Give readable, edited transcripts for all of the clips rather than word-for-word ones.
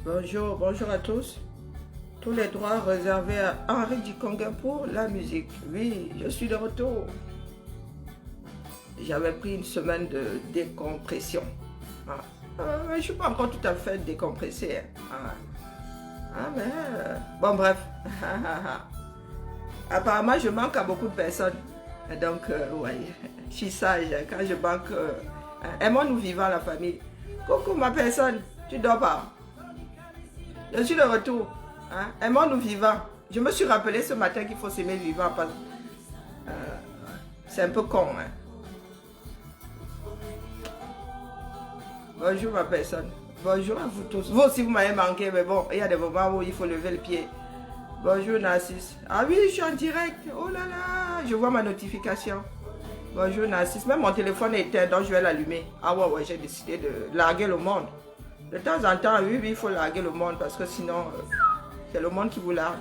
Bonjour, bonjour à tous. Tous les droits réservés à Henri Dikongué pour la musique. Oui, je suis de retour. J'avais pris une semaine de décompression. Je ne suis pas encore tout à fait décompressé. Bon, bref. Apparemment, je manque à beaucoup de personnes. Donc, ouais, je suis sage quand je manque. Aimons-nous vivants, la famille. Coucou, ma personne. Tu dors pas? Je suis de retour. Aimons-nous vivants. Je me suis rappelé ce matin qu'il faut s'aimer vivant. C'est un peu con. Bonjour ma personne. Bonjour à vous tous. Vous aussi vous m'avez manqué, mais bon, il y a des moments où il faut lever le pied. Bonjour Narcisse. Ah oui, je suis en direct. Oh là là, je vois ma notification. Bonjour Narcisse. Même mon téléphone est éteint, donc je vais l'allumer. Ah ouais, j'ai décidé de larguer le monde. De temps en temps, oui, il faut larguer le monde parce que sinon, c'est le monde qui vous largue.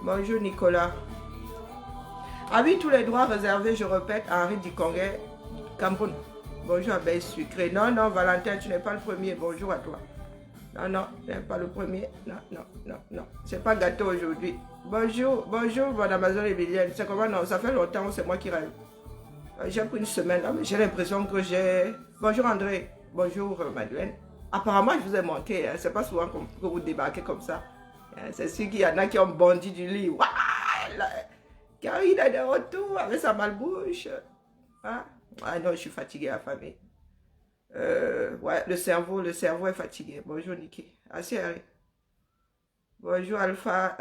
Bonjour Nicolas. Ah oui, tous les droits réservés, je répète, à Henri Dikongué, Cameroun. Bonjour à Belle Sucré. Non, non, Valentin, tu n'es pas le premier. Bonjour à toi. Non, non, tu n'es pas le premier. Non, non, non, non. C'est pas gâteau aujourd'hui. Bonjour, bonjour, madame Amazon Emilienne. C'est comment? Non, ça fait longtemps, c'est moi qui rêve. J'ai pris une semaine, mais j'ai l'impression que j'ai... Bonjour André. Bonjour Madeleine. Apparemment, je vous ai manqué. C'est pas souvent que vous débarquez comme ça. C'est sûr qu'il y en a qui ont bondi du lit. Karine est de retour avec sa malbouche. Ah non, je suis fatigué, la famille. Ouais, le cerveau est fatigué. Bonjour Niki. Assez Harry. Bonjour Alpha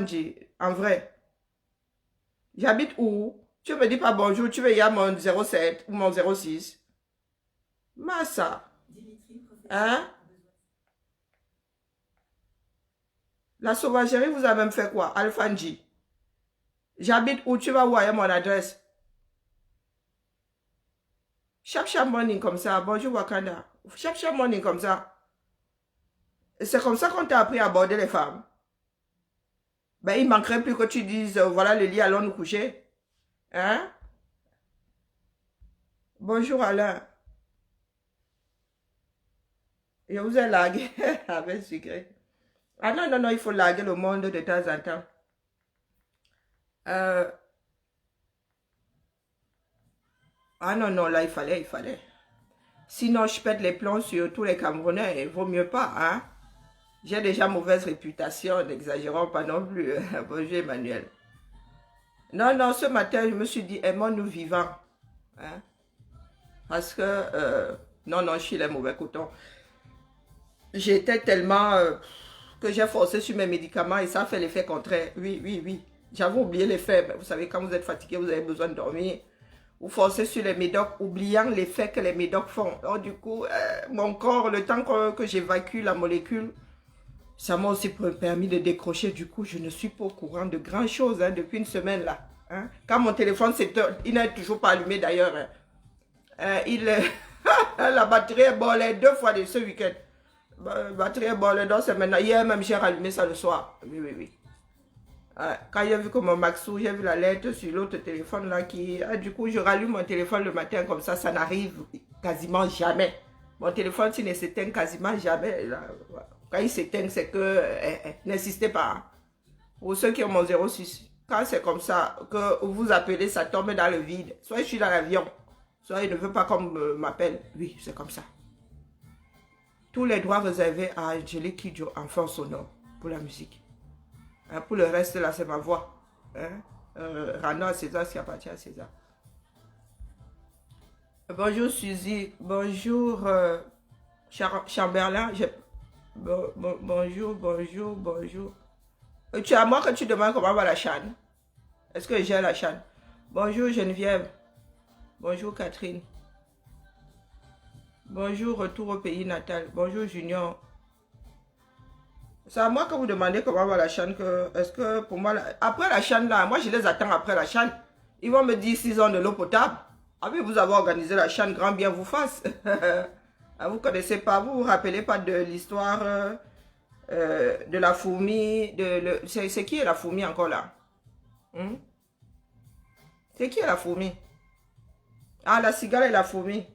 Nji. En vrai, j'habite où? Tu me dis pas bonjour, tu veux y aller mon 07 ou mon 06? Massa. Hein? La sauvagerie vous a même fait quoi? Alpha Nji. J'habite où? Tu vas voir mon adresse. Chap morning comme ça. Bonjour Wakanda. Chap morning comme ça. C'est comme ça qu'on t'a appris à aborder les femmes. Ben, il manquerait plus que tu dises, voilà le lit, allons nous coucher. Hein? Bonjour Alain. Je vous ai largué avec sucré. Ah non, non, non, il faut larguer le monde de temps en temps. Ah non, non, là, il fallait. Sinon, je pète les plombs sur tous les Camerounais. Il vaut mieux pas, hein? J'ai déjà mauvaise réputation, n'exagérons pas non plus. Bonjour Emmanuel. Non, non, ce matin, je me suis dit, aimons-nous vivants. Hein? Parce que, non, non, je suis les mauvais cotons. J'étais tellement que j'ai forcé sur mes médicaments et ça fait l'effet contraire. Oui, oui, oui. J'avais oublié l'effet. Vous savez, quand vous êtes fatigué, vous avez besoin de dormir. Vous forcez sur les médocs, oubliant l'effet que les médocs font. Alors du coup, mon corps, le temps que j'évacue la molécule, ça m'a aussi permis de décrocher. Du coup, je ne suis pas au courant de grand chose depuis une semaine là. Hein. Quand mon téléphone s'éteint, il n'est toujours pas allumé d'ailleurs. La batterie est bolée 2 fois de ce week-end. La batterie est bolée, donc c'est maintenant. Hier même, j'ai rallumé ça le soir. Oui, oui, oui. Quand j'ai vu que mon Maxou, j'ai vu la lettre sur l'autre téléphone là qui... du coup, je rallume mon téléphone le matin comme ça n'arrive quasiment jamais. Mon téléphone, s'il ne s'éteint quasiment jamais. Là, quand il s'éteint, c'est que... n'insistez pas. Hein. Pour ceux qui ont mon 06, quand c'est comme ça, que vous appelez, ça tombe dans le vide. Soit je suis dans l'avion, soit il ne veut pas qu'on m'appelle. Oui, c'est comme ça. Tous les droits réservés à Angélique Kidjo, enfant sonore, pour la musique. Pour le reste, là, c'est ma voix. Rendons à César ce qui appartient à César. Bonjour Suzy. Bonjour Chamberlain. Bonjour, bonjour, bonjour. Tu as moi que tu demandes comment va la chaîne. Est-ce que j'ai la chaîne? Bonjour Geneviève. Bonjour Catherine. Bonjour, retour au pays natal. Bonjour Junior. C'est à moi que vous demandez comment va la chaîne. Est-ce que pour moi, après la chaîne là, moi je les attends après la chaîne. Ils vont me dire s'ils ont de l'eau potable. Ah oui, vous avez organisé la chaîne, grand bien vous fasse. Vous ne connaissez pas, vous vous rappelez pas de l'histoire de la fourmi. C'est qui est la fourmi encore là? C'est qui est la fourmi? Ah, la cigale et la fourmi.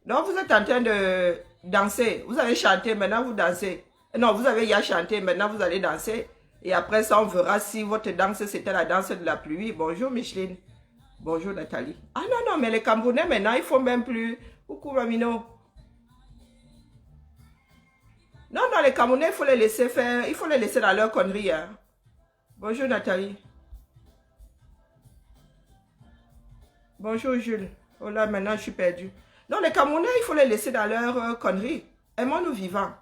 Donc, vous êtes en train de danser. Vous avez chanté, maintenant vous dansez. Non, vous avez déjà chanté, maintenant vous allez danser. Et après ça, on verra si votre danse, c'était la danse de la pluie. Bonjour Micheline. Bonjour Nathalie. Ah non, non, mais les Camerounais, maintenant, ils font même plus. Coucou Mamino. Non, non, les Camerounais, il faut les laisser faire. Il faut les laisser dans leur connerie. Hein. Bonjour Nathalie. Bonjour Jules. Oh là, maintenant, je suis perdue. Non, les Camerounais, il faut les laisser dans leur connerie. Aimons-nous vivants.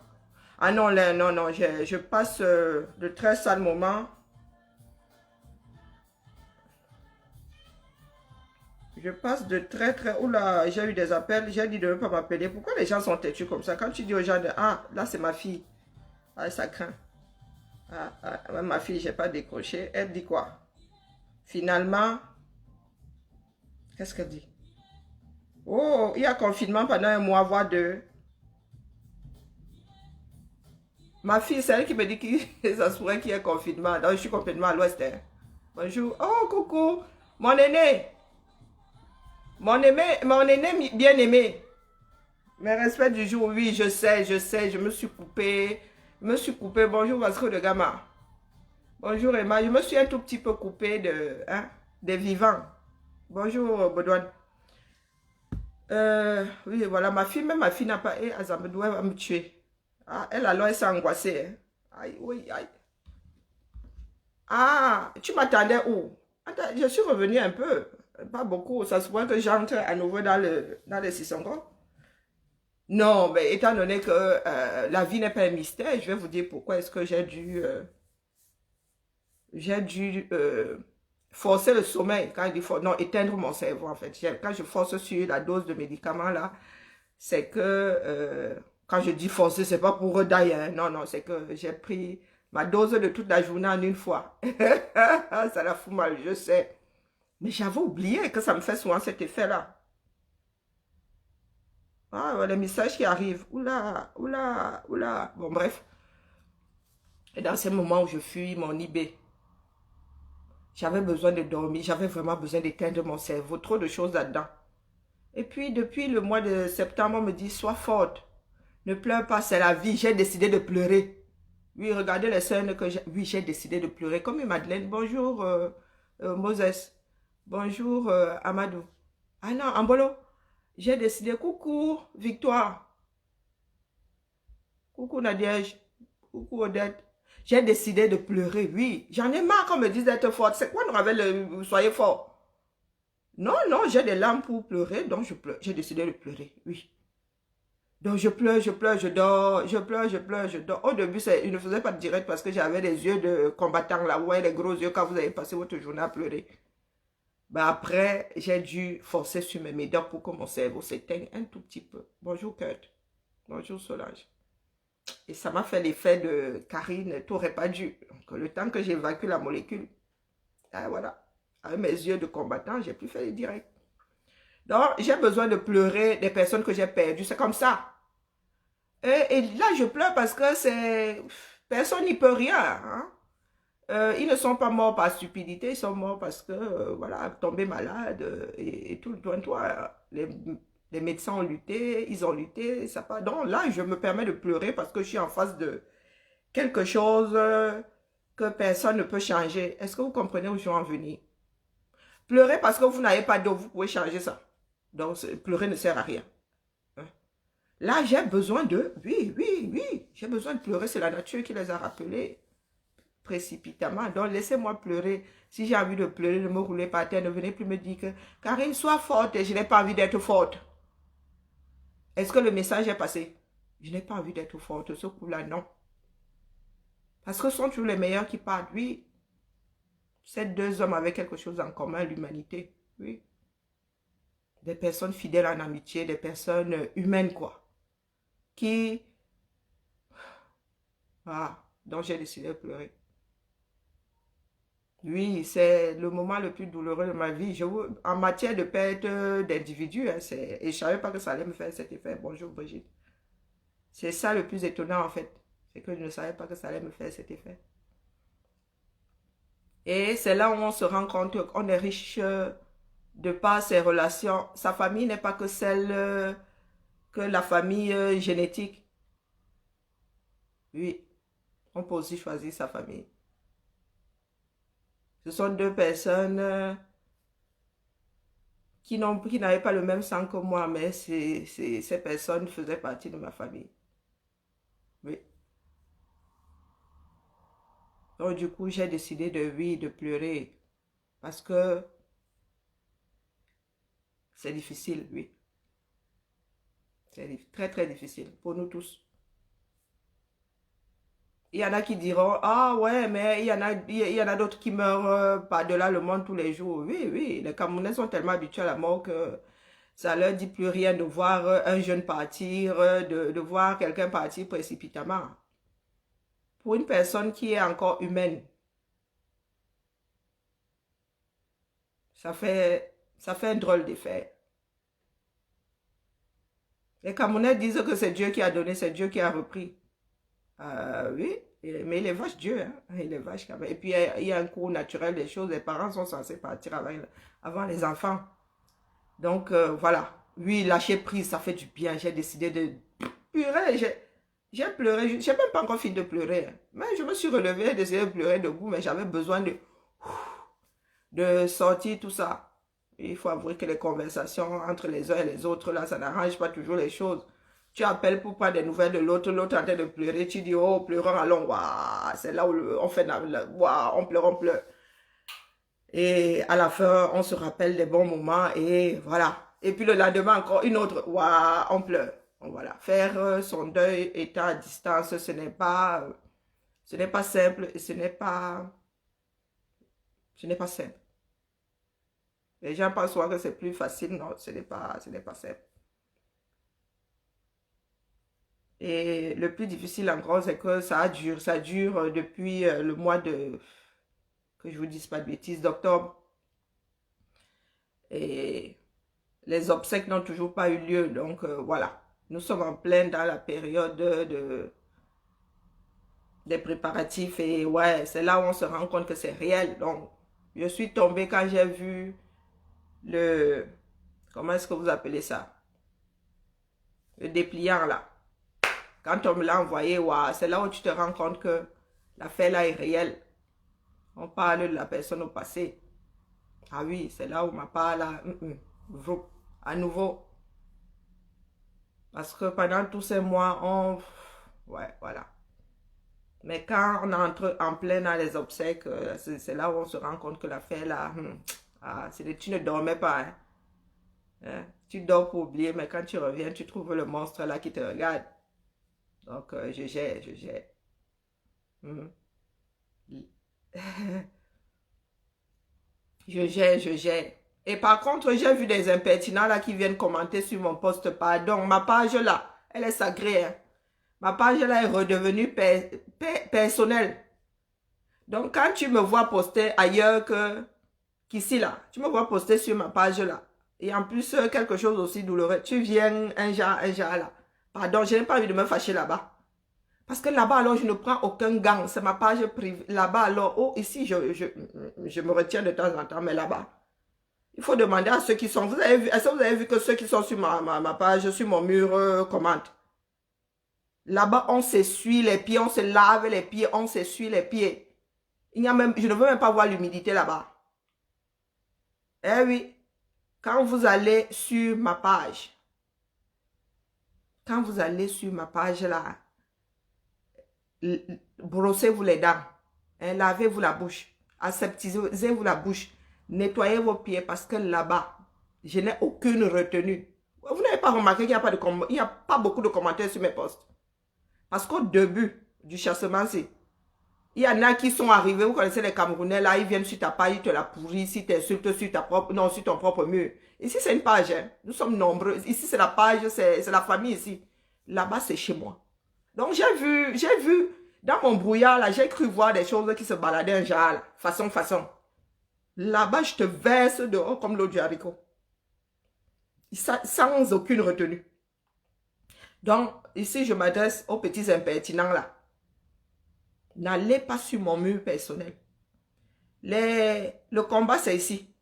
Ah non, là, non, non, je passe de très sales moments. Je passe de très, très... Oula, j'ai eu des appels, j'ai dit de ne pas m'appeler. Pourquoi les gens sont têtus comme ça? Quand tu dis aux gens, de, ah, là, c'est ma fille. Ah, ça craint. Ah, ah, ma fille, j'ai pas décroché. Elle dit quoi? Finalement, qu'est-ce qu'elle dit? Oh, il y a confinement pendant un mois, voire deux. Ma fille, c'est elle qui me dit que ça se pourrait qu'il y ait confinement. Donc, je suis complètement à l'ouest. Hein. Bonjour. Oh, coucou. Mon aîné. Mon aîné bien aimé. Mes respects du jour, oui, je sais, je me suis coupé. Je me suis coupé. Bonjour, Vasco de Gama. Bonjour, Emma. Je me suis un tout petit peu coupé des vivants. Bonjour, Baudouane. Oui, voilà, même ma fille n'a pas... Et Azamedou, elle va me tuer. Ah, elle, alors, elle s'est angoissée. Hein. Aïe, oui, aïe. Ah, tu m'attendais où? Attends, je suis revenue un peu. Pas beaucoup. Ça se voit que j'entre à nouveau dans le Sissongo. Non, mais étant donné que la vie n'est pas un mystère, je vais vous dire pourquoi est-ce que j'ai dû forcer le sommeil. Quand je dis non, éteindre mon cerveau en fait. Quand je force sur la dose de médicaments là, c'est que quand je dis forcer, c'est pas pour redailler. Hein. Non, non, c'est que j'ai pris ma dose de toute la journée en une fois. Ça la fout mal, je sais. Mais j'avais oublié que ça me fait souvent cet effet-là. Ah, ouais, les messages qui arrivent. Oula, oula, oula. Bon, bref. Et dans ces moments où je fuis mon IB, j'avais besoin de dormir. J'avais vraiment besoin d'éteindre mon cerveau. Trop de choses là-dedans. Et puis, depuis le mois de septembre, on me dit, sois forte. Ne pleure pas, c'est la vie. J'ai décidé de pleurer. Oui, regardez les scènes que j'ai... Oui, j'ai décidé de pleurer. Comme une Madeleine. Bonjour, Moses. Bonjour, Amadou. Ah non, Ambolo. J'ai décidé, coucou, Victoire. Coucou, Nadiège. Coucou, Odette. J'ai décidé de pleurer, oui. J'en ai marre qu'on me dise d'être forte. C'est quoi, nous avait le... Soyez fort. Non, non, j'ai des larmes pour pleurer, donc je pleure. J'ai décidé de pleurer, oui. Donc je pleure, je dors, je pleure, je dors. Au début, il ne faisait pas de direct parce que j'avais des yeux de combattant là, ouais, les gros yeux quand vous avez passé votre journée à pleurer. Ben après, j'ai dû forcer sur mes médocs pour que mon cerveau s'éteigne un tout petit peu. Bonjour Kurt. Bonjour Solange. Et ça m'a fait l'effet de Karine, tu n'aurais pas dû. Donc, le temps que j'évacue la molécule, ah, voilà. Avec mes yeux de combattant, j'ai plus fait les directs. Donc, j'ai besoin de pleurer des personnes que j'ai perdues. C'est comme ça. Et là, je pleure parce que c'est... Personne n'y peut rien. Hein? Ils ne sont pas morts par stupidité, ils sont morts parce que, voilà, tombés malades et tout. Toi, les médecins ont lutté, ils ont lutté, ça pas. Donc là, je me permets de pleurer parce que je suis en face de quelque chose que personne ne peut changer. Est-ce que vous comprenez où je veux en venir? Pleurer parce que vous n'avez pas d'eau, vous pouvez changer ça. Donc, pleurer ne sert à rien. Hein? Là, j'ai besoin de... Oui, oui, oui. J'ai besoin de pleurer. C'est la nature qui les a rappelés précipitamment. Donc, laissez-moi pleurer. Si j'ai envie de pleurer, ne me roulez pas à terre. Ne venez plus me dire que... Karine, sois forte et je n'ai pas envie d'être forte. Est-ce que le message est passé? Je n'ai pas envie d'être forte. Ce coup-là, non. Parce que ce sont toujours les meilleurs qui partent. Oui. Ces deux hommes avaient quelque chose en commun, l'humanité. Oui. Des personnes fidèles en amitié, des personnes humaines, quoi. Qui... Ah, donc j'ai décidé de pleurer. Oui, c'est le moment le plus douloureux de ma vie. En matière de perte d'individus, hein, et je ne savais pas que ça allait me faire cet effet. Bonjour Brigitte. C'est ça le plus étonnant en fait. C'est que je ne savais pas que ça allait me faire cet effet. Et c'est là où on se rend compte qu'on est riche de par ses relations. Sa famille n'est pas que celle que la famille génétique. Oui, on peut aussi choisir sa famille. Ce sont deux personnes qui n'avaient pas le même sang que moi, mais ces personnes faisaient partie de ma famille. Oui. Donc, du coup, j'ai décidé de pleurer. Parce que c'est difficile, oui. C'est très, très difficile pour nous tous. Il y en a qui diront, ah ouais, mais il y en a d'autres qui meurent par-delà le monde tous les jours. Oui, oui, les Camerounais sont tellement habitués à la mort que ça leur dit plus rien de voir un jeune partir, de voir quelqu'un partir précipitamment. Pour une personne qui est encore humaine, ça fait un drôle d'effet. Les Camerounais disent que c'est Dieu qui a donné, c'est Dieu qui a repris. Oui, mais il est vache Dieu, hein? Il est vache quand même. Et puis il y a un cours naturel des choses, les parents sont censés partir avant les enfants. Donc voilà, oui, lâcher prise, ça fait du bien. J'ai décidé de pleurer, j'ai pleuré, je n'ai même pas encore fini de pleurer, hein. Mais je me suis relevée, j'ai décidé de pleurer debout, mais j'avais besoin de sortir tout ça. Il faut avouer que les conversations entre les uns et les autres, là, ça n'arrange pas toujours les choses. Tu appelles pour prendre des nouvelles de l'autre, l'autre en train de pleurer, tu dis, oh, pleurons, allons, c'est là où on fait, on pleure, on pleure. Et à la fin, on se rappelle des bons moments et voilà. Et puis le lendemain, encore une autre, on pleure. Donc, voilà. Faire son deuil étant à distance, ce n'est pas simple et ce n'est pas simple. Les gens pensent souvent que c'est plus facile. Non, ce n'est pas simple. Et le plus difficile encore, c'est que ça dure depuis le mois de, que je vous dise pas de bêtises, d'octobre. Et les obsèques n'ont toujours pas eu lieu. Donc voilà, nous sommes en plein dans la période des préparatifs. Et ouais, c'est là où on se rend compte que c'est réel. Donc, je suis tombée quand j'ai vu comment est-ce que vous appelez ça? Le dépliant là. Quand on me l'a envoyé, c'est là où tu te rends compte que l'affaire là est réelle. On parle de la personne au passé. Ah oui, c'est là où ma part là, à nouveau. Parce que pendant tous ces mois, ouais, voilà. Mais quand on entre en plein dans les obsèques, c'est là où on se rend compte que l'affaire là, tu ne dormais pas, hein. Tu dors pour oublier, mais quand tu reviens, tu trouves le monstre là qui te regarde. Donc, je gère. Je gère. Et par contre, j'ai vu des impertinents là qui viennent commenter sur mon post. Pardon, ma page là, elle est sacrée, hein. Ma page là est redevenue personnelle. Donc, quand tu me vois poster ailleurs qu'ici là, tu me vois poster sur ma page là. Et en plus, quelque chose aussi douloureux. Tu viens un genre là. Pardon, je n'ai pas envie de me fâcher là-bas. Parce que là-bas, alors, je ne prends aucun gant. C'est ma page privée. Là-bas, alors, oh, ici, je me retiens de temps en temps, mais là-bas, il faut demander à ceux qui sont. Vous avez vu, est-ce que vous avez vu que ceux qui sont sur ma page, sur mon mur, commentent? Là-bas, on s'essuie les pieds, on se lave les pieds, on s'essuie les pieds. Je ne veux même pas voir l'humidité là-bas. Eh oui, quand vous allez sur ma page, là, brossez-vous les dents, hein, lavez-vous la bouche, aseptisez-vous la bouche, nettoyez vos pieds parce que là-bas, je n'ai aucune retenue. Vous n'avez pas remarqué qu'il n'y a pas beaucoup de commentaires sur mes posts. Parce qu'au début du chassement, il y en a qui sont arrivés, vous connaissez les Camerounais, là, ils viennent sur ta page, ils te la pourrissent, ils t'insultent sur sur ton propre mur. Ici, c'est une page, hein. Nous sommes nombreux. Ici, c'est la page, c'est la famille ici. Là-bas, c'est chez moi. Donc, j'ai vu, dans mon brouillard, là, j'ai cru voir des choses qui se baladaient un genre, là, façon. Là-bas, je te verse dehors comme l'eau du haricot. Sans aucune retenue. Donc, ici, je m'adresse aux petits impertinents, là. N'allez pas sur mon mur personnel. Le combat, c'est ici.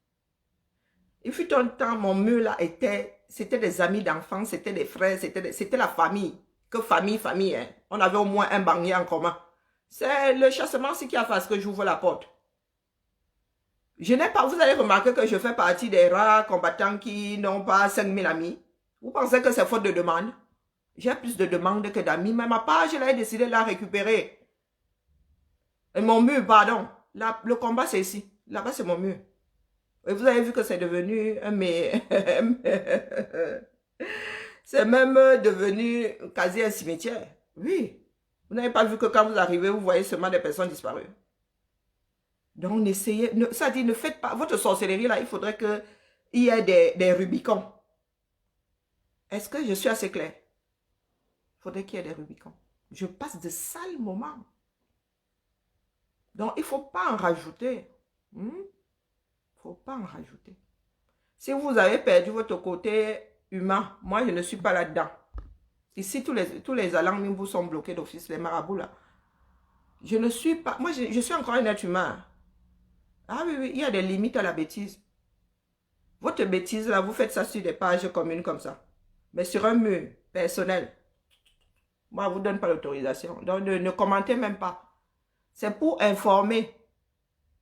Il fut un temps, mon mur, là, était c'était des amis d'enfants, c'était des frères, c'était la famille. Que famille, famille, hein. On avait au moins un banquier en commun. C'est le chassement qui a fait ce que j'ouvre la porte. Je n'ai pas, vous allez remarquer que je fais partie des rares combattants qui n'ont pas 5000 amis. Vous pensez que c'est faute de demande? J'ai plus de demandes que d'amis, mais ma page, j'ai décidé de la récupérer. Et mon mur, pardon. Là, le combat, c'est ici. Là-bas, c'est mon mur. Et vous avez vu que c'est devenu un mais c'est même devenu quasi un cimetière. Oui. Vous n'avez pas vu que quand vous arrivez, vous voyez seulement des personnes disparues. Donc, n'essayez, ça dit, ne faites pas, votre sorcellerie là, il faudrait qu'il y ait des Rubicons. Est-ce que je suis assez clair? Il faudrait qu'il y ait des Rubicons. Je passe de sales moments. Donc, il ne faut pas en rajouter. Il ne faut pas en rajouter. Si vous avez perdu votre côté humain, moi, je ne suis pas là-dedans. Ici, tous les Alang sont bloqués d'office, les marabouts là. Je ne suis pas... Moi, je suis encore un être humain. Ah oui, oui, il y a des limites à la bêtise. Votre bêtise là, vous faites ça sur des pages communes comme ça. Mais sur un mur personnel, moi, je ne vous donne pas l'autorisation. Donc, ne commentez même pas. C'est pour informer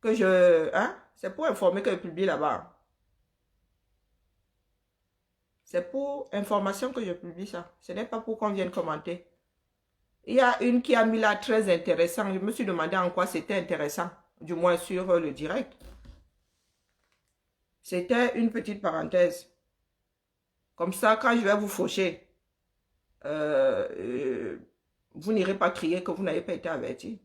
que je... Hein? C'est pour informer que je publie là-bas. C'est pour information que je publie ça. Ce n'est pas pour qu'on vienne commenter. Il y a une qui a mis là très intéressant. Je me suis demandé en quoi c'était intéressant. Du moins sur le direct. C'était une petite parenthèse. Comme ça, quand je vais vous faucher, vous n'irez pas crier que vous n'avez pas été averti.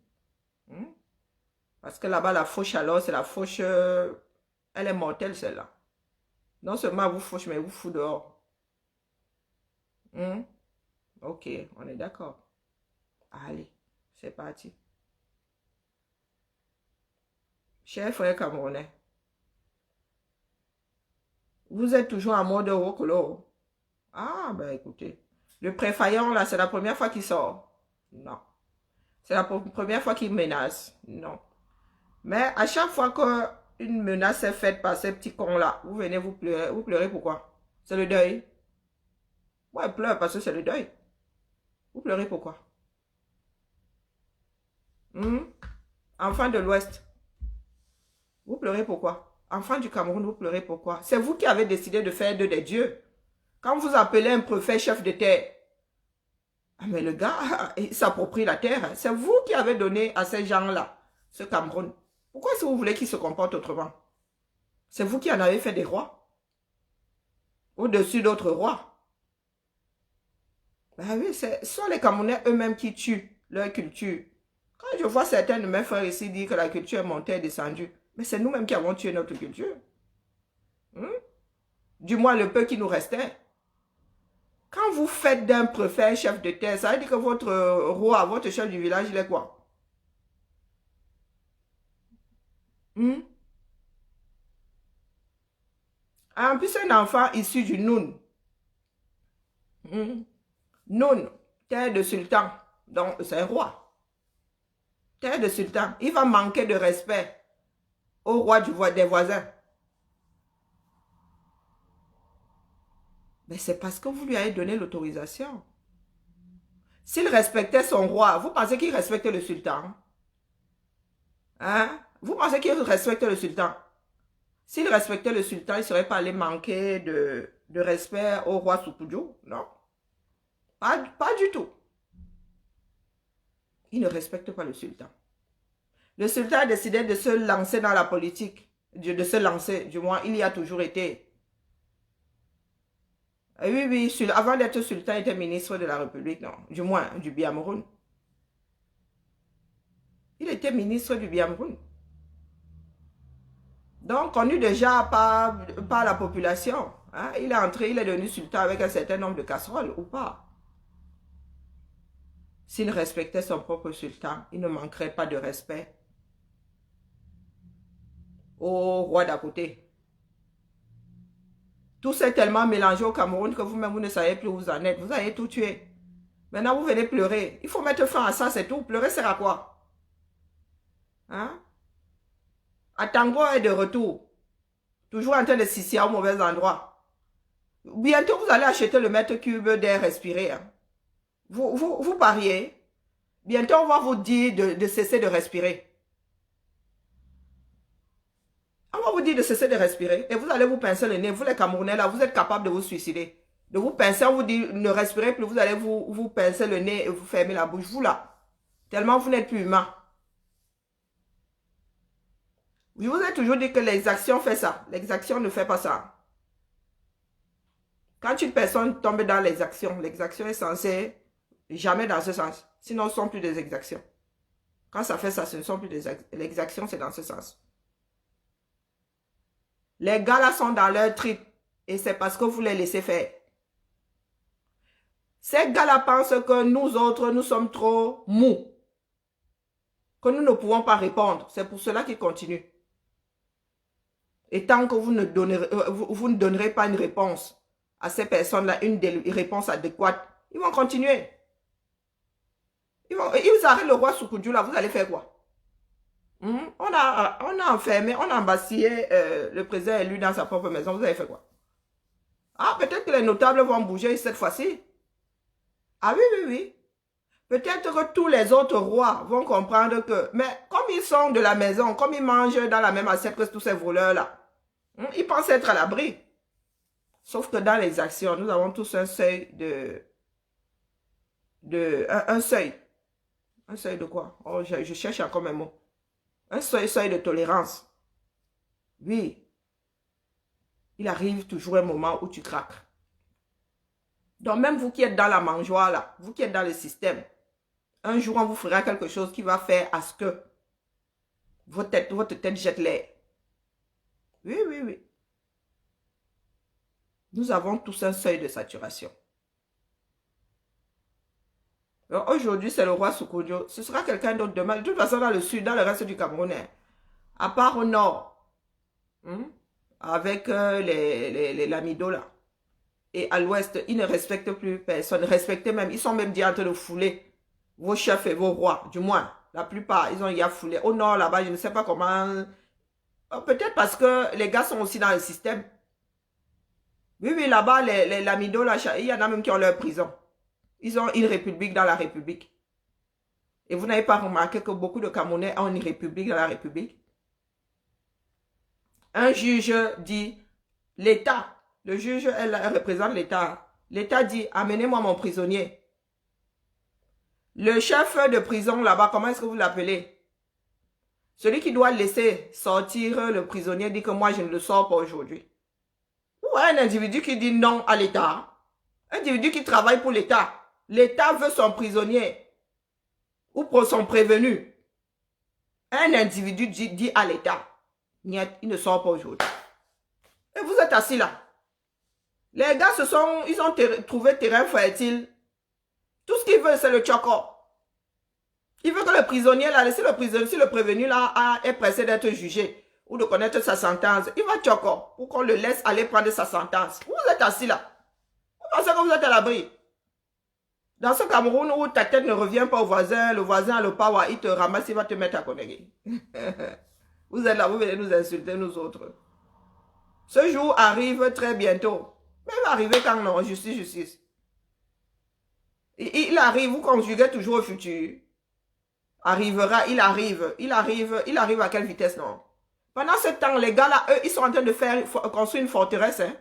Parce que là-bas, la fauche alors, c'est la fauche, elle est mortelle celle-là. Non seulement vous fauche, mais vous fout dehors. Ok, on est d'accord. Allez, c'est parti. Chers frères camerounais, vous êtes toujours en mode Wokolo. Ah, ben écoutez, le préfaillant là, c'est la première fois qu'il sort. Non. C'est la première fois qu'il menace. Non. Mais à chaque fois qu'une menace est faite par ces petits cons-là, vous venez vous pleurer. Vous pleurez pourquoi? C'est le deuil. Ouais, pleure parce que c'est le deuil. Vous pleurez pourquoi? Enfant de l'Ouest. Vous pleurez pourquoi? Enfant du Cameroun, vous pleurez pourquoi? C'est vous qui avez décidé de faire d'eux des dieux. Quand vous appelez un préfet chef de terre, ah mais le gars, il s'approprie la terre. C'est vous qui avez donné à ces gens-là ce Cameroun. Pourquoi est-ce que vous voulez qu'ils se comportent autrement? C'est vous qui en avez fait des rois. Au-dessus d'autres rois. Ben oui, ce sont les Camerounais eux-mêmes qui tuent leur culture. Quand je vois certains de mes frères ici dire que la culture est montée et descendue, mais c'est nous-mêmes qui avons tué notre culture. Du moins le peu qui nous restait. Quand vous faites d'un préfet chef de terre, ça veut dire que votre roi, votre chef du village, il est quoi? En plus, un enfant issu du Noun. Noun, terre de sultan. Donc, c'est un roi. Terre de sultan. Il va manquer de respect au roi des voisins. Mais c'est parce que vous lui avez donné l'autorisation. S'il respectait son roi, vous pensez qu'il respecte le sultan? Hein? Vous pensez qu'il respecte le sultan? S'il respectait le sultan, il ne serait pas allé manquer de respect au roi Soukoudjou? Non. Pas du tout. Il ne respecte pas le sultan. Le sultan a décidé de se lancer dans la politique. De se lancer, du moins, il y a toujours été. Oui, oui, avant d'être sultan, il était ministre de la République, non, du moins, du Biameroun. Il était ministre du Biameroun. Donc, connu déjà par la population. Hein? Il est entré, il est devenu sultan avec un certain nombre de casseroles, ou pas. S'il respectait son propre sultan, il ne manquerait pas de respect au roi d'à côté. Tout s'est tellement mélangé au Cameroun que vous-même, vous ne savez plus où vous en êtes. Vous avez tout tué. Maintenant, vous venez pleurer. Il faut mettre fin à ça, c'est tout. Pleurer sert à quoi? Hein? Atango est de retour. Toujours en train de s'isser au mauvais endroit. Bientôt, vous allez acheter le mètre cube d'air respiré. Hein. Vous pariez. Bientôt, on va vous dire de cesser de respirer. On va vous dire de cesser de respirer. Et vous allez vous pincer le nez. Vous, les Camerounais, là, vous êtes capables de vous suicider. De vous pincer, on vous dit ne respirez plus. Vous allez vous pincer le nez et vous fermer la bouche. Vous, là. Tellement vous n'êtes plus humain. Je vous ai toujours dit que l'exaction fait ça. L'exaction ne fait pas ça. Quand une personne tombe dans l'exaction est censée jamais dans ce sens. Sinon, ce ne sont plus des exactions. Quand ça fait ça, ce ne sont plus des l'exaction, c'est dans ce sens. Les gars là sont dans leur trip. Et c'est parce que vous les laissez faire. Ces gars-là pensent que nous autres, nous sommes trop mous. Que nous ne pouvons pas répondre. C'est pour cela qu'ils continuent. Et tant que vous ne donnerez pas une réponse à ces personnes-là, une réponse adéquate, ils vont continuer. Ils arrêtent le roi Soukoudjou là, vous allez faire quoi? On a enfermé, on a embastillé le président élu dans sa propre maison, vous avez fait quoi? Ah, peut-être que les notables vont bouger cette fois-ci. Ah oui, oui, oui. Peut-être que tous les autres rois vont comprendre que, mais comme ils sont de la maison, comme ils mangent dans la même assiette que tous ces voleurs-là, ils pensent être à l'abri. Sauf que dans les actions, nous avons tous un seuil un seuil. Un seuil de quoi? Oh, je cherche encore mes mots. Un seuil de tolérance. Oui. Il arrive toujours un moment où tu craques. Donc même vous qui êtes dans la mangeoire là, vous qui êtes dans le système, un jour on vous fera quelque chose qui va faire à ce que votre tête jette l'air. Oui, oui, oui. Nous avons tous un seuil de saturation. Aujourd'hui, c'est le roi Soukoudjou. Ce sera quelqu'un d'autre demain. De toute façon, dans le sud, dans le reste du Cameroun, à part au nord, avec les Lamido là, et à l'ouest, ils ne respectent plus personne. Respectent même, ils sont même dit en train de fouler vos chefs et vos rois. Du moins, la plupart, ils ont y a foulé. Au nord, là-bas, je ne sais pas comment. Peut-être parce que les gars sont aussi dans le système. Oui, oui, là-bas, les Lamido, là, il y en a même qui ont leur prison. Ils ont une république dans la république. Et vous n'avez pas remarqué que beaucoup de Camerounais ont une république dans la république? Un juge dit, l'État, le juge, elle représente l'État. L'État dit, amenez-moi mon prisonnier. Le chef de prison là-bas, comment est-ce que vous l'appelez? Celui qui doit laisser sortir le prisonnier dit que moi, je ne le sors pas aujourd'hui. Ou un individu qui dit non à l'État. Un individu qui travaille pour l'État. L'État veut son prisonnier. Ou pour son prévenu. Un individu dit à l'État. Il ne sort pas aujourd'hui. Et vous êtes assis là. Les gars, ils ont trouvé terrain fertile. Tout ce qu'ils veulent, c'est le tchoko. Ils veulent que le prisonnier là, si le prévenu là est pressé d'être jugé ou de connaître sa sentence, il va tchoko pour qu'on le laisse aller prendre sa sentence. Vous êtes assis là. Vous pensez que vous êtes à l'abri? Dans ce Cameroun où ta tête ne revient pas au voisin, le voisin a le power, il te ramasse, il va te mettre à connaître. Vous êtes là, vous venez nous insulter, nous autres. Ce jour arrive très bientôt. Mais il va arriver quand non, justice, justice. Il arrive, vous conjuguez toujours au futur. Arrivera, il arrive à quelle vitesse, non? Pendant ce temps, les gars là, eux, ils sont en train de construire une forteresse, hein.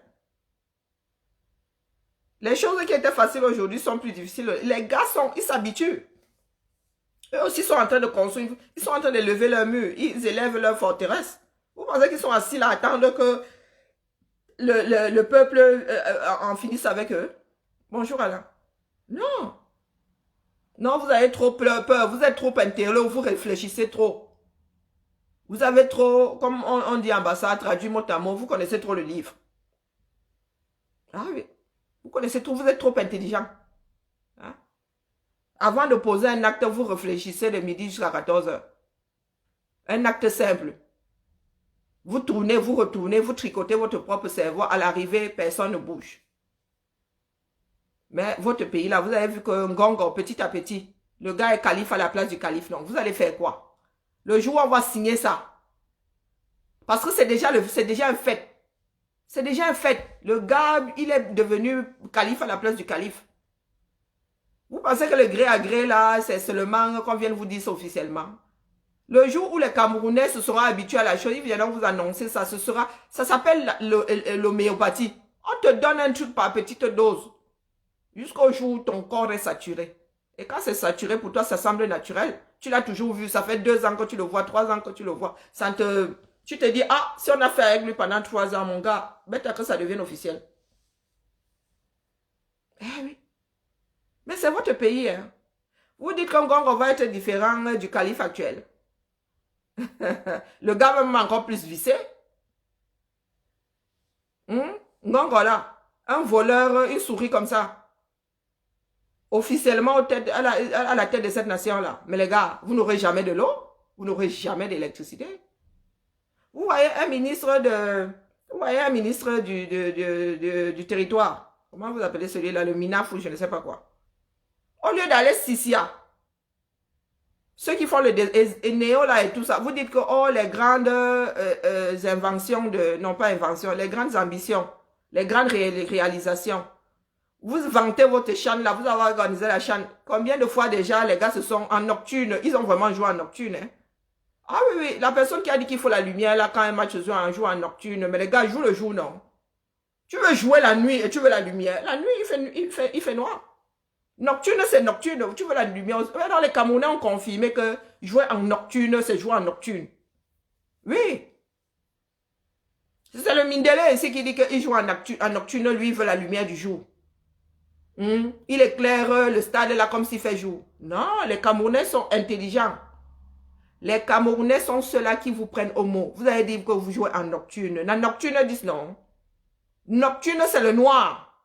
Les choses qui étaient faciles aujourd'hui sont plus difficiles. Les gars ils s'habituent. Eux aussi sont en train de construire, ils sont en train de lever leur mur, ils élèvent leur forteresse. Vous pensez qu'ils sont assis là à attendre que le peuple en finisse avec eux? Bonjour Alain. Non. Non, vous avez trop peur, vous êtes trop intérieur, vous réfléchissez trop. Vous avez trop, comme on dit ambassade, traduit mot à mot, vous connaissez trop le livre. Ah oui. Vous connaissez tout, vous êtes trop intelligent. Hein? Avant de poser un acte, vous réfléchissez de midi jusqu'à 14 h. Un acte simple. Vous tournez, vous retournez, vous tricotez votre propre cerveau. À l'arrivée, personne ne bouge. Mais votre pays là, vous avez vu que Ngongo, petit à petit, le gars est calife à la place du calife. Non, vous allez faire quoi? Le jour où on va signer ça. Parce que c'est déjà un fait. C'est déjà un fait. Le gars, il est devenu calife à la place du calife. Vous pensez que le gré à gré, là, c'est seulement qu'on vient de vous dire ça officiellement? Le jour où les Camerounais se seront habitués à la chose, ils viendront vous annoncer ça. Ça s'appelle l'homéopathie. On te donne un truc par petite dose. Jusqu'au jour où ton corps est saturé. Et quand c'est saturé, pour toi, ça semble naturel. Tu l'as toujours vu. Ça fait 2 ans que tu le vois, 3 ans que tu le vois. Tu te dis, ah, si on a fait avec lui pendant 3 ans, mon gars, bête que ça devienne officiel. Eh oui. Mais c'est votre pays, hein. Vous dites qu'un Ngongo va être différent du calife actuel. Le gars même encore plus vissé. Ngongo là, un voleur, il sourit comme ça. Officiellement à la tête de cette nation-là. Mais les gars, vous n'aurez jamais de l'eau. Vous n'aurez jamais d'électricité. Vous voyez un ministre du territoire. Comment vous appelez celui-là? Le MINAF ou je ne sais pas quoi. Au lieu d'aller Sissia, ceux qui font le néo là et tout ça, vous dites que oh, les grandes inventions non pas inventions, les grandes ambitions, les grandes réalisations. Vous vantez votre chaîne là, vous avez organisé la chaîne. Combien de fois déjà les gars se sont en nocturne, ils ont vraiment joué en nocturne. Hein? Ah oui, oui, la personne qui a dit qu'il faut la lumière là quand un match se joue en nocturne, mais les gars jouent le jour, non. Tu veux jouer la nuit et tu veux la lumière. La nuit, il fait noir. Nocturne, c'est nocturne. Tu veux la lumière. Dans les Camerounais ont confirmé que jouer en nocturne, c'est jouer en nocturne. Oui. C'est le Mindele ici qui dit qu'il joue en nocturne, lui, il veut la lumière du jour. Il éclaire le stade là comme s'il fait jour. Non, les Camerounais sont intelligents. Les Camerounais sont ceux-là qui vous prennent au mot. Vous allez dire que vous jouez en nocturne. La nocturne dit non. Nocturne, c'est le noir.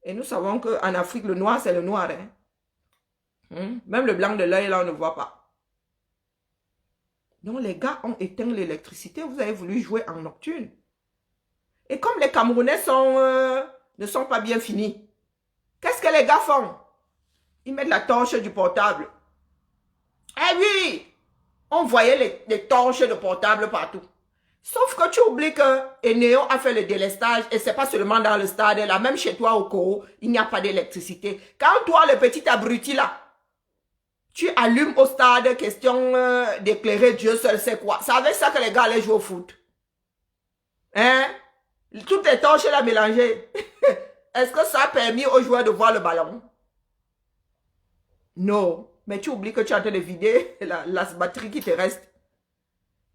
Et nous savons qu'en Afrique, le noir, c'est le noir. Hein? Même le blanc de l'œil, là, on ne voit pas. Donc, les gars ont éteint l'électricité. Vous avez voulu jouer en nocturne. Et comme les Camerounais ne sont pas bien finis, qu'est-ce que les gars font? Ils mettent la torche du portable. Eh oui! On voyait les torches de portable partout. Sauf que tu oublies que Eneo a fait le délestage et c'est pas seulement dans le stade, là, même chez toi au Coro, il n'y a pas d'électricité. Quand toi, le petit abruti là, tu allumes au stade, question d'éclairer Dieu seul sait quoi. C'est avec ça que les gars allaient jouer au foot. Hein? Toutes les torches là mélangées. Est-ce que ça a permis aux joueurs de voir le ballon? Non. Mais tu oublies que tu es en train de vider la batterie qui te reste.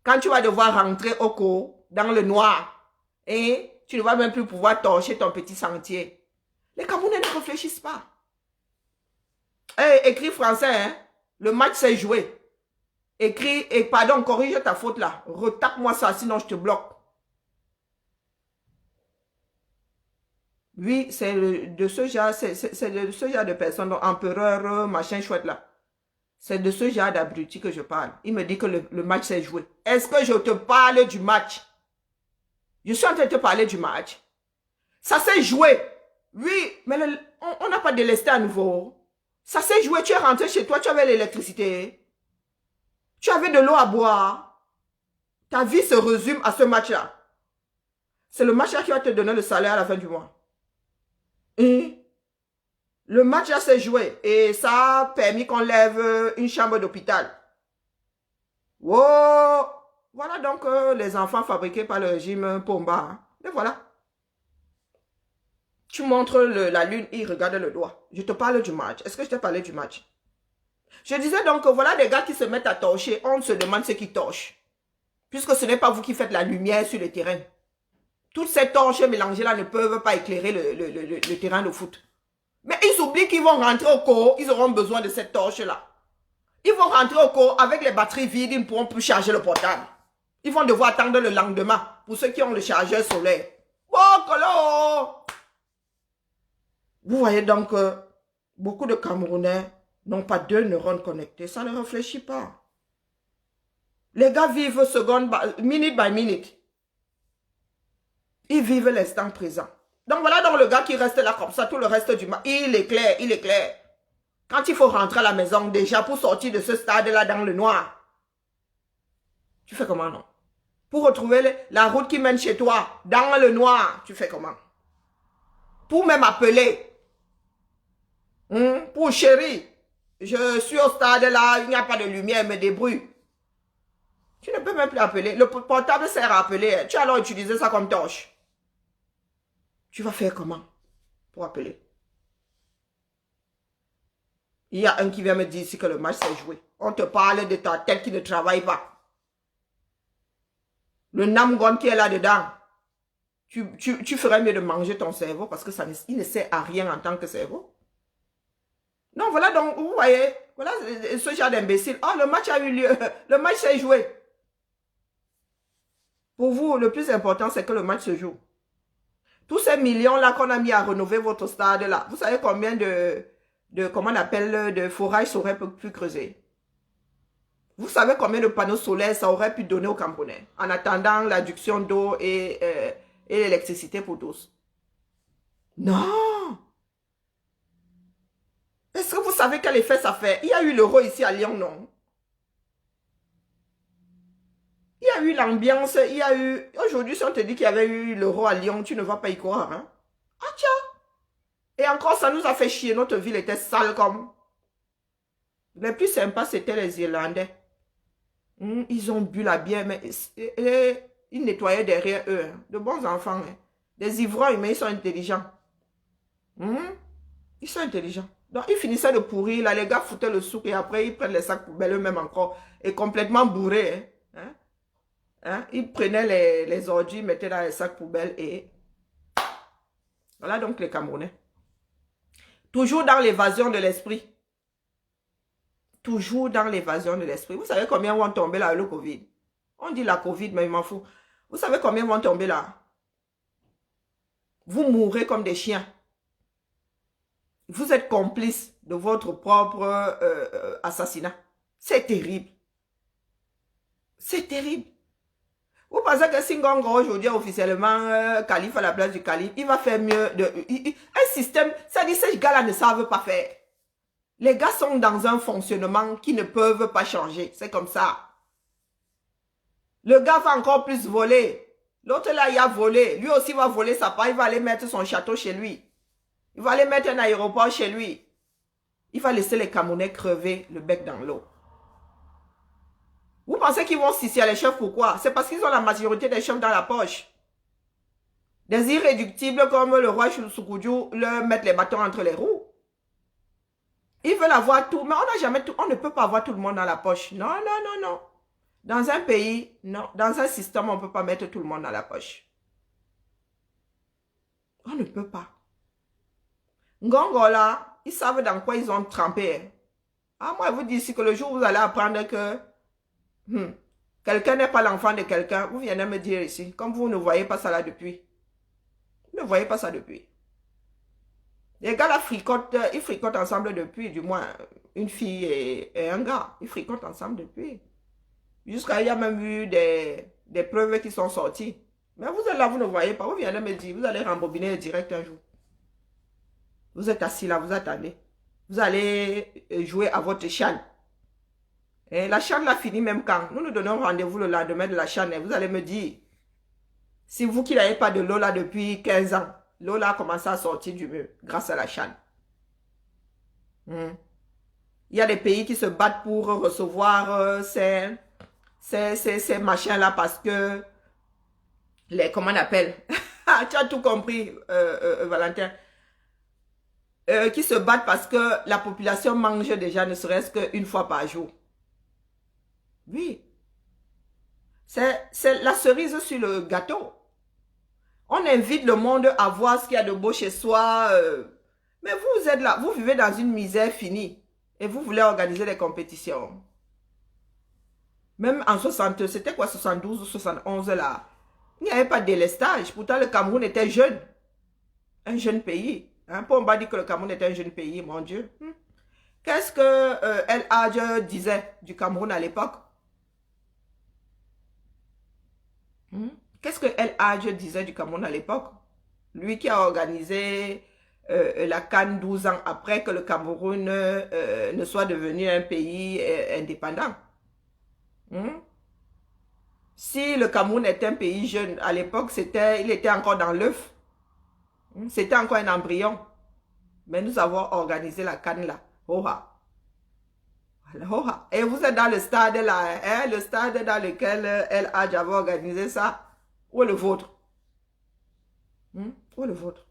Quand tu vas devoir rentrer au cours, dans le noir, et tu ne vas même plus pouvoir torcher ton petit sentier. Les Camerounais ne réfléchissent pas. Hey, écris français, hein? Le match s'est joué. Écris, et pardon, corrige ta faute là. Retape-moi ça, sinon je te bloque. Oui, c'est de ce genre, c'est de ce genre de personnes, donc empereur, machin chouette là. C'est de ce genre d'abruti que je parle. Il me dit que le match s'est joué. Est-ce que je te parle du match? Je suis en train de te parler du match. Ça s'est joué. Oui, mais on n'a pas délesté à nouveau. Ça s'est joué. Tu es rentré chez toi, tu avais l'électricité. Tu avais de l'eau à boire. Ta vie se résume à ce match-là. C'est le match-là qui va te donner le salaire à la fin du mois. Et le match là s'est joué et ça a permis qu'on lève une chambre d'hôpital. Wow! Voilà donc les enfants fabriqués par le régime Pomba. Et voilà. Tu montres la lune, il regarde le doigt. Je te parle du match. Est-ce que je t'ai parlé du match? Je disais donc que voilà des gars qui se mettent à torcher. On se demande ce qui torchent. Puisque ce n'est pas vous qui faites la lumière sur le terrain. Toutes ces torches mélangées là ne peuvent pas éclairer le terrain de foot. Mais ils oublient qu'ils vont rentrer au cours, ils auront besoin de cette torche-là. Ils vont rentrer au cours avec les batteries vides, ils ne pourront plus charger le portable. Ils vont devoir attendre le lendemain pour ceux qui ont le chargeur solaire. Oh, vous voyez donc que beaucoup de Camerounais n'ont pas 2 neurones connectés. Ça ne réfléchit pas. Les gars vivent minute by minute. Ils vivent l'instant présent. Donc voilà donc le gars qui reste là comme ça, tout le reste du match, il éclaire, il éclaire. Quand il faut rentrer à la maison, déjà pour sortir de ce stade-là dans le noir, tu fais comment non? Pour retrouver la route qui mène chez toi, dans le noir, tu fais comment? Pour même appeler. Pour chérie, je suis au stade là, il n'y a pas de lumière, il me débrouille. Tu ne peux même plus appeler. Le portable sert à appeler. Tu as alors utilisé ça comme torche. Tu vas faire comment pour appeler? Il y a un qui vient me dire ici que le match s'est joué. On te parle de ta tête qui ne travaille pas. Le namgon qui est là-dedans. Tu ferais mieux de manger ton cerveau parce que il ne sert à rien en tant que cerveau. Non, voilà donc, vous voyez, voilà ce genre d'imbécile. Oh, le match a eu lieu. Le match s'est joué. Pour vous, le plus important, c'est que le match se joue. Tous ces millions-là qu'on a mis à rénover votre stade-là, vous savez combien comment on appelle, de forages ça aurait pu creuser? Vous savez combien de panneaux solaires ça aurait pu donner aux Camerounais en attendant l'adduction d'eau et l'électricité pour tous? Non! Est-ce que vous savez quel effet ça fait? Il y a eu l'euro ici à Lyon, non? Il y a eu l'ambiance, il y a eu... Aujourd'hui, si on te dit qu'il y avait eu l'euro à Lyon, tu ne vas pas y croire, hein? Ah tiens! Et encore, ça nous a fait chier. Notre ville était sale comme... Les plus sympas, c'était les Irlandais. Ils ont bu la bière, mais ils nettoyaient derrière eux. Hein. De bons enfants. Hein. Des ivrognes, mais ils sont intelligents. Ils sont intelligents. Donc, ils finissaient de pourrir. Là, les gars foutaient le souk et après, ils prennent les sacs poubelles eux-mêmes encore. Et complètement bourrés. Hein. Hein? Ils prenaient les ordures, mettaient dans les sacs poubelles et... Voilà donc les Camerounais. Toujours dans l'évasion de l'esprit. Toujours dans l'évasion de l'esprit. Vous savez combien vont tomber là, le Covid? On dit la Covid, mais il m'en fout. Vous savez combien vont tomber là? Vous mourrez comme des chiens. Vous êtes complice de votre propre assassinat. C'est terrible. C'est terrible. Vous pensez que Singongo aujourd'hui officiellement calife à la place du calife, il va faire mieux un système, ça dit ces gars-là ne savent pas faire. Les gars sont dans un fonctionnement qui ne peuvent pas changer. C'est comme ça. Le gars va encore plus voler. L'autre là, il a volé. Lui aussi va voler sa part. Il va aller mettre son château chez lui. Il va aller mettre un aéroport chez lui. Il va laisser les Camerounais crever le bec dans l'eau. Vous pensez qu'ils vont s'ici à les chefs, pourquoi? C'est parce qu'ils ont la majorité des chefs dans la poche. Des irréductibles comme le roi Soukoudjou leur mettent les bâtons entre les roues. Ils veulent avoir tout, mais on n'a jamais tout, on ne peut pas avoir tout le monde dans la poche. Non, non, non, non. Dans un pays, non. Dans un système, on ne peut pas mettre tout le monde dans la poche. On ne peut pas. Ngongo là, ils savent dans quoi ils ont trempé. Ah, moi, je vous dis ici que le jour où vous allez apprendre que quelqu'un n'est pas l'enfant de quelqu'un, vous venez me dire ici, comme vous ne voyez pas ça là depuis. Vous ne voyez pas ça depuis. Les gars là fricotent, ils fricotent ensemble depuis, du moins, une fille et un gars. Ils fricotent ensemble depuis. Jusqu'à il y a même eu des preuves qui sont sorties. Mais vous êtes là, vous ne voyez pas. Vous venez me dire, vous allez rembobiner le direct un jour. Vous êtes assis là, vous attendez. Vous allez jouer à votre chaîne. Et la chaîne là finit même quand? Nous nous donnons rendez-vous le lendemain de la chaîne. Et vous allez me dire, si vous qui n'avez pas de l'eau là depuis 15 ans, l'eau là a commencé à sortir du mur grâce à la chaîne. Il y a des pays qui se battent pour recevoir ces machins là parce que comment on appelle? Tu as tout compris, Valentin. Qui se battent parce que la population mange déjà ne serait-ce qu'une fois par jour. Oui. C'est la cerise sur le gâteau. On invite le monde à voir ce qu'il y a de beau chez soi. Mais vous êtes là, vous vivez dans une misère finie. Et vous voulez organiser des compétitions. Même en 60, c'était quoi 72 ou 71 là? Il n'y avait pas de délestage. Pourtant, le Cameroun était jeune. Un jeune pays. Hein? On va dire que le Cameroun était un jeune pays, mon Dieu. Qu'est-ce que El Hadj disait du Cameroun à l'époque? Qu'est-ce que El Hadj disait du Cameroun à l'époque? Lui qui a organisé la CAN 12 ans après que le Cameroun ne soit devenu un pays indépendant. Si le Cameroun est un pays jeune, à l'époque, il était encore dans l'œuf. C'était encore un embryon. Mais nous avons organisé la CAN là. Oha. Oha. Et vous êtes dans le stade là, hein, le stade dans lequel El Hadj avait organisé ça. Où est le vôtre? Où est le vôtre?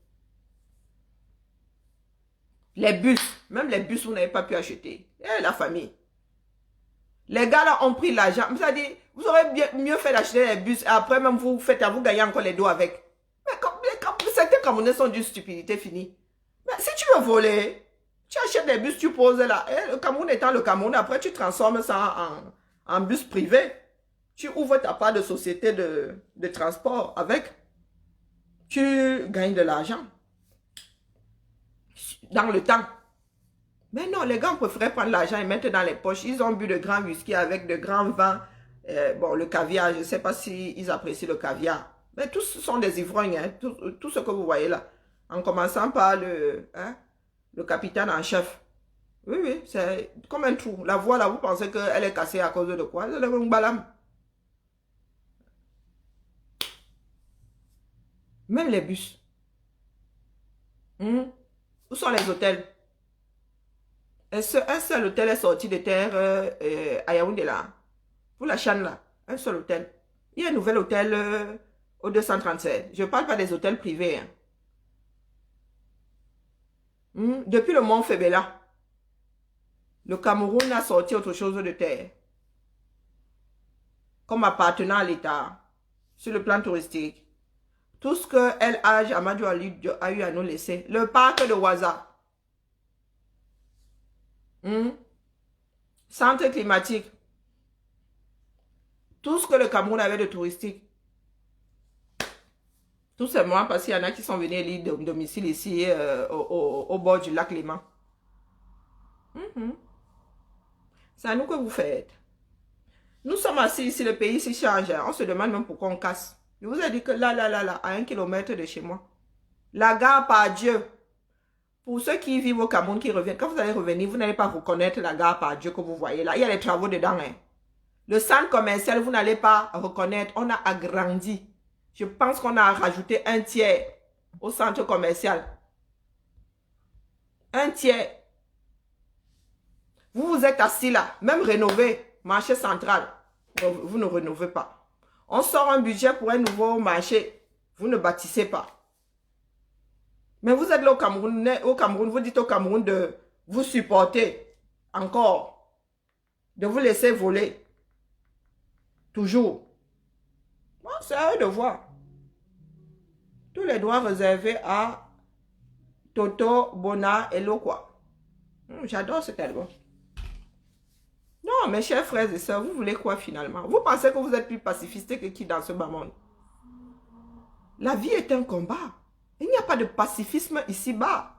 Les bus, même les bus, vous n'avez pas pu acheter. Et la famille. Les gars là ont pris l'argent. Vous avez dit, vous aurez mieux fait d'acheter les bus. Et après même vous gagnez encore les dos avec. Mais certains Camerounais sont d'une stupidité finie. Mais si tu veux voler, tu achètes des bus, tu poses là. Et le Cameroun étant le Cameroun, après tu transformes ça en bus privé. Tu ouvres ta part de société de transport avec. Tu gagnes de l'argent. Dans le temps. Mais non, les gars ont préféré prendre l'argent et mettre dans les poches. Ils ont bu de grands whisky avec de grands vins. Bon, le caviar, je ne sais pas s'ils apprécient le caviar. Mais tous sont des ivrognes, hein, tout ce que vous voyez là. En commençant par le capitaine en chef. Oui, oui, c'est comme un trou. La voie là, vous pensez qu'elle est cassée à cause de quoi? C'est un balam. Même les bus. Où sont les hôtels? Un seul hôtel est sorti de terre à Yaoundé là. Pour la Chane là. Un seul hôtel. Il y a un nouvel hôtel au 237. Je ne parle pas des hôtels privés. Hein. Depuis le Mont Fébéla, le Cameroun a sorti autre chose de terre. Comme appartenant à l'État. Sur le plan touristique. Tout ce que El Hadj Amadou Ali a eu à nous laisser. Le parc de Ouaza. Centre climatique. Tout ce que le Cameroun avait de touristique. Tout simplement parce qu'il y en a qui sont venus élire domicile ici au bord du lac Léman. C'est à nous que vous faites. Nous sommes assis ici, le pays s'y change. On se demande même pourquoi on casse. Je vous ai dit que là, à 1 kilomètre de chez moi. La gare par Dieu. Pour ceux qui vivent au Cameroun, qui reviennent, quand vous allez revenir, vous n'allez pas reconnaître la gare par Dieu que vous voyez là. Il y a des travaux dedans. Hein. Le centre commercial, vous n'allez pas reconnaître. On a agrandi. Je pense qu'on a rajouté 1 tiers au centre commercial. 1 tiers. Vous vous êtes assis là, même rénové, marché central. Vous ne rénovez pas. On sort un budget pour un nouveau marché. Vous ne bâtissez pas. Mais vous êtes là au Cameroun, vous dites au Cameroun de vous supporter encore, de vous laisser voler. Toujours. Bon, c'est à eux de voir. Tous les droits réservés à Toto, Bona et Lokwa. J'adore cet album. Non, mes chers frères et sœurs, vous voulez quoi finalement? Vous pensez que vous êtes plus pacifiste que qui dans ce bas monde? La vie est un combat. Il n'y a pas de pacifisme ici-bas.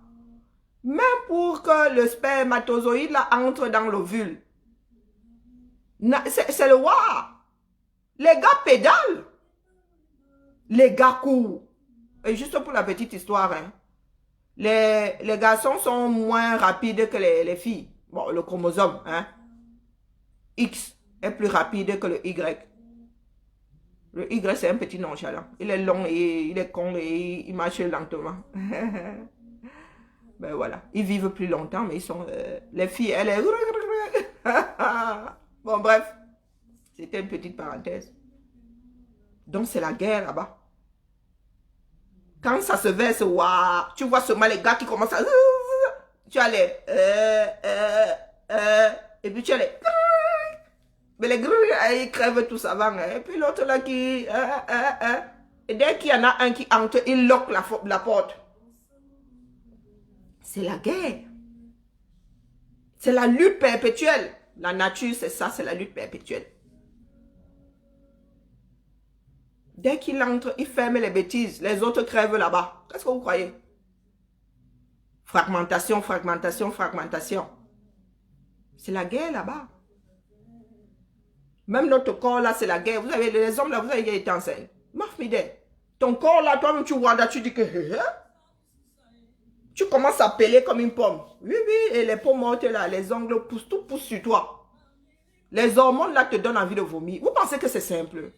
Même pour que le spermatozoïde là, entre dans l'ovule. C'est le war. Les gars pédalent. Les gars courent. Et juste pour la petite histoire, hein, les garçons sont moins rapides que les filles. Bon, le chromosome, hein. X est plus rapide que le Y. Le Y, c'est un petit nonchalant. Il est long et il est con et il marche lentement. Ben voilà. Ils vivent plus longtemps, mais ils sont... les filles, elles... Bon, bref. C'était une petite parenthèse. Donc, c'est la guerre là-bas. Quand ça se verse, waouh, tu vois seulement les gars qui commencent à... Tu as les... et puis tu as les... Mais les grilles, ils crèvent tous avant. Et puis l'autre là qui... Et dès qu'il y en a un qui entre, il lock la porte. C'est la guerre. C'est la lutte perpétuelle. La nature, c'est ça, c'est la lutte perpétuelle. Dès qu'il entre, il ferme les bêtises. Les autres crèvent là-bas. Qu'est-ce que vous croyez? Fragmentation, fragmentation, fragmentation. C'est la guerre là-bas. Même notre corps là, c'est la guerre. Vous avez les hommes là, vous avez été enceintes. Mafmide. Ton corps là, toi-même tu vois là, tu dis que... Tu commences à peler comme une pomme. Oui, oui, et les pommes mortes là, les ongles poussent, tout pousse sur toi. Les hormones là te donnent envie de vomir. Vous pensez que c'est simple?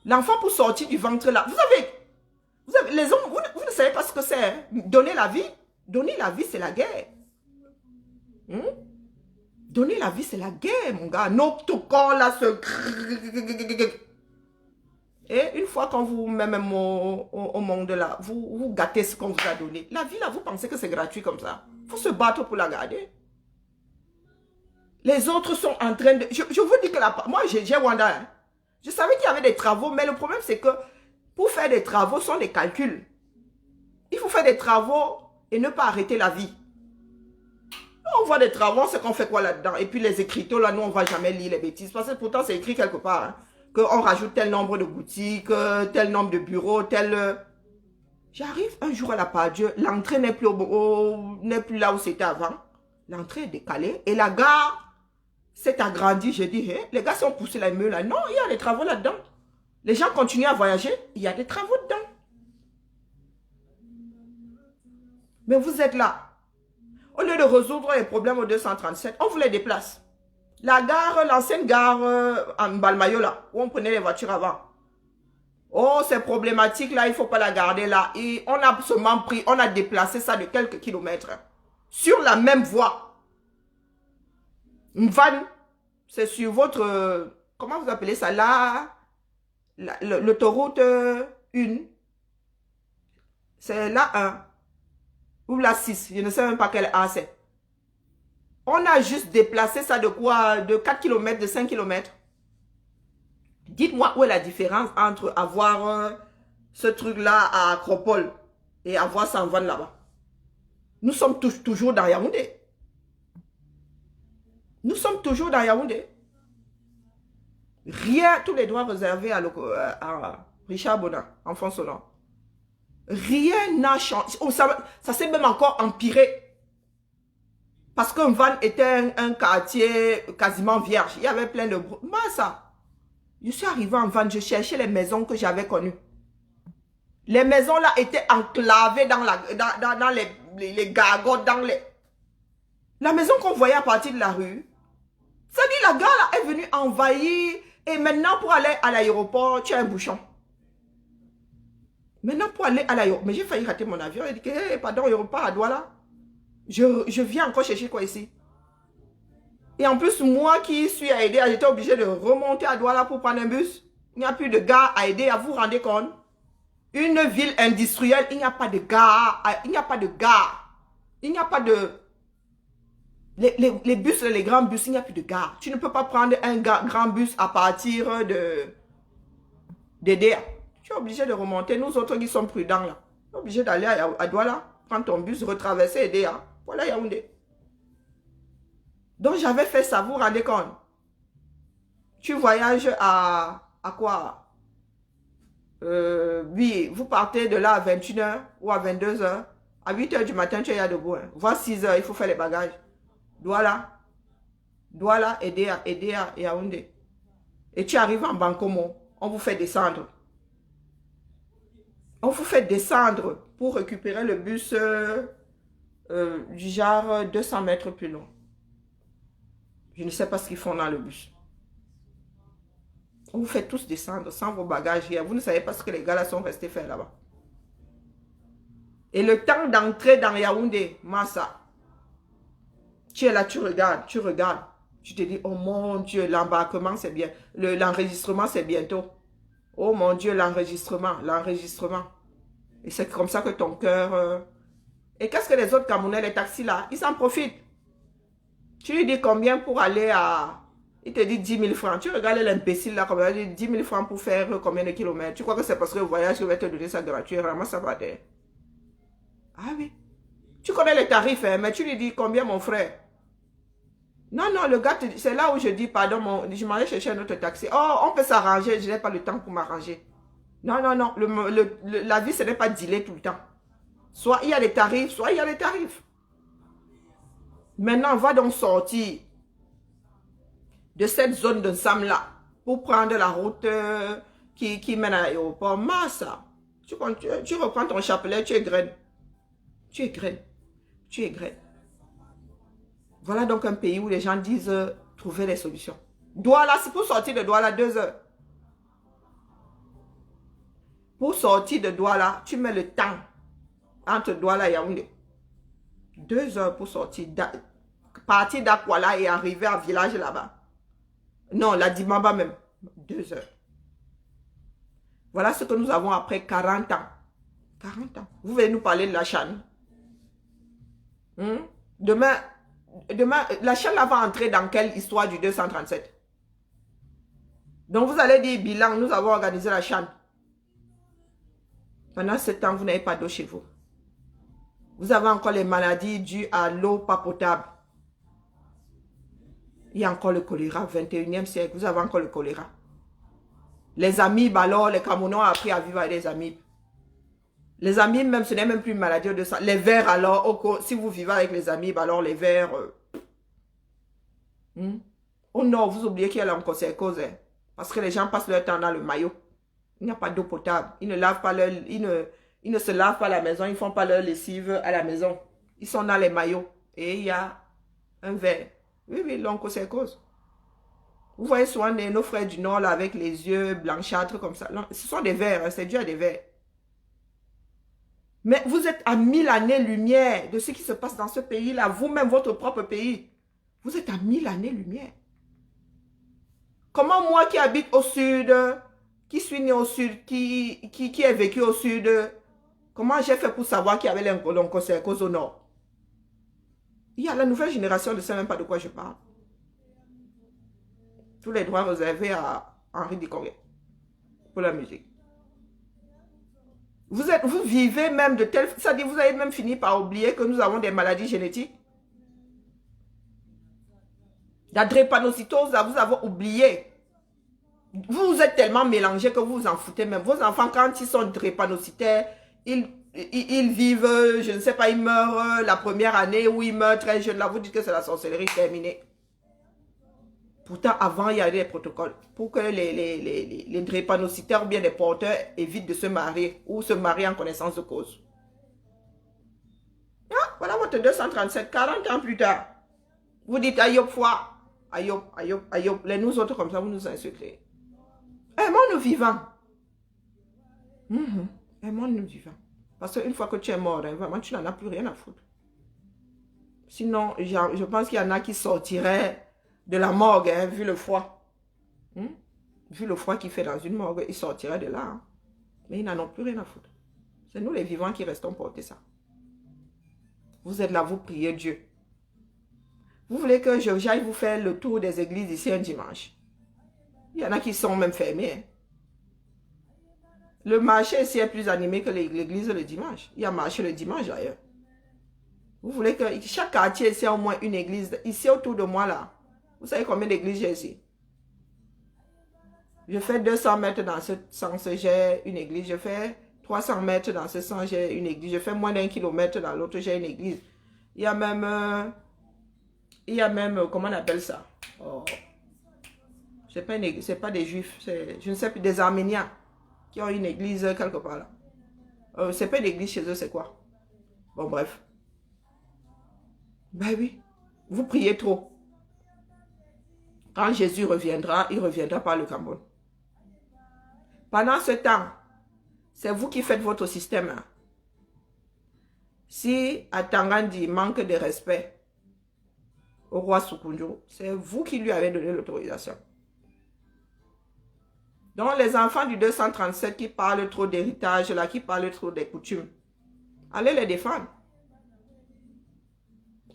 L'enfant pour sortir du ventre là. Vous avez les hommes, vous ne savez pas ce que c'est. Hein? Donner la vie. Donner la vie, c'est la guerre. Hmm? Donner la vie, c'est la guerre, mon gars. Notre corps là se... Et une fois quand vous même au monde là, vous gâtez ce qu'on vous a donné. La vie là, vous pensez que c'est gratuit comme ça. Il faut se battre pour la garder. Les autres sont en train de... Je vous dis que moi, j'ai Wanda. Hein. Je savais qu'il y avait des travaux, mais le problème, c'est que pour faire des travaux, ce sont des calculs. Il faut faire des travaux et ne pas arrêter la vie. On voit des travaux, c'est qu'on fait quoi là-dedans? Et puis les écriteaux, là, nous, on ne va jamais lire les bêtises. Parce que pourtant, c'est écrit quelque part. Hein, qu'on rajoute tel nombre de boutiques, tel nombre de bureaux, tel... J'arrive un jour à la part Dieu, l'entrée n'est plus, n'est plus là où c'était avant. L'entrée est décalée et la gare s'est agrandie. J'ai dit, hey, les gars sont poussés la meule là. Non, il y a des travaux là-dedans. Les gens continuent à voyager, il y a des travaux dedans. Mais vous êtes là. Au lieu de résoudre les problèmes au 237, on vous les déplace. La gare, l'ancienne gare en Balmayo là, où on prenait les voitures avant. Oh, c'est problématique là, il ne faut pas la garder là. Et on a seulement pris, on a déplacé ça de quelques kilomètres. Sur la même voie. Une vanne, c'est sur votre, comment vous appelez ça là, l'autoroute 1. C'est la 1. Ou la 6, je ne sais même pas quelle A c'est. On a juste déplacé ça de quoi? De 4 km, de 5 km. Dites-moi où est la différence entre avoir ce truc-là à Acropole et avoir ça en vanne là-bas. Nous sommes toujours dans Yaoundé. Nous sommes toujours dans Yaoundé. Rien, tous les droits réservés à Richard Bona, Alphonse Solon. Rien n'a changé. Oh, ça s'est même encore empiré. Parce qu'un van était un quartier quasiment vierge. Il y avait plein de... Moi, ça. Je suis arrivé en van, je cherchais les maisons que j'avais connues. Les maisons là étaient enclavées dans les gargotes, dans les... La maison qu'on voyait à partir de la rue, ça dit la gare là est venue envahir et maintenant pour aller à l'aéroport, tu as un bouchon. Maintenant pour aller à l'aéroport, mais j'ai failli rater mon avion, il dit que, hey, pardon, il repart à Douala. Je viens encore chercher quoi ici? Et en plus, moi qui suis à aider, j'étais obligé de remonter à Douala pour prendre un bus. Il n'y a plus de gare à aider, à vous rendre compte. Une ville industrielle, il n'y a pas de gare. Il n'y a pas de gare. Il n'y a pas de... Les bus, les grands bus, il n'y a plus de gare. Tu ne peux pas prendre un grand bus à partir d'aider. Tu es obligé de remonter. Nous autres qui sommes prudents là. Tu es obligé d'aller à Douala, prendre ton bus, retraverser, aider. Voilà Yaoundé. Donc j'avais fait ça, vous vous rendez compte? Tu voyages à quoi? Oui, vous partez de là à 21h ou à 22h. À 8h du matin, tu es à debout. Hein. Voire 6h, il faut faire les bagages. Douala, aider à Yaoundé. Et tu arrives en Bankomo, on vous fait descendre. On vous fait descendre pour récupérer le bus du genre 200 mètres plus long. Je ne sais pas ce qu'ils font dans le bus. On vous fait tous descendre sans vos bagages. Vous ne savez pas ce que les gars là sont restés faire là-bas. Et le temps d'entrer dans Yaoundé, Massa, tu es là, tu regardes. Tu te dis, oh mon Dieu, l'embarquement c'est bien. L'enregistrement c'est bientôt. Oh mon Dieu, l'enregistrement. Et c'est comme ça que ton cœur... Et qu'est-ce que les autres Camerounais, les taxis là, ils s'en profitent. Tu lui dis combien pour aller à... Il te dit 10 000 francs. Tu regardes l'imbécile là, comme il dit 10 000 francs pour faire combien de kilomètres. Tu crois que c'est parce que le voyage va te donner ça gratuit. Vraiment, ça va t'aider. Ah oui. Tu connais les tarifs, hein, mais tu lui dis combien, mon frère? Non, le gars, c'est là où je dis, pardon, je m'en vais chercher un autre taxi. Oh, on peut s'arranger, je n'ai pas le temps pour m'arranger. Non. La vie, ce n'est pas dealer tout le temps. Soit il y a les tarifs, soit il y a les tarifs. Maintenant, on va donc sortir de cette zone de Sam là pour prendre la route qui mène à l'aéroport. Massa, tu reprends ton chapelet, tu es graine. Voilà donc un pays où les gens disent trouver les solutions. Douala, c'est pour sortir de Douala 2 heures. Pour sortir de Douala, tu mets le temps entre Douala et Yaoundé. 2 heures pour sortir. Partir d'Akwala et arriver à village là-bas. Non, la Dimamba même. 2 heures. Voilà ce que nous avons après 40 ans. 40 ans. Vous venez nous parler de la chaîne. Demain, la chaîne va entrer dans quelle histoire du 237? Donc vous allez dire, bilan, nous avons organisé la chaîne. Pendant ce temps, vous n'avez pas d'eau chez vous. Vous avez encore les maladies dues à l'eau pas potable. Il y a encore le choléra, 21e siècle, vous avez encore le choléra. Les amibes, alors, les Camerounais ont appris à vivre avec les amibes. Les amibes, même, ce n'est même plus une maladie de ça. Les vers, alors, si vous vivez avec les amibes, alors les vers... Au nord, vous oubliez qu'il y a l'onchocercose. Parce que les gens passent leur temps dans le maillot. Il n'y a pas d'eau potable. Ils ne lavent pas ils ne se lavent pas à la maison. Ils ne font pas leur lessive à la maison. Ils sont dans les maillots. Et il y a un verre. Oui, l'onchocercose. Vous voyez souvent nos frères du Nord là, avec les yeux blanchâtres comme ça. Non, ce sont des vers. C'est dû à des vers. Mais vous êtes à 1000 années-lumière de ce qui se passe dans ce pays-là. Vous-même, votre propre pays. Vous êtes à 1000 années-lumière. Comment moi qui habite au sud, qui suis né au sud, qui ai vécu au sud, comment j'ai fait pour savoir qu'il y avait l'onchocercose au nord? Il y a la nouvelle génération ne sait même pas de quoi je parle. Tous les droits réservés à Henri Dicoré pour la musique. Vous vivez même de telle... C'est-à-dire vous avez même fini par oublier que nous avons des maladies génétiques. La drépanocytose, vous avez oublié. Vous êtes tellement mélangés que vous vous en foutez même. Vos enfants, quand ils sont drépanocytaires, ils vivent, je ne sais pas, ils meurent la première année ou ils meurent très jeunes. Là, vous dites que c'est la sorcellerie terminée. Pourtant, avant, il y avait des protocoles pour que les drépanocytaires ou bien les porteurs évitent de se marier ou se marier en connaissance de cause. Ah, voilà votre 237, 40 ans plus tard. Vous dites Ayob foi. Ayob. Les nous autres comme ça, vous nous insultez. Aimons-nous vivants. Aimons-nous vivants. Parce qu'une fois que tu es mort, vraiment, tu n'en as plus rien à foutre. Sinon, je pense qu'il y en a qui sortiraient de la morgue, vu le froid. Vu le froid qu'il fait dans une morgue, ils sortiraient de là. Mais ils n'en ont plus rien à foutre. C'est nous les vivants qui restons porter ça. Vous êtes là, vous priez Dieu. Vous voulez que j'aille vous faire le tour des églises ici un dimanche? Il y en a qui sont même fermés. Le marché ici est plus animé que l'église le dimanche. Il y a marché le dimanche d'ailleurs. Vous voulez que chaque quartier ici ait au moins une église. Ici autour de moi là. Vous savez combien d'églises j'ai ici? Je fais 200 mètres dans ce sens, j'ai une église. Je fais 300 mètres dans ce sens, j'ai une église. Je fais moins d'1 kilomètre dans l'autre, j'ai une église. Il y a même, comment on appelle ça? Oh. C'est pas une église, c'est pas des juifs, je ne sais plus, des arméniens qui ont une église quelque part là. C'est pas une église chez eux, c'est quoi? Bon, bref. Ben oui, vous priez trop. Quand Jésus reviendra, il reviendra par le Cameroun. Pendant ce temps, c'est vous qui faites votre système. Hein. Si Atangandi manque de respect au roi Soukoundjou, c'est vous qui lui avez donné l'autorisation. Donc les enfants du 237 qui parlent trop d'héritage, là, qui parlent trop des coutumes, allez les défendre.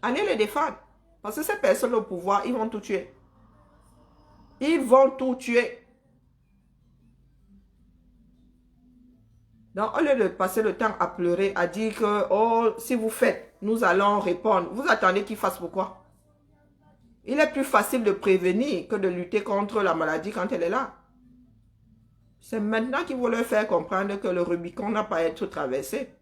Allez les défendre. Parce que ces personnes au pouvoir, ils vont tout tuer. Ils vont tout tuer. Donc, au lieu de passer le temps à pleurer, à dire que, oh, si vous faites, nous allons répondre. Vous attendez qu'ils fassent pourquoi? Il est plus facile de prévenir que de lutter contre la maladie quand elle est là. C'est maintenant qu'il faut leur faire comprendre que le Rubicon n'a pas à être traversé.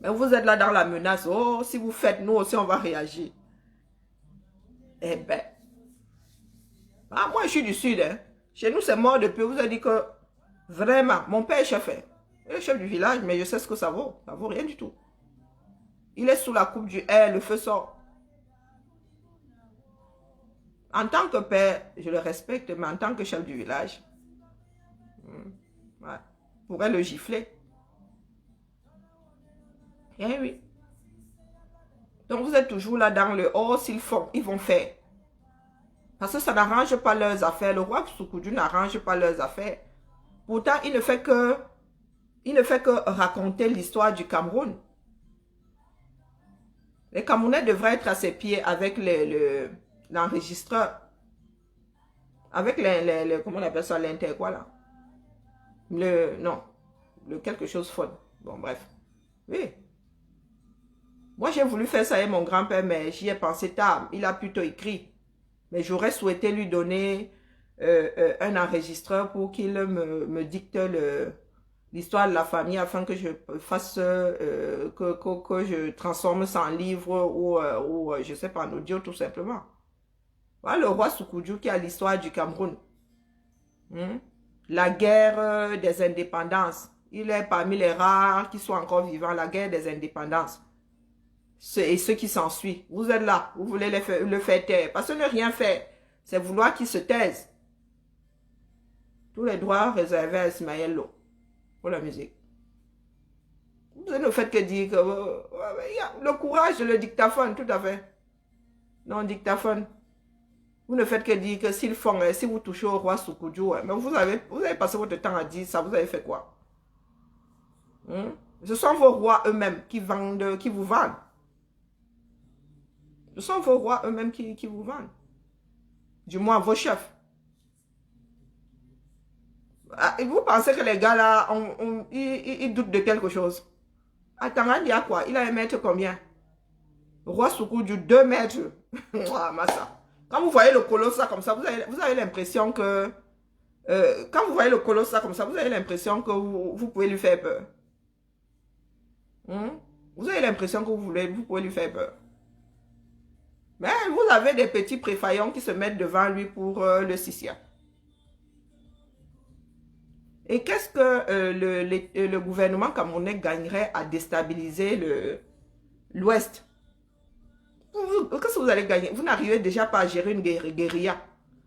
Mais vous êtes là dans la menace. Oh, si vous faites, nous aussi, on va réagir. Eh ben. Ah, moi, je suis du Sud. Hein. Chez nous, c'est mort depuis. Vous avez dit que, vraiment, mon père est chef. Hein. Il est chef du village, mais je sais ce que ça vaut. Ça vaut rien du tout. Il est sous la coupe du air, le feu sort. En tant que père, je le respecte, mais en tant que chef du village, ouais. pourrait le gifler. Eh oui. Donc vous êtes toujours là dans le « oh, s'ils font, ils vont faire ». Parce que ça n'arrange pas leurs affaires. Le roi Soukoudou n'arrange pas leurs affaires. Pourtant, il ne fait que raconter l'histoire du Cameroun. Les Camerounais devraient être à ses pieds avec l'enregistreur. Avec comment on appelle ça, l'inter quoi là? Non, le quelque chose fun. Bon, bref. Oui. Moi, j'ai voulu faire ça avec mon grand-père, mais j'y ai pensé tard. Il a plutôt écrit. Mais j'aurais souhaité lui donner un enregistreur pour qu'il me dicte l'histoire de la famille afin que je fasse, que je transforme ça en livre ou je sais pas, en audio tout simplement. Voilà le roi Soukoudou qui a l'histoire du Cameroun. La guerre des indépendances. Il est parmi les rares qui sont encore vivants, la guerre des indépendances. Et ceux qui s'ensuivent. Vous êtes là, vous voulez le faire taire. Parce que ne rien faire, c'est vouloir qu'ils se taisent. Tous les droits réservés à Ismaël Lo pour la musique. Vous ne faites que dire que le courage de le dictaphone, tout à fait. Non, dictaphone. Vous ne faites que dire que s'ils font, si vous touchez au roi Soukoudou, mais vous avez passé votre temps à dire ça, vous avez fait quoi? Ce sont vos rois eux-mêmes qui vous vendent. Ce sont vos rois eux-mêmes qui vous vendent. Du moins, vos chefs. Et vous pensez que les gars là, ils doutent de quelque chose? Attends, il y a quoi? Il a 1 mètre combien? Roi Soukoudou, 2 mètres. Ah, massa. Quand vous voyez le colosse comme ça, vous avez l'impression que... quand vous voyez le colosse comme ça, vous avez l'impression que vous pouvez lui faire peur. Vous avez l'impression que vous pouvez lui faire peur. Mais vous avez des petits préfaillants qui se mettent devant lui pour le Sissia. Et qu'est-ce que le gouvernement camerounais gagnerait à déstabiliser l'Ouest? Qu'est-ce que vous allez gagner? Vous n'arrivez déjà pas à gérer une guérilla.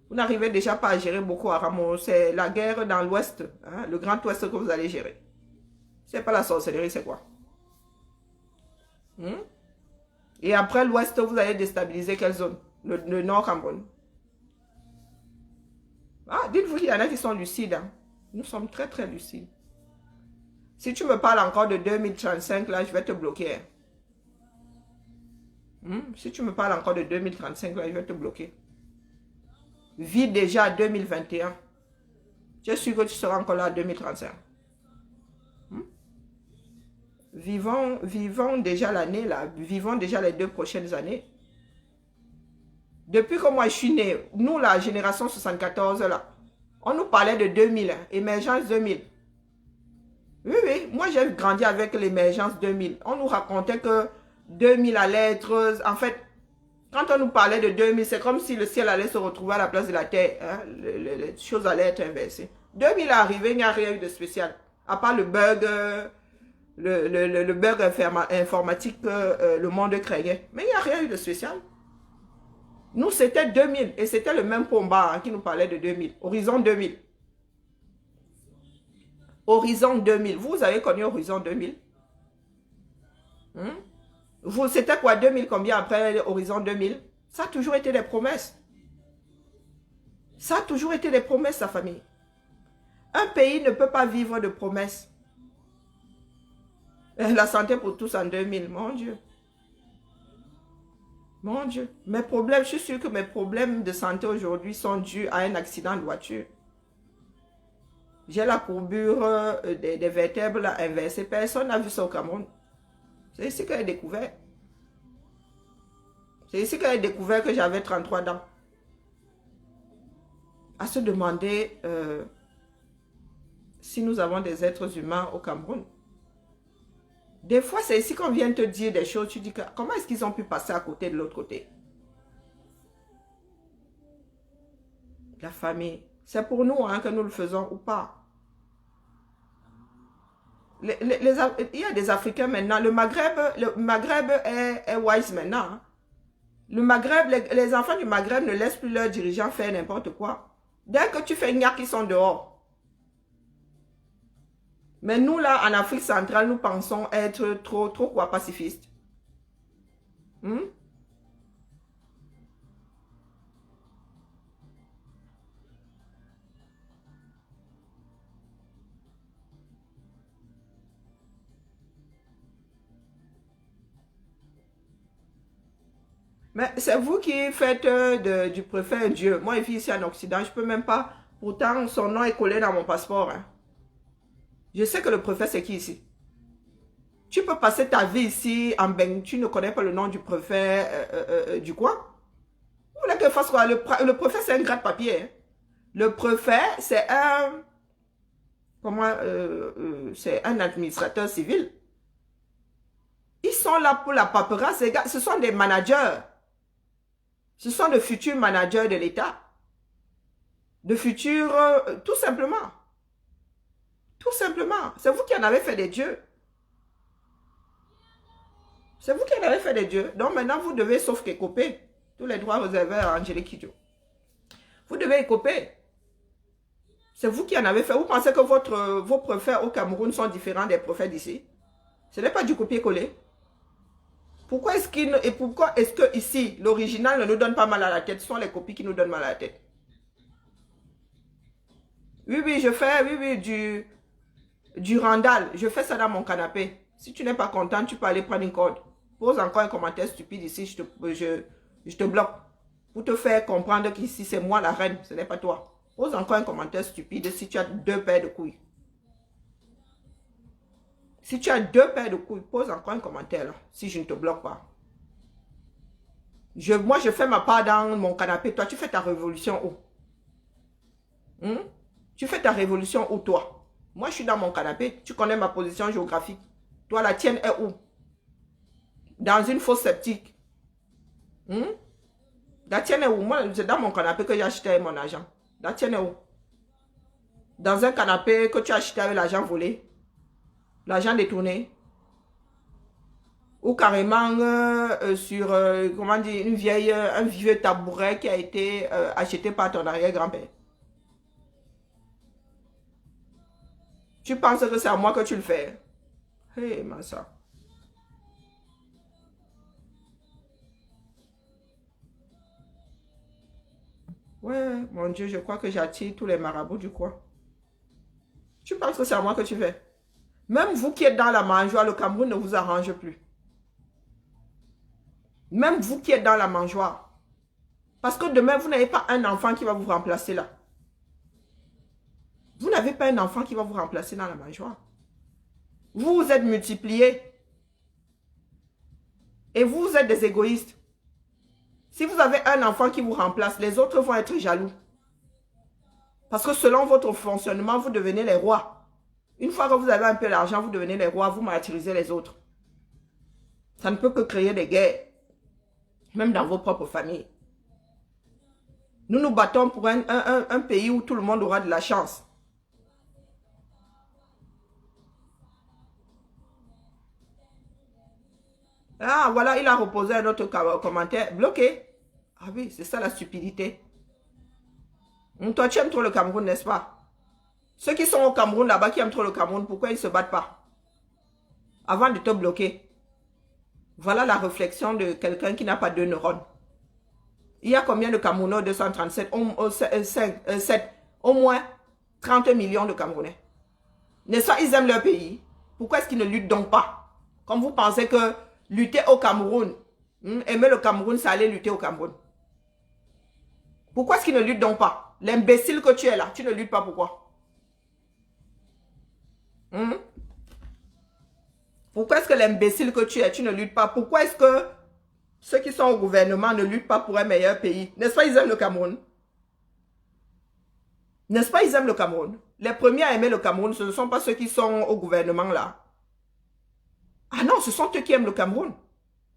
Vous n'arrivez déjà pas à gérer Boko Haram. C'est la guerre dans l'Ouest, hein, le Grand Ouest que vous allez gérer. C'est pas la sorcellerie, c'est quoi? Et après l'Ouest, vous allez déstabiliser quelle zone? Le Nord Cameroun. Ah, dites-vous qu'il y en a qui sont lucides. Hein. Nous sommes très très lucides. Si tu me parles encore de 2035, là, je vais te bloquer. Si tu me parles encore de 2035, là, je vais te bloquer. Vis déjà à 2021. Je suis sûr que tu seras encore là à 2035. Vivons déjà l'année, là. Vivons déjà les 2 prochaines années. Depuis que moi je suis né, nous, la génération 74, là, on nous parlait de 2000, hein, émergence 2000. Oui, oui, moi j'ai grandi avec l'émergence 2000. On nous racontait que 2000 allait être... En fait, quand on nous parlait de 2000, c'est comme si le ciel allait se retrouver à la place de la terre. Hein, les choses allaient être inversées. 2000 est arrivé, il n'y a rien eu de spécial. À part le bug, le bug informatique que le monde créait. Mais il n'y a rien eu de spécial. Nous, c'était 2000. Et c'était le même combat hein, qui nous parlait de 2000. Horizon 2000. Horizon 2000. Vous avez connu Horizon 2000? C'était quoi 2000 combien après Horizon 2000? Ça a toujours été des promesses. Ça a toujours été des promesses, sa famille. Un pays ne peut pas vivre de promesses. La santé pour tous en 2000, mon Dieu. Mon Dieu. Mes problèmes, je suis sûre que mes problèmes de santé aujourd'hui sont dus à un accident de voiture. J'ai la courbure des vertèbres inversées. Personne n'a vu ça au Cameroun. C'est ici qu'elle a découvert. C'est ici qu'elle a découvert que j'avais 33 dents. À se demander si nous avons des êtres humains au Cameroun. Des fois, c'est ici qu'on vient te dire des choses. Tu dis que, comment est-ce qu'ils ont pu passer à côté de l'autre côté? La famille. C'est pour nous hein, que nous le faisons ou pas. Il y a des Africains maintenant. Le Maghreb est wise maintenant. Hein. Le Maghreb, les enfants du Maghreb ne laissent plus leurs dirigeants faire n'importe quoi. Dès que tu fais une gaffe, ils sont dehors. Mais nous, là, en Afrique centrale, nous pensons être trop quoi, pacifistes. Hmm? Mais c'est vous qui faites du préfet un Dieu. Moi, je vis ici en Occident, je peux même pas. Pourtant, son nom est collé dans mon passeport. Hein. Je sais que le préfet, c'est qui ici? Tu peux passer ta vie ici en Beng, tu ne connais pas le nom du préfet du coin? Vous voulez que fasse quoi? Le préfet, c'est un grade-papier. Hein. Le préfet, c'est un... Comment? C'est un administrateur civil. Ils sont là pour la paperasse. Ce sont des managers. Ce sont de futurs managers de l'État. De futurs... tout simplement. Tout simplement. C'est vous qui en avez fait des dieux. C'est vous qui en avez fait des dieux. Donc maintenant, vous devez, sauf qu'écoper, tous les droits réservés à Angélique Kidjo. Vous devez écoper. C'est vous qui en avez fait. Vous pensez que vos préfets au Cameroun sont différents des préfets d'ici? Ce n'est pas du copier-coller. Pourquoi est-ce que ici, l'original ne nous donne pas mal à la tête? Ce sont les copies qui nous donnent mal à la tête. Oui, oui, je fais du randal. Je fais ça dans mon canapé. Si tu n'es pas content, tu peux aller prendre une corde. Pose encore un commentaire stupide ici, je te bloque. Pour te faire comprendre qu'ici, c'est moi la reine, ce n'est pas toi. Pose encore un commentaire stupide si tu as 2 paires de couilles. Si tu as 2 paires de couilles, pose encore un commentaire là, si je ne te bloque pas. Moi, je fais ma part dans mon canapé. Toi, tu fais ta révolution où? Tu fais ta révolution où, toi? Moi, je suis dans mon canapé. Tu connais ma position géographique. Toi, la tienne est où? Dans une fosse septique. La tienne est où? Moi, c'est dans mon canapé que j'ai acheté mon argent. La tienne est où? Dans un canapé que tu as acheté avec l'argent volé. L'argent détourné. Ou carrément sur, comment dire, un vieux tabouret qui a été acheté par ton arrière-grand-père. Tu penses que c'est à moi que tu le fais? Hé, ma soeur. Ouais, mon Dieu, je crois que j'attire tous les marabouts du coin. Tu penses que c'est à moi que tu fais? Même vous qui êtes dans la mangeoire, le Cameroun ne vous arrange plus. Même vous qui êtes dans la mangeoire. Parce que demain, vous n'avez pas un enfant qui va vous remplacer là. Vous n'avez pas un enfant qui va vous remplacer dans la mangeoire. Vous vous êtes multipliés. Et vous êtes des égoïstes. Si vous avez un enfant qui vous remplace, les autres vont être jaloux. Parce que selon votre fonctionnement, vous devenez les rois. Une fois que vous avez un peu d'argent, vous devenez les rois, vous martyrisez les autres. Ça ne peut que créer des guerres. Même dans vos propres familles. Nous nous battons pour un pays où tout le monde aura de la chance. Ah, voilà, il a reposé un autre commentaire. Bloqué. Ah oui, c'est ça la stupidité. Toi, tu aimes trop le Cameroun, n'est-ce pas? Ceux qui sont au Cameroun là-bas, qui aiment trop le Cameroun, pourquoi ils ne se battent pas? Avant de te bloquer. Voilà la réflexion de quelqu'un qui n'a pas 2 neurones. Il y a combien de Camerounais 237? Au moins 30 millions de Camerounais. N'est-ce pas, ils aiment leur pays. Pourquoi est-ce qu'ils ne luttent donc pas? Comme vous pensez que lutter au Cameroun, aimer le Cameroun, ça allait lutter au Cameroun. Pourquoi est-ce qu'ils ne luttent donc pas? L'imbécile que tu es là, tu ne luttes pas pourquoi? Pourquoi est-ce que l'imbécile que tu es, tu ne luttes pas? Pourquoi est-ce que ceux qui sont au gouvernement ne luttent pas pour un meilleur pays? N'est-ce pas, ils aiment le Cameroun? N'est-ce pas, ils aiment le Cameroun? Les premiers à aimer le Cameroun, ce ne sont pas ceux qui sont au gouvernement là. Ah non, ce sont eux qui aiment le Cameroun.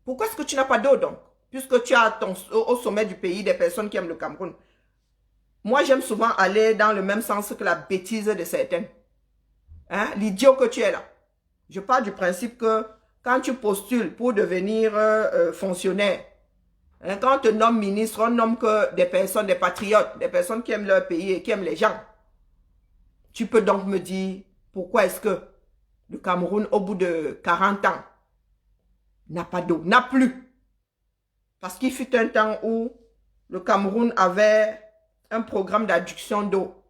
Pourquoi est-ce que tu n'as pas d'eau donc? Puisque tu as au sommet du pays des personnes qui aiment le Cameroun. Moi, j'aime souvent aller dans le même sens que la bêtise de certains. Hein? L'idiot que tu es là. Je pars du principe que quand tu postules pour devenir fonctionnaire, hein, quand on te nomme ministre, on nomme que des personnes, des patriotes, des personnes qui aiment leur pays et qui aiment les gens. Tu peux donc me dire, pourquoi est-ce que Le Cameroun, au bout de 40 ans, n'a pas d'eau, n'a plus. Parce qu'il fut un temps où le Cameroun avait un programme d'adduction d'eau,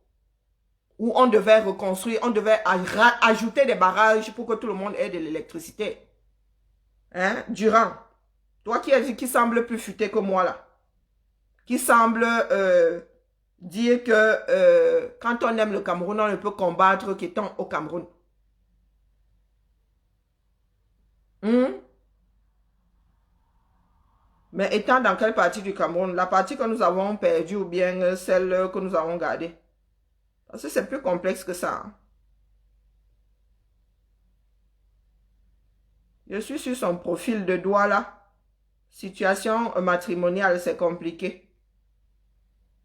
où on devait reconstruire, on devait ajouter des barrages pour que tout le monde ait de l'électricité. Hein? Durand, toi qui semble plus futé que moi là, qui semble dire que quand on aime le Cameroun, on ne peut combattre qu'étant au Cameroun. Mais étant dans quelle partie du Cameroun? La partie que nous avons perdue ou bien celle que nous avons gardée? Parce que c'est plus complexe que ça. Hein. Je suis sur son profil de doigt là. Situation matrimoniale, c'est compliqué.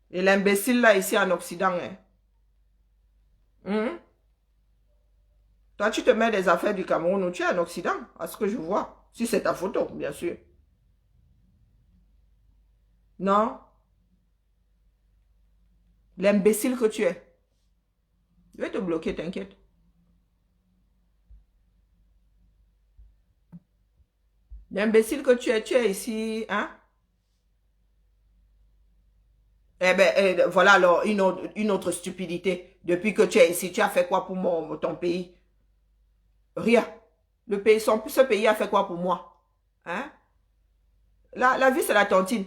Et l'imbécile là ici en Occident. Hein? Toi, tu te mets des affaires du Cameroun ou tu es en Occident, à ce que je vois. Si c'est ta photo, bien sûr. Non? L'imbécile que tu es. Je vais te bloquer, t'inquiète. L'imbécile que tu es ici, hein? Eh bien, voilà alors une autre stupidité. Depuis que tu es ici, tu as fait quoi pour ton pays? Rien. Ce pays a fait quoi pour moi? Hein? La vie, c'est la tontine.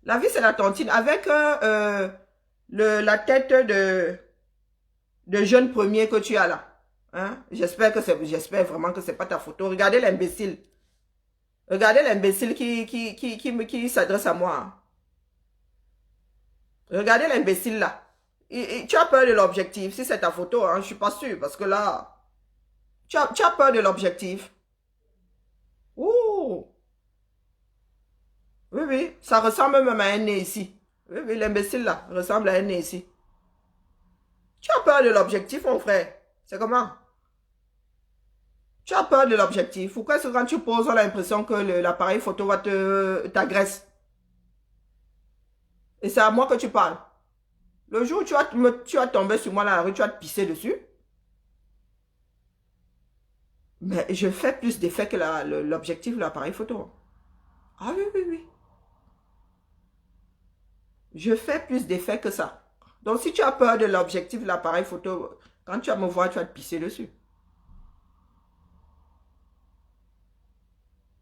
La vie, c'est la tontine. Avec la tête de jeune premier que tu as là. Hein? J'espère vraiment que c'est pas ta photo. Regardez l'imbécile. Regardez l'imbécile qui s'adresse à moi. Regardez l'imbécile là. Tu as peur de l'objectif. Si c'est ta photo, hein, je suis pas sûr. Parce que là, tu as peur de l'objectif. Ouh. Oui, oui. Ça ressemble même à un nez ici. Oui, oui, l'imbécile là ressemble à un nez ici. Tu as peur de l'objectif, mon frère. C'est comment? Tu as peur de l'objectif. Pourquoi est-ce que quand tu poses, on a l'impression que l'appareil photo va t'agresse? Et c'est à moi que tu parles. Le jour où tu vas tomber sur moi dans la rue, tu vas te pisser dessus. Mais je fais plus d'effet que l'objectif de l'appareil photo. Ah oui, oui, oui. Je fais plus d'effet que ça. Donc si tu as peur de l'objectif de l'appareil photo, quand tu vas me voir, tu vas te pisser dessus.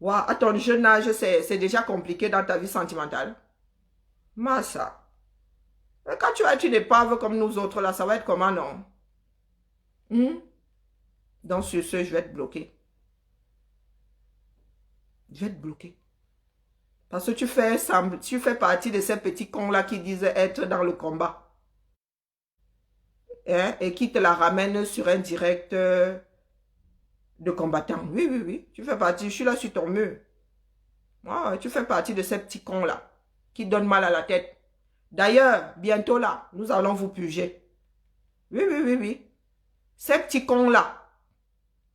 Wow, à ton jeune âge, c'est déjà compliqué dans ta vie sentimentale. Massa. Mais quand tu vas être une épave comme nous autres, là, ça va être comment, non? Donc, sur ce, je vais te bloquer. Je vais te bloquer. Parce que tu fais partie de ces petits cons-là qui disent être dans le combat. Hein? Et qui te la ramènent sur un direct de combattant. Oui, oui, oui. Tu fais partie, je suis là sur ton mur. Ouais, tu fais partie de ces petits cons-là qui donnent mal à la tête. D'ailleurs, bientôt là, nous allons vous purger. Oui, oui, oui, oui. Ces petits cons-là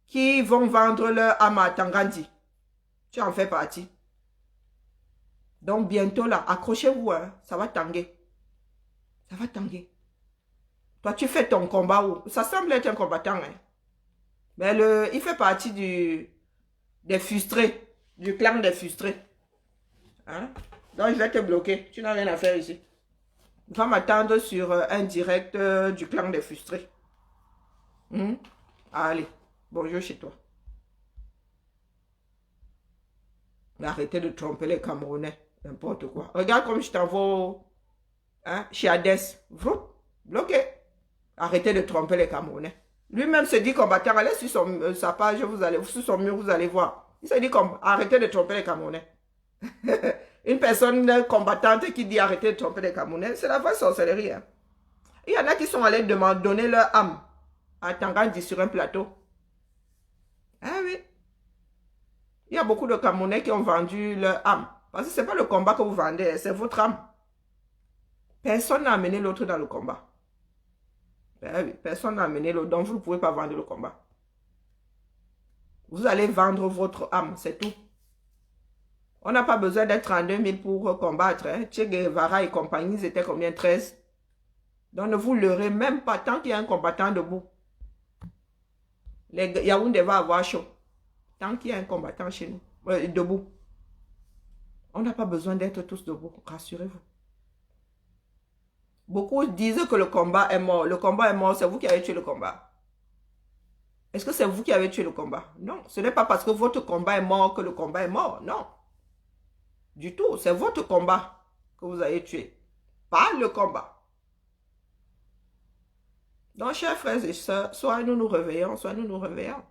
qui vont vendre leur âme à Tangandi. Tu en fais partie. Donc bientôt là, accrochez-vous, hein, ça va tanguer. Ça va tanguer. Toi, tu fais ton combat où ça semble être un combattant, hein. Mais il fait partie des frustrés, du clan des frustrés. Hein? Donc je vais te bloquer. Tu n'as rien à faire ici. Va m'attendre sur un direct du clan des frustrés. Allez, bonjour chez toi. Arrêtez de tromper les Camerounais. N'importe quoi. Regarde comme je t'envoie chez Hades. Bloqué. Arrêtez de tromper les Camerounais. Lui-même se dit combattant. Allez sur sa page, sur son mur, vous allez voir. Il se dit comme arrêtez de tromper les Camerounais. Une personne combattante qui dit arrêtez de tromper les Camerounais, c'est la vraie sorcellerie. Hein. Il y en a qui sont allés donner leur âme à Tangandi sur un plateau. Ah oui. Il y a beaucoup de Camerounais qui ont vendu leur âme. Parce que ce n'est pas le combat que vous vendez, c'est votre âme. Personne n'a amené l'autre dans le combat. Ah oui, personne n'a amené l'autre, donc vous ne pouvez pas vendre le combat. Vous allez vendre votre âme, c'est tout. On n'a pas besoin d'être en 2000 pour combattre. Hein. Che Guevara et compagnie, ils étaient combien? 13. Donc ne vous leurrez même pas tant qu'il y a un combattant debout. Yaoundé va avoir chaud. Tant qu'il y a un combattant chez nous, debout. On n'a pas besoin d'être tous debout, rassurez-vous. Beaucoup disent que le combat est mort. Le combat est mort, c'est vous qui avez tué le combat. Est-ce que c'est vous qui avez tué le combat? Non, ce n'est pas parce que votre combat est mort que le combat est mort, non. Du tout, c'est votre combat que vous avez tué, pas le combat. Donc, chers frères et sœurs, soit nous nous réveillons, soit nous nous réveillons.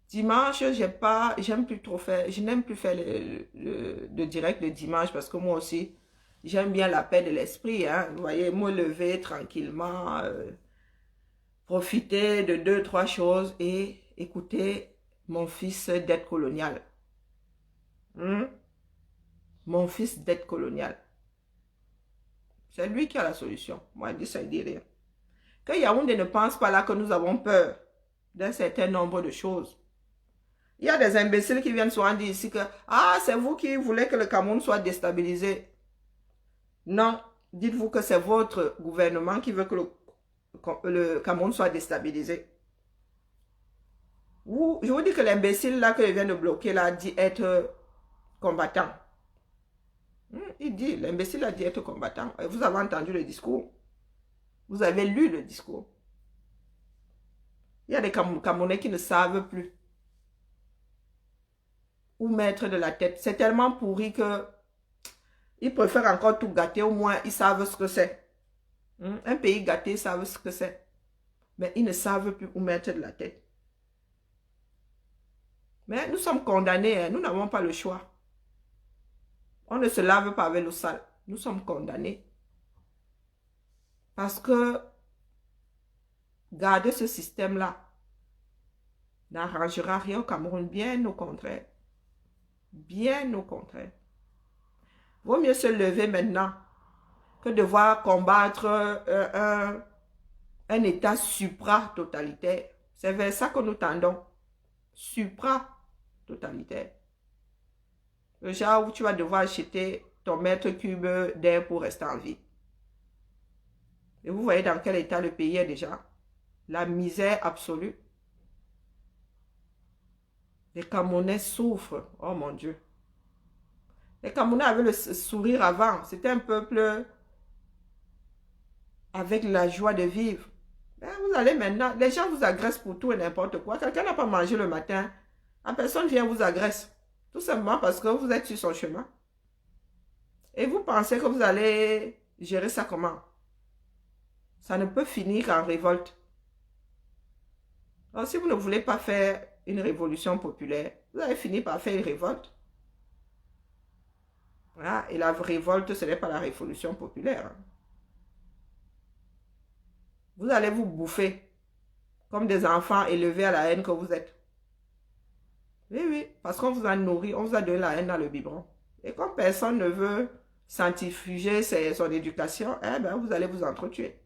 Dimanche, j'aime plus trop faire, je n'aime plus faire le direct de dimanche parce que moi aussi, j'aime bien la paix de l'esprit. Hein. Vous voyez, me lever tranquillement, profiter de 2-3 choses et écouter mon fils d'aide coloniale. Mon fils d'aide coloniale. C'est lui qui a la solution. Moi, je dis ça, il dit rien. Que Yaoundé ne pense pas là que nous avons peur d'un certain nombre de choses. Il y a des imbéciles qui viennent souvent dire ici que « Ah, c'est vous qui voulez que le Cameroun soit déstabilisé. » Non, dites-vous que c'est votre gouvernement qui veut que le Cameroun soit déstabilisé. Je vous dis que l'imbécile là que je viens de bloquer là dit être combattant. Il dit, l'imbécile a dit être combattant. Vous avez entendu le discours. Vous avez lu le discours. Il y a des Camerounais qui ne savent plus où mettre de la tête. C'est tellement pourri que ils préfèrent encore tout gâter. Au moins, ils savent ce que c'est. Un pays gâté, ils savent ce que c'est. Mais ils ne savent plus où mettre de la tête. Mais nous sommes condamnés. Hein. Nous n'avons pas le choix. On ne se lave pas avec l'eau sale. Nous sommes condamnés. Parce que garder ce système-là n'arrangera rien au Cameroun. Bien au contraire. Bien au contraire. Vaut mieux se lever maintenant que devoir combattre un État supra-totalitaire. C'est vers ça que nous tendons. Supra-totalitaire. Le genre où tu vas devoir acheter ton mètre cube d'air pour rester en vie. Et vous voyez dans quel état le pays est déjà. La misère absolue. Les Camerounais souffrent. Oh mon Dieu. Les Camerounais avaient le sourire avant. C'était un peuple avec la joie de vivre. Mais vous allez maintenant, les gens vous agressent pour tout et n'importe quoi. Quelqu'un n'a pas mangé le matin. La personne vient vous agresse. Tout simplement parce que vous êtes sur son chemin. Et vous pensez que vous allez gérer ça comment? Ça ne peut finir qu'en révolte. Alors si vous ne voulez pas faire une révolution populaire, vous allez finir par faire une révolte. Voilà. Et la révolte, ce n'est pas la révolution populaire. Vous allez vous bouffer comme des enfants élevés à la haine que vous êtes. Oui, oui, parce qu'on vous a nourri, on vous a donné la haine dans le biberon. Et comme personne ne veut sanctifier son éducation, eh ben, vous allez vous entretuer.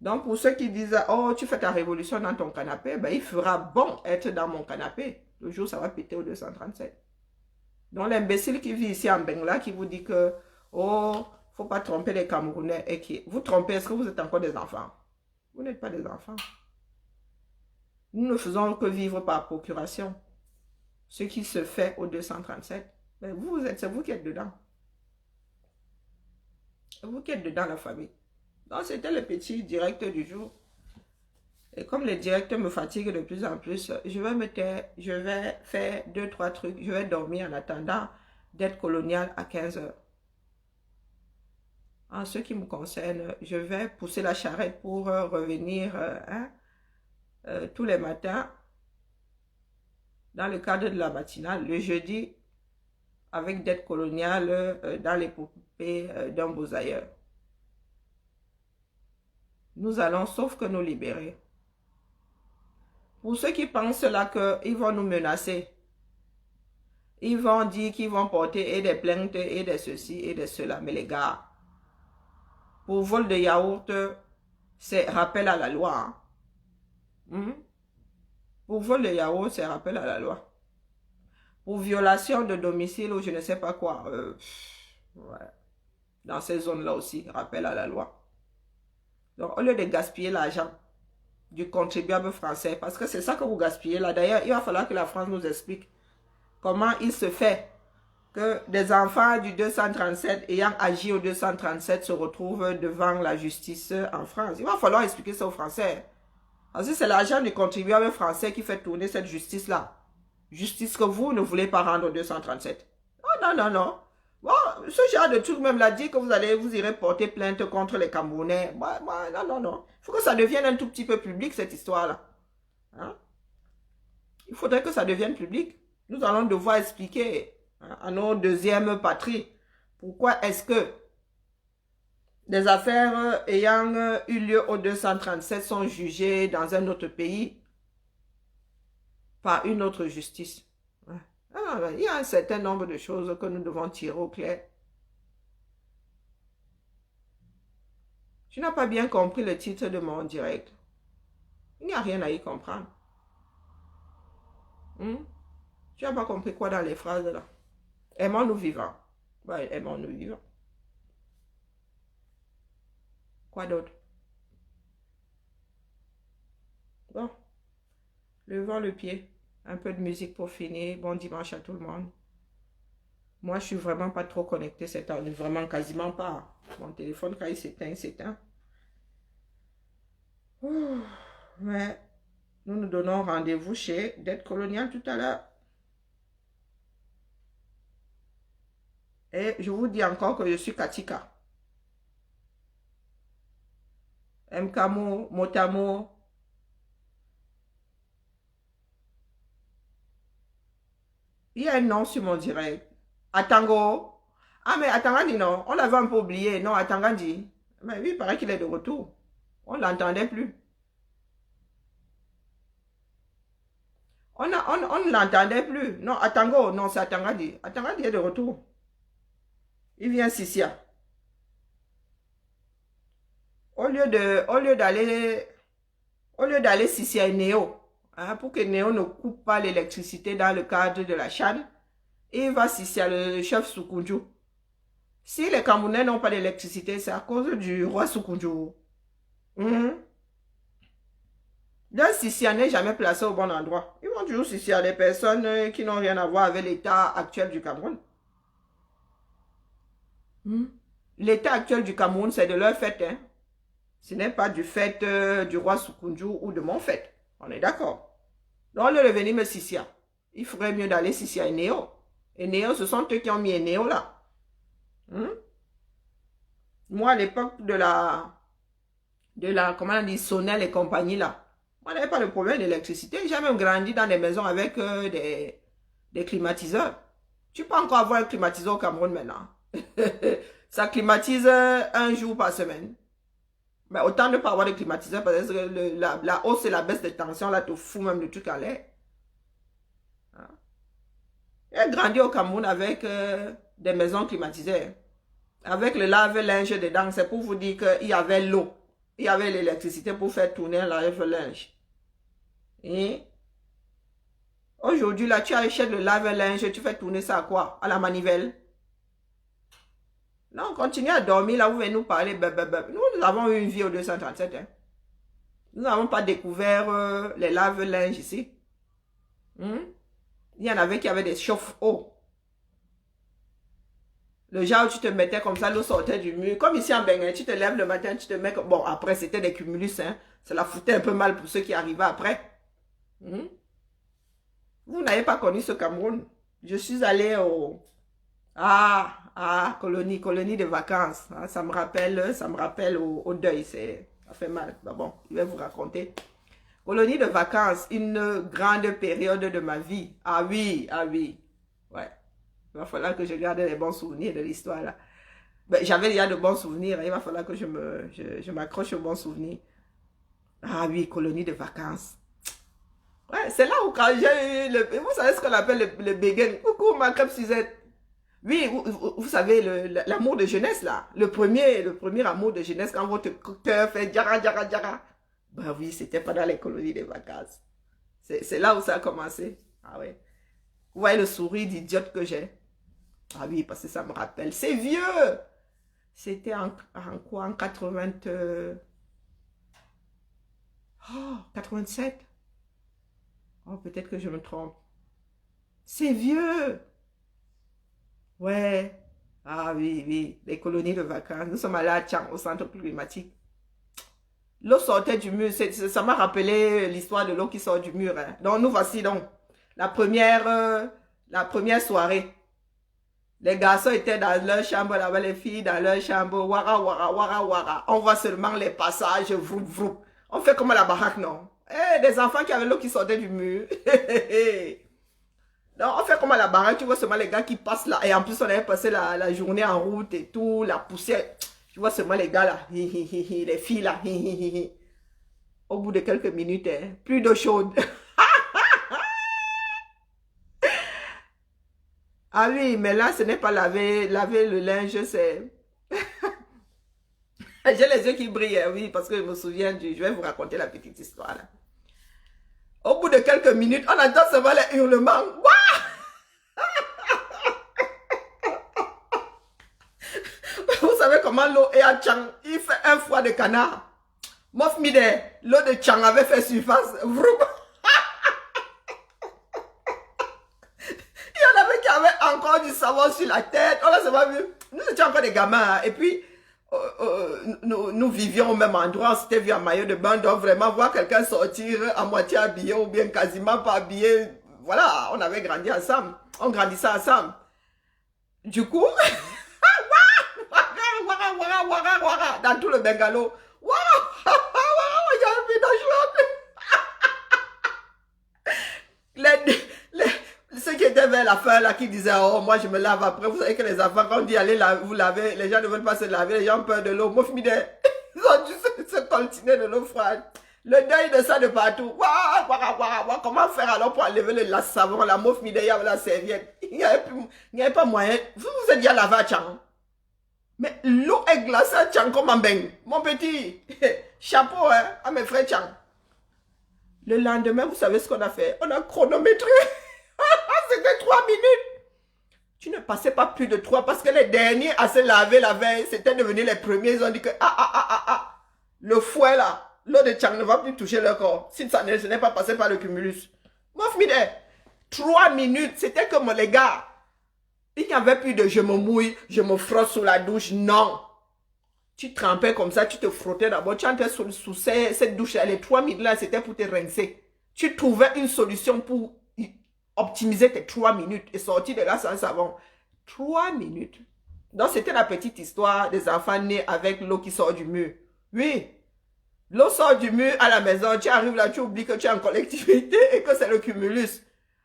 Donc, pour ceux qui disent, oh, tu fais ta révolution dans ton canapé, ben, il fera bon être dans mon canapé. Le jour, ça va péter au 237. Donc, l'imbécile qui vit ici en Bengla, qui vous dit que, oh, faut pas tromper les Camerounais, et qui vous trompez, est-ce que vous êtes encore des enfants? Vous n'êtes pas des enfants. Nous ne faisons que vivre par procuration. Ce qui se fait au 237. Mais c'est vous qui êtes dedans. C'est vous qui êtes dedans, la famille. Donc, c'était le petit direct du jour. Et comme les directs me fatiguent de plus en plus, je vais me taire, je vais faire 2-3 trucs. Je vais dormir en attendant d'être colonial à 15 h. En ce qui me concerne, je vais pousser la charrette pour revenir tous les matins dans le cadre de la matinale, le jeudi, avec dette coloniale dans l'épopée d'un beau ailleurs. Nous allons, sauf que nous libérer. Pour ceux qui pensent là qu'ils vont nous menacer, ils vont dire qu'ils vont porter et des plaintes et des ceci et des cela. Mais les gars, pour vol de yaourt, c'est rappel à la loi. Hein? Pour vol de yaourt, c'est rappel à la loi. Pour violation de domicile ou je ne sais pas quoi. Ouais. Dans ces zones-là aussi, rappel à la loi. Donc, au lieu de gaspiller l'argent du contribuable français. Parce que c'est ça que vous gaspillez là. D'ailleurs, il va falloir que la France nous explique comment il se fait que des enfants du 237 ayant agi au 237 se retrouvent devant la justice en France. Il va falloir expliquer ça aux Français. Parce que c'est l'argent du contribuable français qui fait tourner cette justice-là. Justice que vous ne voulez pas rendre au 237. Oh non, non, non. Bon, ce genre de truc même l'a dit que vous irez porter plainte contre les Camerounais. Non, non, non. Il faut que ça devienne un tout petit peu public, cette histoire-là. Hein? Il faudrait que ça devienne public. Nous allons devoir expliquer à nos deuxièmes patries pourquoi est-ce que des affaires ayant eu lieu au 237 sont jugées dans un autre pays par une autre justice. Il y a un certain nombre de choses que nous devons tirer au clair. Tu n'as pas bien compris le titre de mon direct. Il n'y a rien à y comprendre. Tu n'as pas compris quoi dans les phrases là? Aimons-nous vivants. Aimons-nous vivants. Quoi d'autre? Bon. Levons le pied. Un peu de musique pour finir. Bon dimanche à tout le monde. Moi, je suis vraiment pas trop connectée cette heure. Vraiment quasiment pas. Mon téléphone, quand il s'éteint, il s'éteint. Mais nous nous donnons rendez-vous chez Dette Coloniale tout à l'heure. Et je vous dis encore que je suis Katika. Mkamo, Motamo. Il y a un nom sur mon direct. Atango. Ah, mais Atangandi, non. On l'avait un peu oublié. Non, Atangandi. Mais oui, il paraît qu'il est de retour. On ne l'entendait plus. On ne l'entendait plus. Non, Atango, non, c'est Atangandi. Atangandi est de retour. Il vient Sissia. Au lieu d'aller Sissia et Néo, hein, pour que Néo ne coupe pas l'électricité dans le cadre de la chaîne, il va Sissia, le chef Soukoudjou. Si les Camerounais n'ont pas d'électricité, c'est à cause du roi Soukoudjou. Donc, Sissia n'est jamais placé au bon endroit. Ils vont toujours Sissia des personnes qui n'ont rien à voir avec l'état actuel du Cameroun. L'état actuel du Cameroun, c'est de leur fait. Hein. Ce n'est pas du fait du roi Soukoudjou ou de mon fait. On est d'accord. Donc, au lieu de venir me Sissia, il faudrait mieux d'aller Sissia et Néo. Et Néo, ce sont eux qui ont mis Néo là. Moi, à l'époque de la, comment on dit, Sonel et compagnie là, moi, n'avais pas de problème d'électricité. J'ai même grandi dans des maisons avec des climatiseurs. Tu peux encore avoir un climatiseur au Cameroun maintenant. Ça climatise un jour par semaine. Mais autant ne pas avoir de climatiseur parce que la hausse et la baisse de tension là te fout même le truc à l'air. J'ai grandi au Cameroun avec des maisons climatisées. Avec le lave-linge dedans, c'est pour vous dire qu'il y avait l'eau. Il y avait l'électricité pour faire tourner un lave-linge. Et aujourd'hui, là, tu achètes le lave-linge, tu fais tourner ça à quoi? À la manivelle. Non, continuez à dormir, là, vous venez nous parler. Nous avons eu une vie au 237. Hein. Nous n'avons pas découvert les lave-linges ici. Il y en avait qui avaient des chauffe-eau. Le genre où tu te mettais comme ça, l'eau sortait du mur. Comme ici en Bénin, tu te lèves le matin, tu te mets... Bon, après, c'était des cumulus. Hein. Ça la foutait un peu mal pour ceux qui arrivaient après. Vous n'avez pas connu ce Cameroun. Je suis allée au... colonie de vacances. Ah, ça me rappelle au deuil. Ça fait mal. Bon, je vais vous raconter. Colonie de vacances, une grande période de ma vie. Ah oui. Ouais. Il va falloir que je garde les bons souvenirs de l'histoire là. Ben, j'avais déjà de bons souvenirs. Il va falloir que je m'accroche aux bons souvenirs. Ah oui, colonie de vacances. Ouais, c'est là où quand j'ai eu vous savez ce qu'on appelle le béguin. Coucou ma crêpe Suzette. Oui, vous savez, l'amour de jeunesse là. Le premier amour de jeunesse quand votre cœur fait djara. Ben oui, c'était pas dans les colonies de vacances. C'est là où ça a commencé. Ah ouais. Vous voyez le sourire d'idiote que j'ai. Ah oui, parce que ça me rappelle. C'est vieux. C'était en quoi? En 80... Oh, 87. Oh, peut-être que je me trompe. C'est vieux. Ouais. Ah oui, oui. Les colonies de vacances. Nous sommes allés à Tchang, au centre climatique. L'eau sortait du mur. Ça m'a rappelé l'histoire de l'eau qui sort du mur. Hein. Donc, nous voici donc. La première soirée. Les garçons étaient dans leur chambre, là-bas, les filles dans leur chambre. Wara, wara, wara, wara. On voit seulement les passages. Vroup, vroup. On fait comme à la baraque, non? Eh, des enfants qui avaient l'eau qui sortait du mur. Non, on fait comme à la baraque, tu vois seulement les gars qui passent là. Et en plus, on avait passé la journée en route et tout, la poussière. Tu vois seulement les gars là, les filles là. Au bout de quelques minutes, hein, plus d'eau chaude. Ah oui, mais là, ce n'est pas laver le linge, c'est... J'ai les yeux qui brillent, hein, oui, parce que je me souviens du... Je vais vous raconter la petite histoire là. Au bout de quelques minutes, on entend seulement les hurlements. Ouah! Vous savez comment l'eau est à Tchang? Il fait un foie de canard. Mof Mide, l'eau de Tchang avait fait surface. Vroom. Il y en avait qui avaient encore du savon sur la tête. On l'a seulement vu. Nous étions encore des gamins. Hein. Et puis, nous vivions au même endroit. On s'était vu en maillot de bain. Donc vraiment, voir quelqu'un sortir à moitié habillé ou bien quasiment pas habillé. Voilà, on avait grandi ensemble. On grandissait ensemble. Du coup... dans tout le bungalow. Il y a un village là. Ceux qui étaient vers la fin là, qui disaient, oh, moi je me lave après. Vous savez que les enfants, quand on dit allez vous laver, les gens ne veulent pas se laver, les gens ont peur de l'eau. Moi, ils ont dû se coltiner de l'eau froide. Le deuil de ça de partout. Comment faire alors pour enlever le savon, la mouf mide, il y avait la serviette. Il n'y avait pas moyen. Vous êtes déjà lavé à Tchang. Mais l'eau est glacée à Tchang comme un bain. Mon petit, chapeau hein, à mes frères Tchang. Le lendemain, vous savez ce qu'on a fait? On a chronométré. C'était 3 minutes. Tu ne passais pas plus de 3 parce que les derniers à se laver la veille, c'était devenu les premiers. Ils ont dit que le fouet là, l'eau de Tchang ne va plus toucher leur corps. Si ça ne n'est pas passé par le cumulus. Mof Mide, 3 minutes, c'était comme les gars. Il n'y avait plus de je me mouille, je me frotte sous la douche. Non. Tu trempais comme ça, tu te frottais d'abord. Tu entrais sous cette douche. Les 3 minutes là, c'était pour te rincer. Tu trouvais une solution pour optimiser tes 3 minutes et sortir de là sans savon. 3 minutes. Donc, c'était la petite histoire des enfants nés avec l'eau qui sort du mur. Oui. L'eau sort du mur à la maison. Tu arrives là, tu oublies que tu es en collectivité et que c'est le cumulus.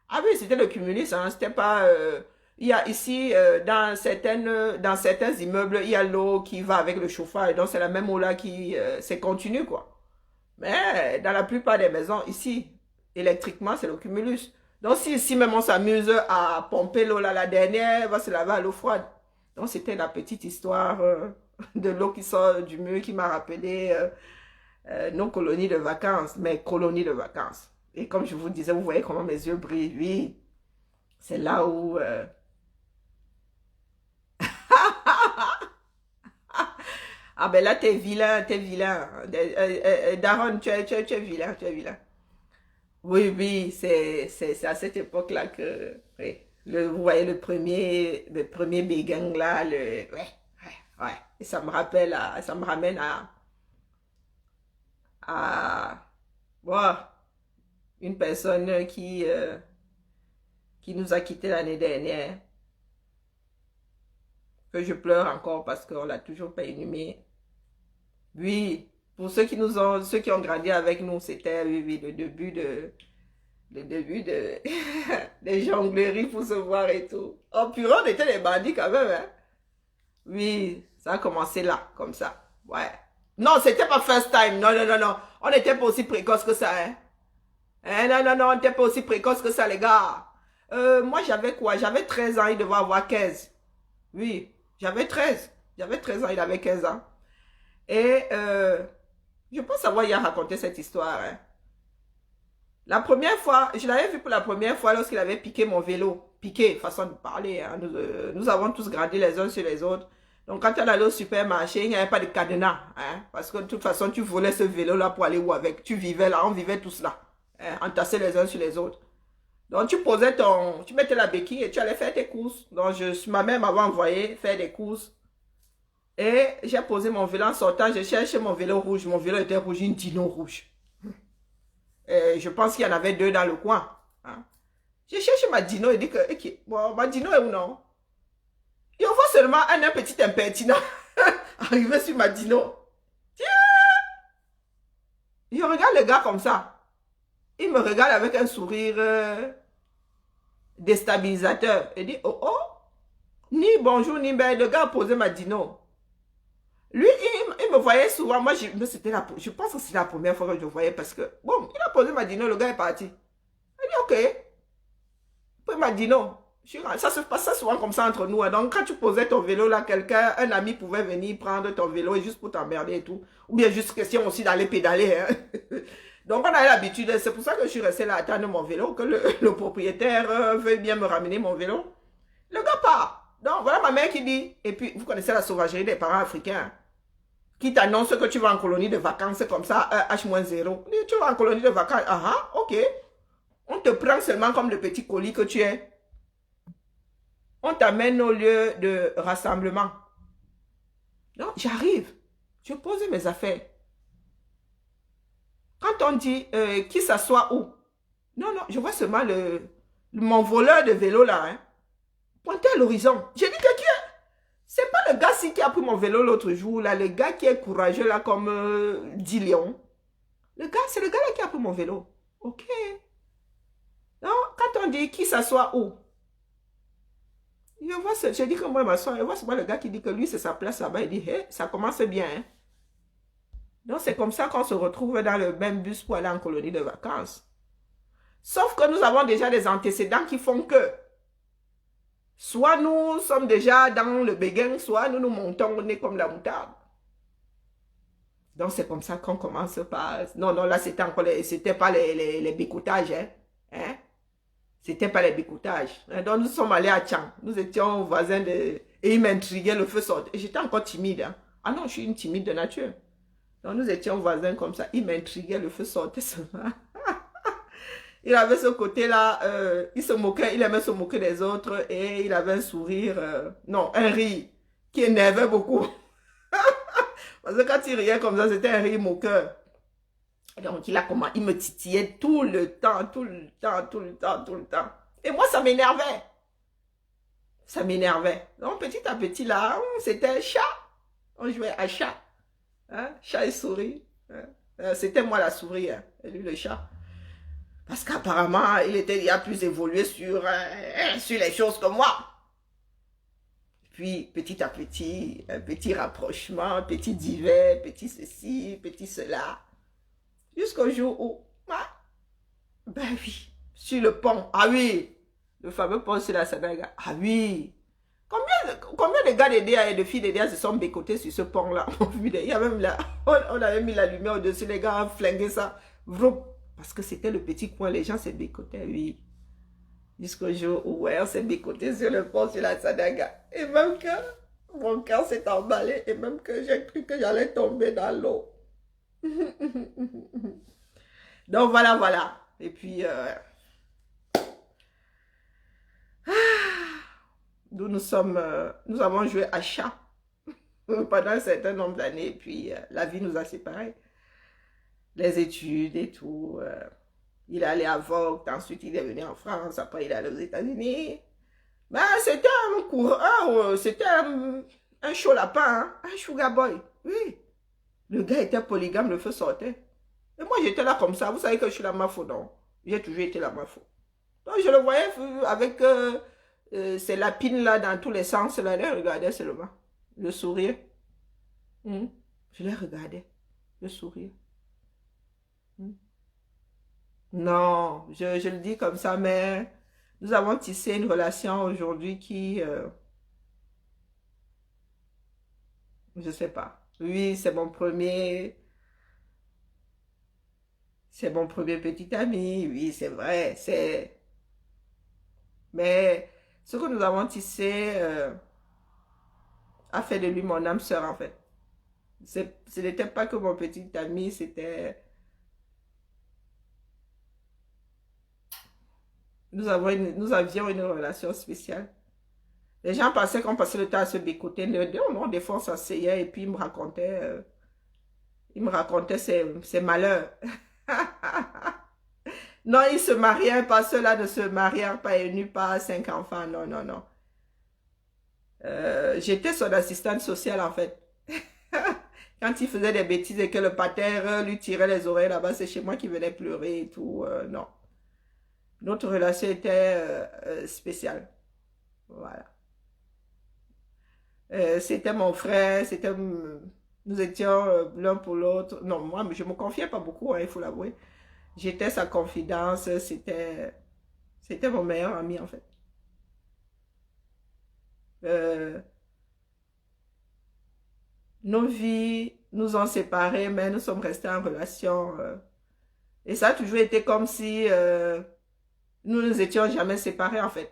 Ah oui, c'était le cumulus. Hein. C'était pas... Il y a ici, dans certains immeubles, il y a l'eau qui va avec le chauffage. Donc, c'est la même eau là qui, c'est continu, quoi. Mais dans la plupart des maisons, ici, électriquement, c'est le cumulus. Donc, si ici même on s'amuse à pomper l'eau là, la dernière va se laver à l'eau froide. Donc, c'était la petite histoire de l'eau qui sort du mur qui m'a rappelé nos colonies de vacances, mes colonies de vacances. Et comme je vous disais, vous voyez comment mes yeux brillent. Oui, c'est là où... Ah ben là, t'es vilain, t'es vilain. Daron, tu es vilain, tu es vilain. Oui, oui, c'est à cette époque-là que... Oui, vous voyez le premier bégang là, ouais, ouais, ouais. Et ça me rappelle, ça me ramène à wow, une personne qui nous a quittés l'année dernière, que je pleure encore parce qu'on l'a toujours pas inhumé. Oui, pour ceux qui ont grandi avec nous, c'était oui, oui, le début de, des jongleries pour se voir et tout. Oh purée, on était des bandits quand même, hein. Oui, ça a commencé là, comme ça. Ouais. Non, c'était pas first time. Non, non, non, non. On n'était pas aussi précoce que ça, hein. Non, non, non, on n'était pas aussi précoce que ça, les gars. Moi, j'avais quoi? J'avais 13 ans, il devait avoir 15. Oui, j'avais 13. J'avais 13 ans, il avait 15 ans. Et je pense avoir y a raconté cette histoire. Hein. La première fois, je l'avais vu pour la première fois lorsqu'il avait piqué mon vélo. Piqué, façon de parler. Hein. Nous avons tous grandi les uns sur les autres. Donc, quand elle allait au supermarché, il n'y avait pas de cadenas. Hein, parce que de toute façon, tu volais ce vélo-là pour aller où avec? Tu vivais là, on vivait tous là. Hein, entassés les uns sur les autres. Donc, tu mettais la béquille et tu allais faire tes courses. Donc, ma mère m'avait envoyé faire des courses. Et j'ai posé mon vélo en sortant. Je cherchais mon vélo rouge. Mon vélo était rouge, une Dino rouge. Et je pense qu'il y en avait deux dans le coin. Hein. J'ai cherché ma Dino et dit que, ok, bon, ma Dino est où non? Il faut seulement un petit impertinent arriver sur ma Dino. Tiens! Je regarde le gars comme ça. Il me regarde avec un sourire déstabilisateur. Il dit, oh oh, ni bonjour, ni belle. Le gars a posé ma Dino. Lui, il me voyait souvent. Moi, je pense que c'est la première fois que je le voyais parce que, bon, il a posé ma Dino, le gars est parti. Il dit, ok, puis ma Dino. Ça se passait souvent comme ça entre nous. Hein. Donc, quand tu posais ton vélo là, un ami pouvait venir prendre ton vélo et juste pour t'emmerder et tout. Ou bien juste question aussi d'aller pédaler. Hein. Donc, on avait l'habitude. C'est pour ça que je suis restée là à attendre mon vélo, que le propriétaire veuille bien me ramener mon vélo. Le gars part. Donc, voilà ma mère qui dit. Et puis, vous connaissez la sauvagerie des parents africains. Qui t'annonce que tu vas en colonie de vacances comme ça, H-0. Tu vas en colonie de vacances. Ah, ok. On te prend seulement comme le petit colis que tu es. On t'amène au lieu de rassemblement. Donc, j'arrive. Je pose mes affaires. Quand on dit qui s'assoit où? Non, non, je vois seulement mon voleur de vélo là. Hein, pointer à l'horizon. J'ai dit que qui est? C'est pas le gars-ci qui a pris mon vélo l'autre jour, là. Le gars qui est courageux là comme 10 lions. C'est le gars là qui a pris mon vélo. Ok. Non, quand on dit qui s'assoit où? Je dis que moi, ma soeur, je vois seulement le gars qui dit que lui, c'est sa place là-bas. Il dit, hey, ça commence bien. Hein? Donc, c'est comme ça qu'on se retrouve dans le même bus pour aller en colonie de vacances. Sauf que nous avons déjà des antécédents qui font que soit nous sommes déjà dans le béguin, soit nous nous montons au nez comme la moutarde. Donc, c'est comme ça qu'on commence par... Non, non, là, c'était pas les bécoutages, hein? Hein? C'était pas les bécoutages. Donc, nous sommes allés à Tchang. Nous étions voisins de... Et il m'intriguait, le feu sortait. Et j'étais encore timide. Hein? Ah non, je suis une timide de nature. Donc, nous étions voisins comme ça. Il m'intriguait, le feu sortait seulement. Il avait ce côté-là, il se moquait, il aimait se moquer des autres. Et il avait un sourire, non, un rire qui énervait beaucoup. Parce que quand il riait comme ça, c'était un rire moqueur. Donc, il me titillait tout le temps, tout le temps, tout le temps, tout le temps. Et moi, ça m'énervait. Ça m'énervait. Donc, petit à petit, là, c'était chat. On jouait à chat. Hein? Chat et souris. Hein? C'était moi la souris, hein? Et lui le chat. Parce qu'apparemment, il a plus évolué sur les choses que moi. Puis, petit à petit, un petit rapprochement, petit divers, petit ceci, petit cela. Jusqu'au jour où, ben oui, sur le pont, ah oui, le fameux pont sur la Sadaga, ah oui. Combien de gars d'EDA et de filles d'EDA se sont bécotés sur ce pont-là? Il y a même là, on avait mis la lumière au-dessus, les gars ont flingué ça. Parce que c'était le petit coin, les gens se bécotaient, oui. Jusqu'au jour où ouais, on s'est bécoté sur le pont sur la Sadaga. Et même que mon cœur s'est emballé et même que j'ai cru que j'allais tomber dans l'eau. Donc voilà, voilà. Et puis, nous avons joué à chat pendant un certain nombre d'années. Et puis, la vie nous a séparés. Les études et tout. Il est allé à Vogue, ensuite il est venu en France, après il est allé aux États-Unis. Ben, c'était un coureur, c'était un chaud lapin, hein? Un sugar boy. Oui. Le gars était polygame, le feu sortait. Et moi, j'étais là comme ça. Vous savez que je suis la mafo, non? J'ai toujours été la mafo. Donc, je le voyais avec ces lapines là dans tous les sens. Là, je les regardais seulement. Le sourire. Je les regardais. Le sourire. Non, je le dis comme ça, mais nous avons tissé une relation aujourd'hui qui... je sais pas. Oui, c'est mon premier... C'est mon premier petit ami, oui, c'est vrai, c'est... Mais ce que nous avons tissé, a fait de lui mon âme sœur, en fait. Ce n'était pas que mon petit ami, c'était... Nous avions une relation spéciale. Les gens pensaient qu'on passait le temps à se bécoter. Non, non, des fois, on s'asseyait et puis il me racontait ses malheurs. Non, il se mariait pas, ceux-là ne se marièrent pas et n'eurent pas 5 enfants. Non, non, non. J'étais son assistante sociale, en fait. Quand il faisait des bêtises et que le pater lui tirait les oreilles là-bas, c'est chez moi qu'il venait pleurer et tout. Non. Notre relation était spéciale. Voilà. C'était mon frère, nous étions l'un pour l'autre. Non, moi, je me confiais pas beaucoup, hein, il faut l'avouer. J'étais sa confidence, c'était mon meilleur ami, en fait. Euh, nos vies nous ont séparés, mais nous sommes restés en relation. Et ça a toujours été comme si nous nous étions jamais séparés, en fait.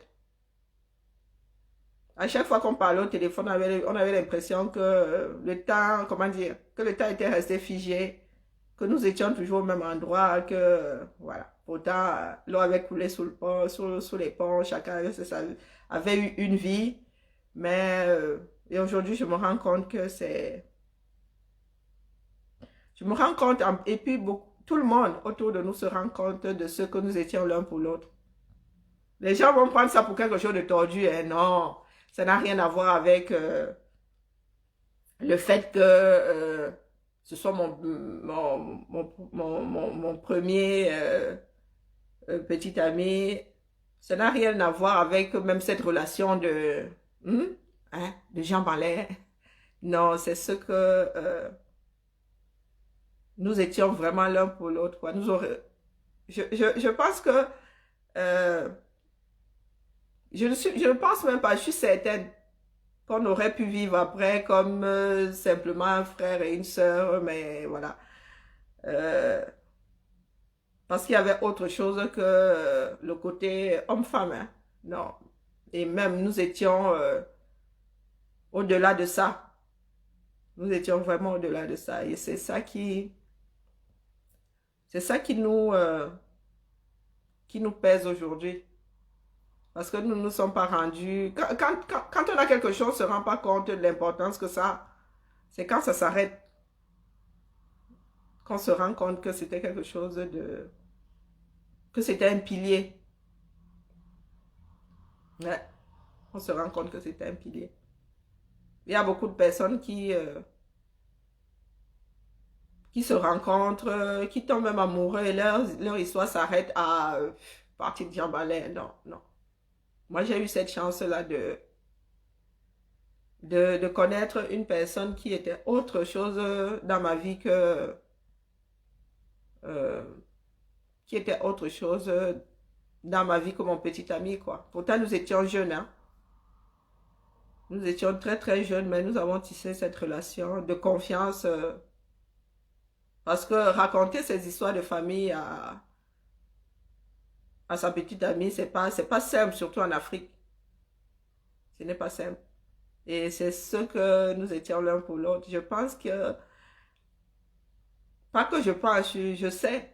À chaque fois qu'on parlait au téléphone, on avait l'impression que le temps, comment dire, que le temps était resté figé, que nous étions toujours au même endroit, que, voilà. Pourtant, l'eau avait coulé sous le pont, sous les ponts, chacun avait eu une vie, mais, et aujourd'hui, je me rends compte que je me rends compte, et puis tout le monde autour de nous se rend compte de ce que nous étions l'un pour l'autre. Les gens vont prendre ça pour quelque chose de tordu, hein, non. Ça n'a rien à voir avec le fait que ce soit mon premier petit ami. Ça n'a rien à voir avec même cette relation de jambes en l'air. Non, c'est ce que nous étions vraiment l'un pour l'autre. Je pense que euh, je ne pense même pas, je suis certaine qu'on aurait pu vivre après comme simplement un frère et une sœur, mais voilà. Euh, Parce qu'il y avait autre chose que le côté homme-femme, hein. Non. Et même nous étions au-delà de ça. Nous étions vraiment au-delà de ça. Et c'est ça qui nous pèse aujourd'hui. Parce que nous ne nous sommes pas rendus. Quand on a quelque chose, on ne se rend pas compte de l'importance que ça a. C'est quand ça s'arrête qu'on se rend compte que c'était quelque chose de... que c'était un pilier. Ouais. On se rend compte que c'était un pilier. Il y a beaucoup de personnes qui se rencontrent, qui tombent même amoureux et leur histoire s'arrête à partir de Djambalais. Non, non. Moi, j'ai eu cette chance-là de connaître une personne qui était autre chose dans ma vie que... euh, qui était autre chose dans ma vie que mon petit ami, quoi. Pourtant, nous étions jeunes, hein. Nous étions très, très jeunes, mais nous avons tissé cette relation de confiance. Parce que raconter ces histoires de famille à sa petite amie, c'est pas simple, surtout en Afrique. Ce n'est pas simple. Et c'est ce que nous étions l'un pour l'autre. Je pense que, pas que je pense, je sais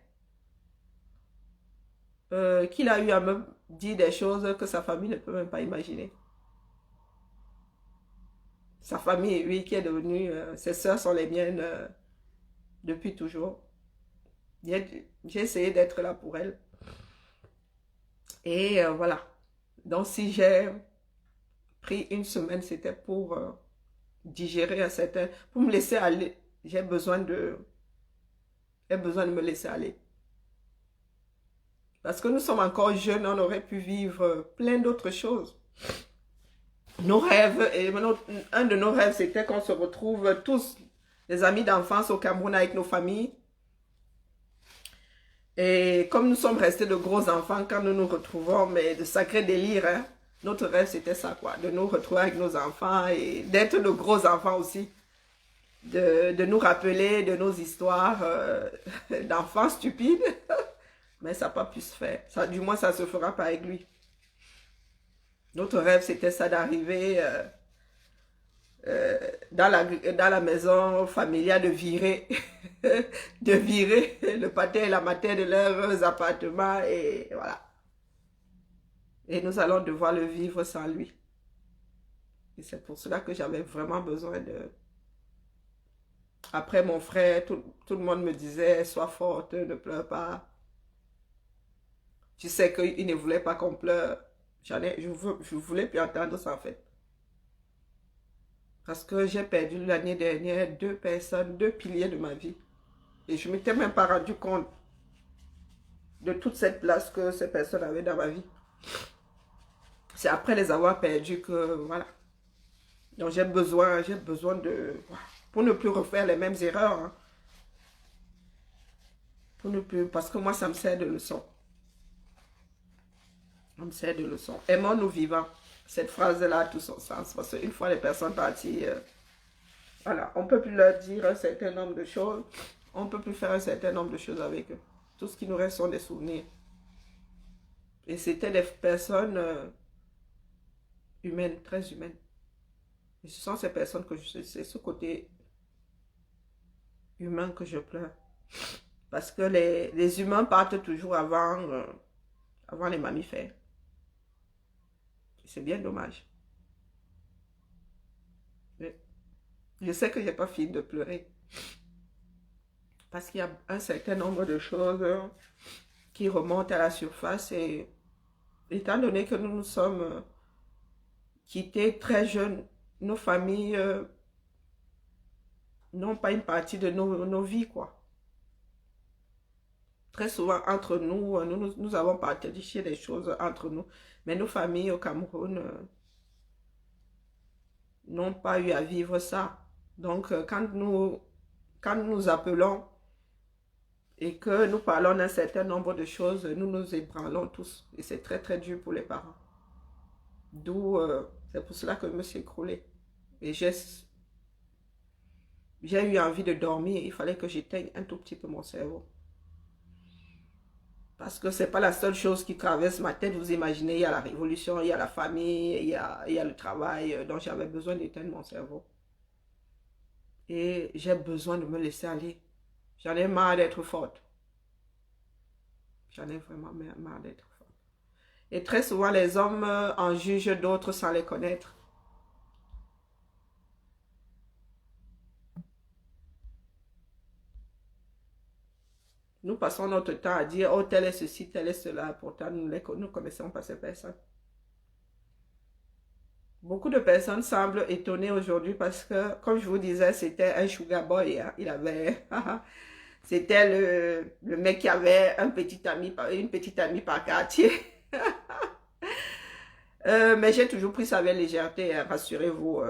qu'il a eu à me dire des choses que sa famille ne peut même pas imaginer. Sa famille, oui, qui est devenue, ses sœurs sont les miennes depuis toujours. J'ai essayé d'être là pour elle. Et voilà. Donc, si j'ai pris une semaine, c'était pour digérer un certain... Pour me laisser aller. J'ai besoin de me laisser aller. Parce que nous sommes encore jeunes, on aurait pu vivre plein d'autres choses. Nos rêves, et un de nos rêves, c'était qu'on se retrouve tous, les amis d'enfance au Cameroun avec nos familles. Et comme nous sommes restés de gros enfants, quand nous nous retrouvons, mais de sacrés délires, hein, notre rêve c'était ça, quoi, de nous retrouver avec nos enfants et d'être de gros enfants aussi. De nous rappeler de nos histoires d'enfants stupides. Mais ça n'a pas pu se faire. Ça, du moins, ça ne se fera pas avec lui. Notre rêve, c'était ça d'arriver dans la maison familiale de virer, de virer le pater et la mater de leurs appartements et voilà. Et nous allons devoir le vivre sans lui. Et c'est pour cela que j'avais vraiment besoin de... Après mon frère, tout le monde me disait, sois forte, ne pleure pas. Tu sais qu'il ne voulait pas qu'on pleure. Je voulais plus entendre ça en fait. Parce que j'ai perdu l'année dernière 2 personnes, 2 piliers de ma vie. Et je ne m'étais même pas rendu compte de toute cette place que ces personnes avaient dans ma vie. C'est après les avoir perdus que, voilà. Donc j'ai besoin de... Pour ne plus refaire les mêmes erreurs. Hein. Pour ne plus... Parce que moi, ça me sert de leçon. Ça me sert de leçon. Aimons-nous vivants. Cette phrase-là a tout son sens. Parce qu'une fois les personnes parties, voilà, on ne peut plus leur dire un certain nombre de choses. On ne peut plus faire un certain nombre de choses avec eux. Tout ce qui nous reste sont des souvenirs. Et c'était des personnes humaines, très humaines. Et ce sont ces personnes que c'est ce côté humain que je pleure. Parce que les humains partent toujours avant les mammifères. C'est bien dommage. Mais je sais que je n'ai pas fini de pleurer. Parce qu'il y a un certain nombre de choses qui remontent à la surface. Et étant donné que nous nous sommes quittés très jeunes, nos familles n'ont pas une partie de nos vies, quoi. Très souvent, entre nous, nous avons partagé des choses entre nous. Mais nos familles au Cameroun n'ont pas eu à vivre ça. Donc, quand nous appelons et que nous parlons d'un certain nombre de choses, nous nous ébranlons tous. Et c'est très, très dur pour les parents. D'où, c'est pour cela que je me suis écroulée. Et j'ai eu envie de dormir. Il fallait que j'éteigne un tout petit peu mon cerveau. Parce que ce n'est pas la seule chose qui traverse ma tête. Vous imaginez, il y a la révolution, il y a la famille, il y a le travail. Donc j'avais besoin d'éteindre mon cerveau. Et j'ai besoin de me laisser aller. J'en ai marre d'être forte. J'en ai vraiment marre d'être forte. Et très souvent, les hommes en jugent d'autres sans les connaître. Nous passons notre temps à dire, oh, tel est ceci, tel est cela. Pourtant, nous ne connaissons pas ces personnes. Beaucoup de personnes semblent étonnées aujourd'hui parce que, comme je vous disais, c'était un sugar boy. Hein. Il avait... c'était le mec qui avait une petite amie par quartier. Mais j'ai toujours pris ça avec légèreté, hein, rassurez-vous.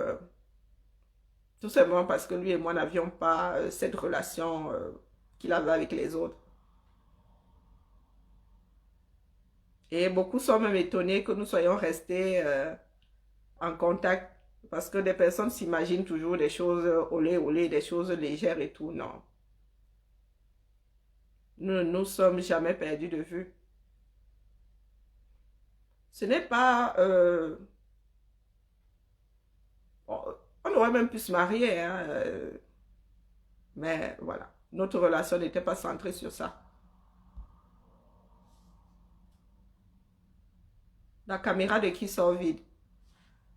Tout simplement parce que lui et moi n'avions pas cette relation qu'il avait avec les autres. Et beaucoup sont même étonnés que nous soyons restés en contact. Parce que des personnes s'imaginent toujours des choses olé, des choses légères et tout. Non. Nous ne nous sommes jamais perdus de vue. Ce n'est pas... on aurait même pu se marier. Hein, mais voilà. Notre relation n'était pas centrée sur ça. La caméra de qui sort vide.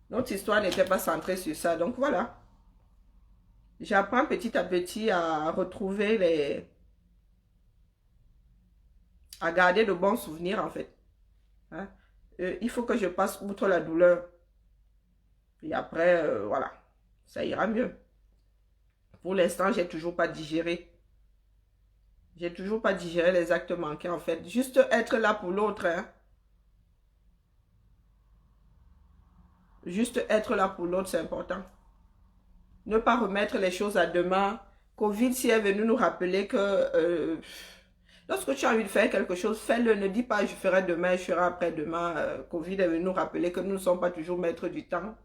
Notre histoire n'était pas centrée sur ça. Donc voilà. J'apprends petit à petit à retrouver à garder de bons souvenirs en fait. Hein? Il faut que je passe outre la douleur. Et après, voilà. Ça ira mieux. Pour l'instant, j'ai toujours pas digéré. J'ai toujours pas digéré les actes manqués en fait. Juste être là pour l'autre. Hein? Juste être là pour l'autre, c'est important. Ne pas remettre les choses à demain. Covid, si est venu nous rappeler que lorsque tu as envie de faire quelque chose, fais-le. Ne dis pas je ferai demain, je ferai après-demain. Covid est venu nous rappeler que nous ne sommes pas toujours maîtres du temps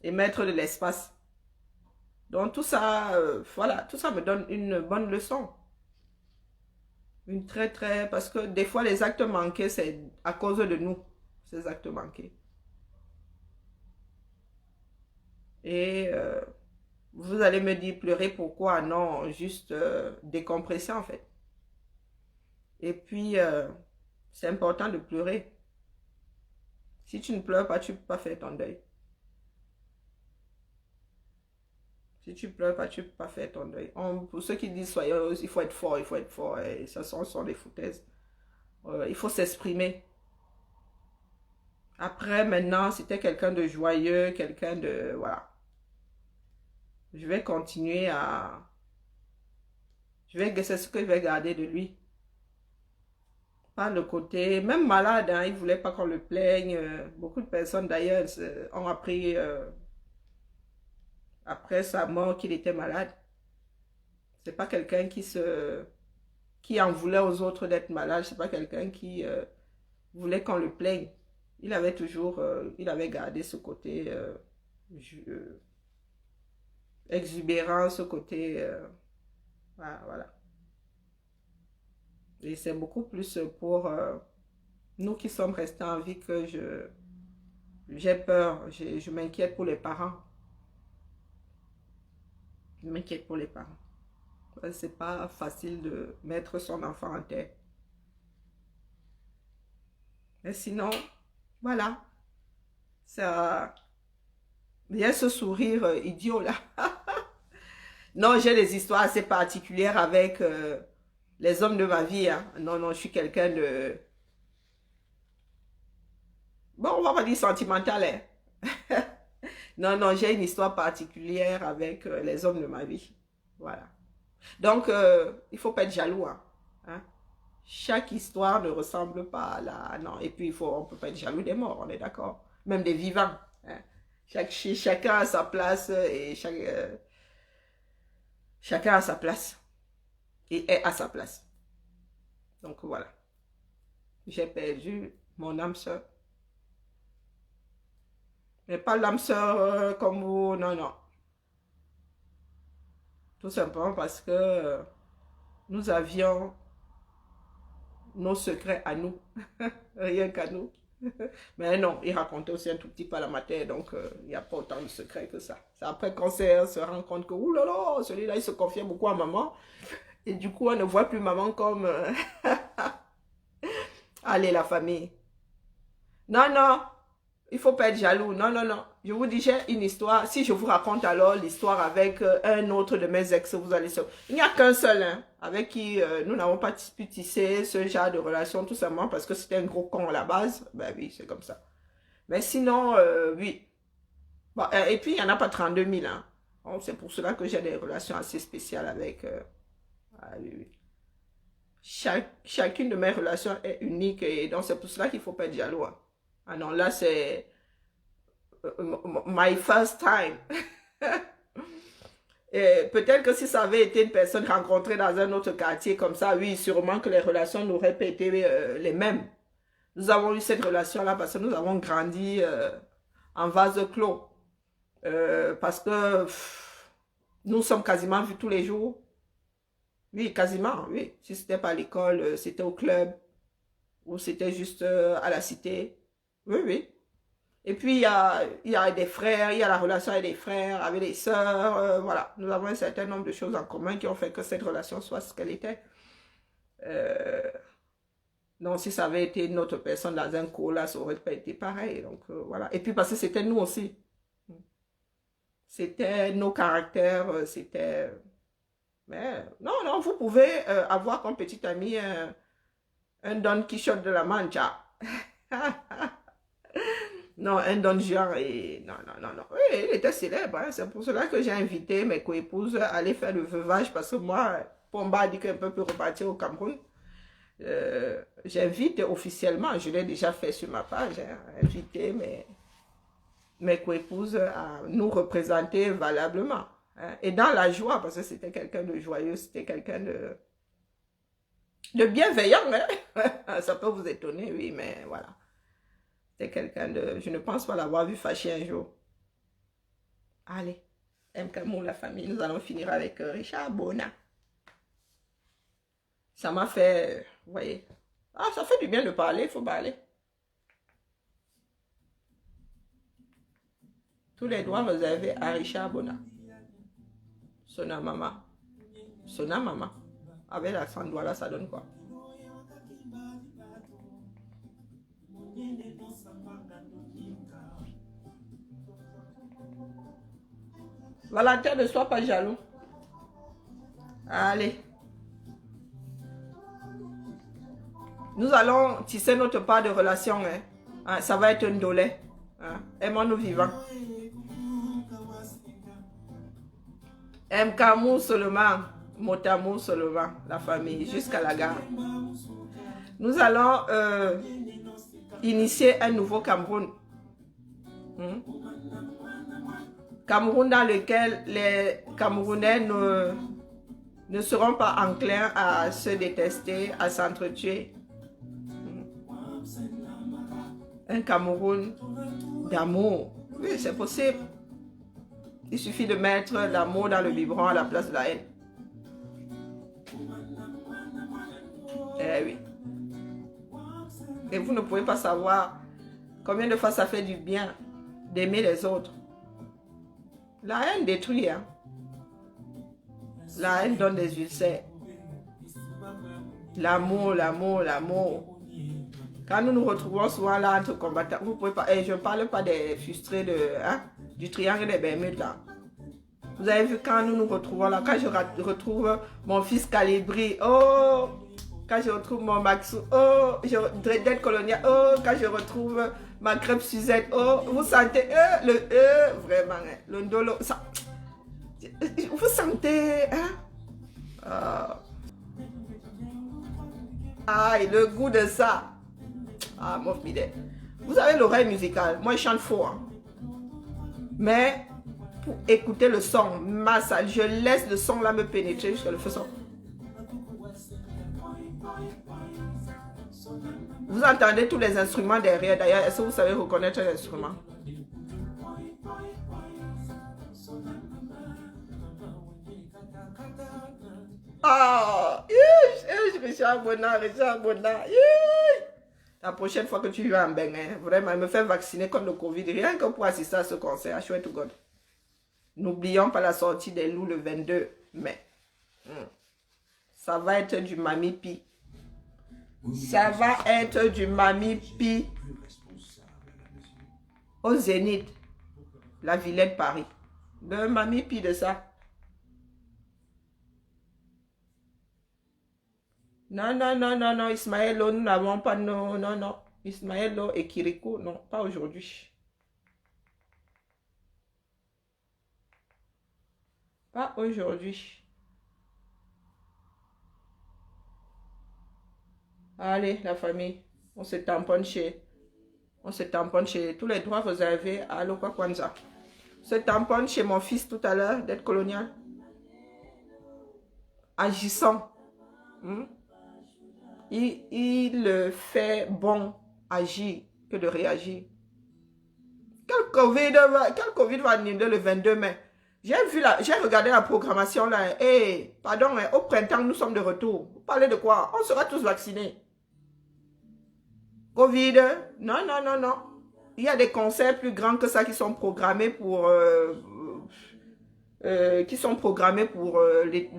et maîtres de l'espace. Donc tout ça, voilà, tout ça me donne une bonne leçon. Une très... Parce que des fois, les actes manqués, c'est à cause de nous, ces actes manqués. Et Vous allez me dire pleurer pourquoi? Non, juste décompresser en fait. Et puis, c'est important de pleurer. Si tu ne pleures pas, tu ne peux pas faire ton deuil. Si tu pleures pas, tu ne peux pas faire ton deuil. Pour ceux qui disent, soyez, il faut être fort, il faut être fort, et ça sont des foutaises. Il faut s'exprimer. Après, maintenant, c'était quelqu'un de joyeux, quelqu'un de... Voilà. Je vais continuer à... C'est ce que je vais garder de lui. Pas le côté... Même malade, hein, il ne voulait pas qu'on le plaigne. Beaucoup de personnes, d'ailleurs, ont appris après sa mort qu'il était malade. C'est pas quelqu'un qui en voulait aux autres d'être malade. C'est pas quelqu'un qui voulait qu'on le plaigne. Il avait toujours... il avait gardé ce côté... exubérant, ce côté... voilà. Et c'est beaucoup plus pour nous qui sommes restés en vie que j'ai peur. Je m'inquiète pour les parents. Je m'inquiète pour les parents. C'est pas facile de mettre son enfant en terre. Mais sinon, voilà. Ça... Il y a ce sourire idiot là. Non, j'ai des histoires assez particulières avec les hommes de ma vie. Hein. Non, non, je suis quelqu'un de... Bon, on va pas dire sentimental. Hein. Non, non, j'ai une histoire particulière avec les hommes de ma vie. Voilà. Donc, il ne faut pas être jaloux. Hein. Chaque histoire ne ressemble pas à la... Non, et puis on ne peut pas être jaloux des morts, on est d'accord. Même des vivants. Hein. Chacun a sa place et chacun a sa place. Et est à sa place. Donc, voilà. J'ai perdu mon âme sœur. Mais pas l'âme sœur comme vous, non, non. Tout simplement parce que nous avions nos secrets à nous. Rien qu'à nous. Mais non, il racontait aussi un tout petit peu à la matière, donc il n'y a pas autant de secrets que ça. C'est après qu'on se rend compte que, oulala, celui-là, il se confiait beaucoup à maman. Et du coup, on ne voit plus maman comme, allez, la famille. Non, non, il ne faut pas être jaloux. Non, non, non. Je vous dis, j'ai une histoire. Si je vous raconte alors l'histoire avec un autre de mes ex, vous allez se... Il n'y a qu'un seul, hein, avec qui nous n'avons pas pu tisser ce genre de relation, tout simplement parce que c'était un gros con à la base. Ben oui, c'est comme ça. Mais sinon, oui. Bon, et puis, il n'y en a pas 32 000. Hein. Bon, c'est pour cela que j'ai des relations assez spéciales avec... ah, oui, oui. Chacune de mes relations est unique et donc c'est pour cela qu'il ne faut pas être jaloux. Hein. Ah non, là, c'est my first time. Peut-être que si ça avait été une personne rencontrée dans un autre quartier comme ça, oui, sûrement que les relations n'auraient pas été les mêmes. Nous avons eu cette relation-là parce que nous avons grandi en vase clos. Parce que nous sommes quasiment vus tous les jours. Oui, quasiment, oui. Si ce n'était pas à l'école, c'était au club ou c'était juste à la cité. Oui, oui. Et puis, il y a des frères, il y a la relation avec des frères, avec des sœurs, voilà. Nous avons un certain nombre de choses en commun qui ont fait que cette relation soit ce qu'elle était. Donc, si ça avait été une autre personne dans un cours, là, ça aurait pas été pareil. Donc, voilà. Et puis, parce que c'était nous aussi. C'était nos caractères, c'était... Mais, non, non, vous pouvez avoir comme petit ami un Don Quichotte de la Mancha. Non, un Don Juan et... Non, non, non, non. Oui, il était célèbre. Hein. C'est pour cela que j'ai invité mes coépouses à aller faire le veuvage parce que moi, Pomba a dit qu'un peu peut repartir au Cameroun. J'invite officiellement, je l'ai déjà fait sur ma page, hein, inviter mes coépouses à nous représenter valablement. Hein. Et dans la joie, parce que c'était quelqu'un de joyeux, c'était quelqu'un de bienveillant. Hein. Ça peut vous étonner, oui, mais voilà. C'est quelqu'un de... Je ne pense pas l'avoir vu fâché un jour. Allez, Mkamou, la famille, nous allons finir avec Richard Bona. Ça m'a fait... Vous voyez. Ah, ça fait du bien de parler, il faut parler. Tous les droits réservés à Richard Bona. Sona Mama. Sona Mama. Avec l'accent de là, ça donne quoi? Valentin, ne sois pas jaloux. Allez. Nous allons tisser notre part de relation. Hein. Hein, ça va être un dolé. Hein. Aimons-nous vivants. Mkamou seulement. Motamou seulement. La famille. Jusqu'à la gare. Nous allons initier un nouveau Cameroun. Cameroun dans lequel les Camerounais ne seront pas enclins à se détester, à s'entretuer. Un Cameroun d'amour. Oui, c'est possible. Il suffit de mettre l'amour dans le biberon à la place de la haine. Eh oui. Et vous ne pouvez pas savoir combien de fois ça fait du bien d'aimer les autres. La haine détruit. Hein? La haine donne des ulcères. L'amour, l'amour, l'amour. Quand nous nous retrouvons souvent là entre combattants, vous pouvez pas. Je ne parle pas des frustrés du triangle des Bermudes là. Vous avez vu quand nous nous retrouvons là, quand je retrouve mon fils Calibri, oh, quand je retrouve mon Maxou, oh, Dreadette Colonia, oh, quand je retrouve ma crêpe Suzette, oh, vous sentez vraiment, hein, le ndolo, ça, vous sentez, hein? Aïe, le goût de ça. Ah, mon fidèle. Vous avez l'oreille musicale. Moi, je chante faux. Hein. Mais pour écouter le son, je laisse le son là me pénétrer jusqu'à le faisant. Vous entendez tous les instruments derrière. D'ailleurs, est-ce que vous savez reconnaître les instruments? Ah, Richard Bonnard. La prochaine fois que tu vas en Bénin, vraiment, me faire vacciner contre le Covid, rien que pour assister à ce concert, à chouette God. N'oublions pas la sortie des loups le 22 mai. Ça va être du Mami Pi. Ça va être du Mami Pi au Zénith, la Villette Paris. Le Mami Pi de ça. Non, Ismaëlo, nous n'avons pas, non. Ismaëlo et Kiriko, non, pas aujourd'hui. Pas aujourd'hui. Allez, la famille, on se tamponne chez tous les droits réservés à Lokwa Kwanza. On se tamponne chez mon fils tout à l'heure, d'être colonial. Agissant. Il fait bon agir que de réagir. Quel Covid va venir le 22 mai? J'ai regardé la programmation là. Pardon, au printemps, nous sommes de retour. Vous parlez de quoi? On sera tous vaccinés. Covid? Non. Il y a des concerts plus grands que ça qui sont programmés pour le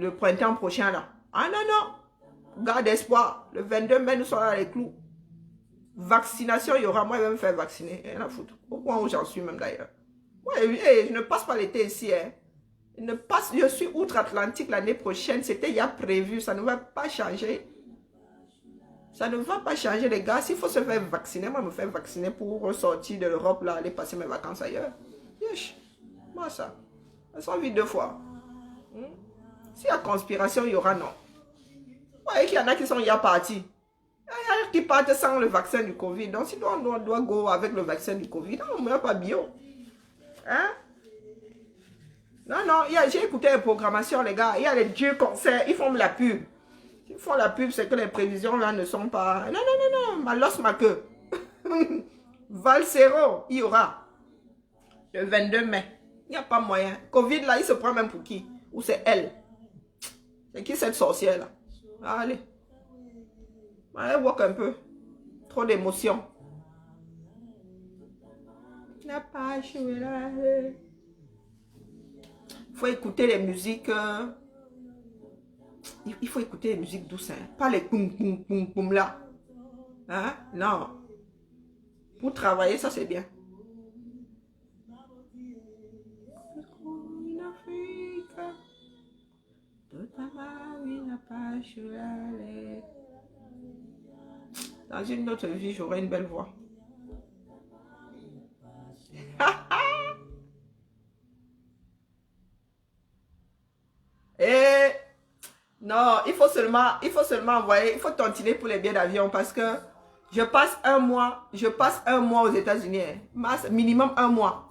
printemps prochain là. Ah non. Garde espoir. Le 22 mai, nous sommes dans les clous. Vaccination, il y aura. Moi, je vais me faire vacciner. Rien à foutre. Au point où j'en suis même d'ailleurs. Ouais, je ne passe pas l'été ici. Hein. Je suis outre-Atlantique l'année prochaine. C'était il y a prévu. Ça ne va pas changer. Ça ne va pas changer, les gars. S'il faut se faire vacciner, moi, je me fais vacciner pour ressortir de l'Europe, là, aller passer mes vacances ailleurs. Yesh. Moi, ça. Elles sont vides 2 fois. S'il y a conspiration, il y aura non. Ouais, il y en a qui sont déjà partis. Il y en a qui partent sans le vaccin du Covid. Donc, si on doit go avec le vaccin du Covid, on ne meurt pas bio. Hein? Non, j'ai écouté les programmations, les gars. Il y a les dieux concerts, ils font la pub. Ils font la pub, c'est que les prévisions là ne sont pas... Non, malos ma queue. Valsero, il y aura. Le 22 mai. Il n'y a pas moyen. Covid là, il se prend même pour qui? Ou c'est elle? C'est qui cette sorcière là? Allez. Allez, walk un peu. Trop d'émotions. faut écouter les musiques. Il faut écouter les musiques douces, hein, pas les poum poum poum poum là. Hein? Non. Pour travailler, ça c'est bien. Dans une autre vie, j'aurai une belle voix. Et non, il faut seulement envoyer, il faut tontiner pour les billets d'avion parce que je passe un mois aux États-Unis, hein, minimum un mois.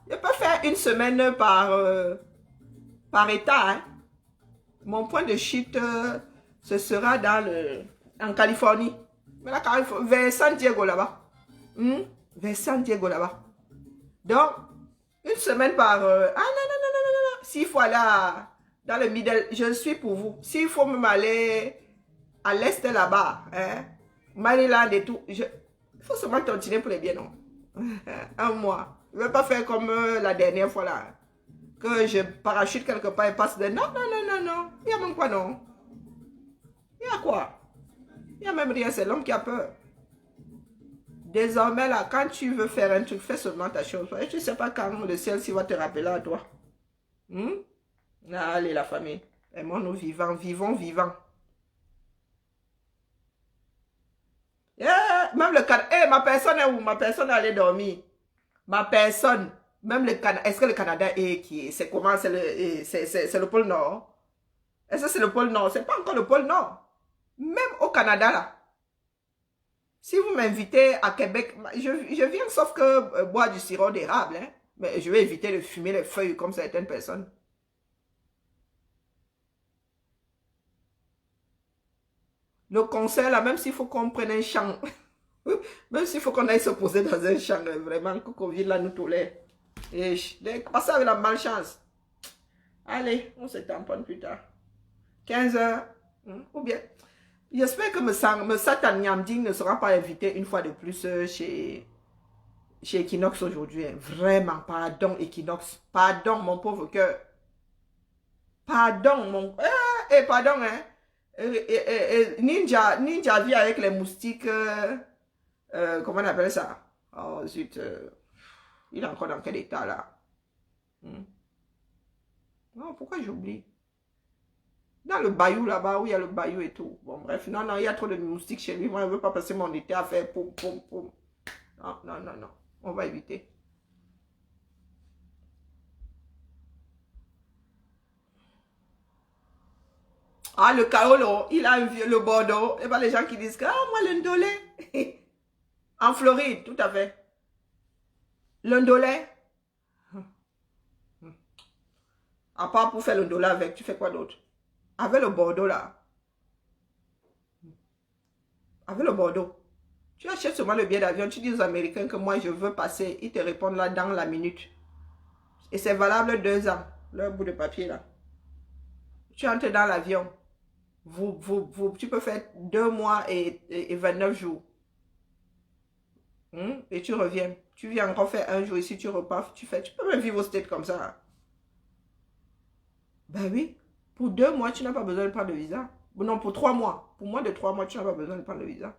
Je peux faire une semaine par état. Hein. Mon point de chute, ce sera en Californie. Mais la Californie, vers San Diego là-bas. Vers San Diego là-bas. Donc, une semaine par... ah non, non, non, non, non, non. S'il faut aller dans le middle, je suis pour vous. S'il faut même aller à l'est là-bas, hein, Maryland et tout, il faut seulement continuer pour les biens, non? Un mois. Je ne vais pas faire comme la dernière fois là. Que je parachute quelque part et passe de... Non, non, non, non, non. Il y a même quoi, non? Il y a quoi? Il n'y a même rien, c'est l'homme qui a peur. Désormais, là, quand tu veux faire un truc, fais seulement ta chose. Et tu ne sais pas quand le ciel va te rappeler à toi. Allez, la famille. Aimons-nous vivants, vivons vivants. Même le Canada, ma personne est où? Ma personne est allée dormir. Ma personne, même le Canada, est-ce que le Canada est qui? C'est comment? C'est le pôle Nord? Est-ce que c'est le pôle Nord? C'est pas encore le pôle Nord. Même au Canada, là. Si vous m'invitez à Québec, je viens sauf que boire du sirop d'érable, hein, mais je vais éviter de fumer les feuilles comme certaines personnes. Le concert, là, même s'il faut qu'on prenne un champ, même s'il faut qu'on aille se poser dans un champ, vraiment, que Covid là nous tolère. Et passer avec la malchance. Allez, on se tamponne plus tard. 15 heures, ou bien... J'espère que Satan Nyamding ne sera pas invité une fois de plus chez Equinox aujourd'hui. Hein. Vraiment, pardon Equinox. Pardon mon pauvre cœur. Pardon mon... pardon, hein. Ninja vit avec les moustiques. Comment on appelle ça? Oh zut. Il est encore dans quel état là? Non, pourquoi j'oublie? Dans le bayou là-bas, où il y a le bayou et tout. Bon, bref, non, non, il y a trop de moustiques chez lui. Moi, je ne veux pas passer mon été à faire poum, poum, poum. Non, non, non, non. On va éviter. Ah, le Kaolo, il a un vieux, le Bordeaux. Et bien, les gens qui disent que, ah, moi, l'Indolé. En Floride, tout à fait. L'Indolé. À part pour faire l'Indolé avec, tu fais quoi d'autre? Avec le Bordeaux, là. Avec le Bordeaux. Tu achètes seulement le billet d'avion, tu dis aux Américains que moi, je veux passer. Ils te répondent là dans la minute. Et c'est valable 2 ans. Le bout de papier, là. Tu entres dans l'avion. Tu peux faire 2 mois et 29 jours. Et tu reviens. Tu viens encore faire 1 jour ici, tu repars. Tu peux même vivre au States comme ça. Ben oui. Pour 2 mois, tu n'as pas besoin de prendre de visa. Non, pour 3 mois. Pour moins de 3 mois, tu n'as pas besoin de prendre de visa.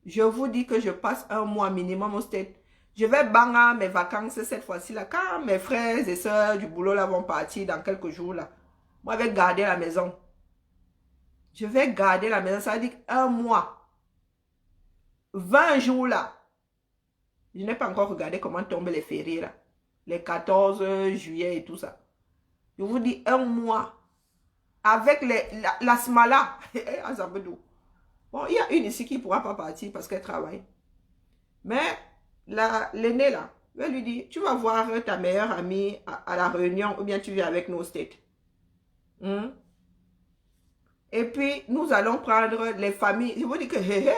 Je vous dis que je passe 1 mois minimum au States. Je vais banger mes vacances cette fois-ci là. Quand mes frères et soeurs du boulot là vont partir dans quelques jours là. Moi, je vais garder la maison. Je vais garder la maison. Ça veut dire 1 mois. 20 jours là. Je n'ai pas encore regardé comment tombent les fériés là. Les 14 juillet et tout ça. Je vous dis 1 mois. Avec la smala. Bon, il y a une ici qui ne pourra pas partir parce qu'elle travaille. Mais l'aînée là, je vais lui dire, tu vas voir ta meilleure amie à la réunion ou bien tu viens avec nous au States. Et puis, nous allons prendre les familles. Je vous dis que, mais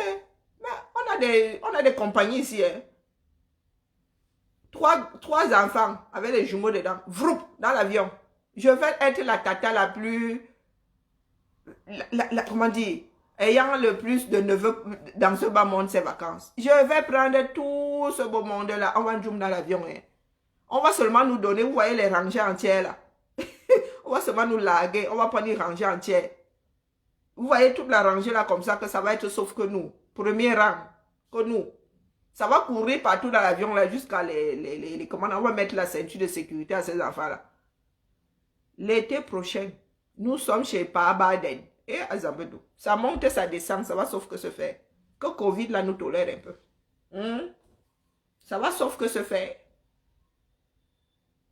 on a des compagnies ici. Hein. 3 enfants avec les jumeaux dedans. Vroup, dans l'avion. Je vais être la tata la plus... comment dire? Ayant le plus de neveux dans ce bas monde, ces vacances. Je vais prendre tout ce beau monde-là. On va jouer dans l'avion. Hein. On va seulement nous donner, vous voyez les rangées entières là. On va seulement nous larguer, on va prendre une rangée entière. Vous voyez toute la rangée là comme ça, que ça va être sauf que nous. Premier rang, que nous. Ça va courir partout dans l'avion là jusqu'à les commandes. On va mettre la ceinture de sécurité à ces enfants là. L'été prochain, nous sommes chez Pa Biden et à Zambedou. Ça monte, ça descend, ça va sauf que se faire. Que Covid là nous tolère un peu. Ça va sauf que se faire.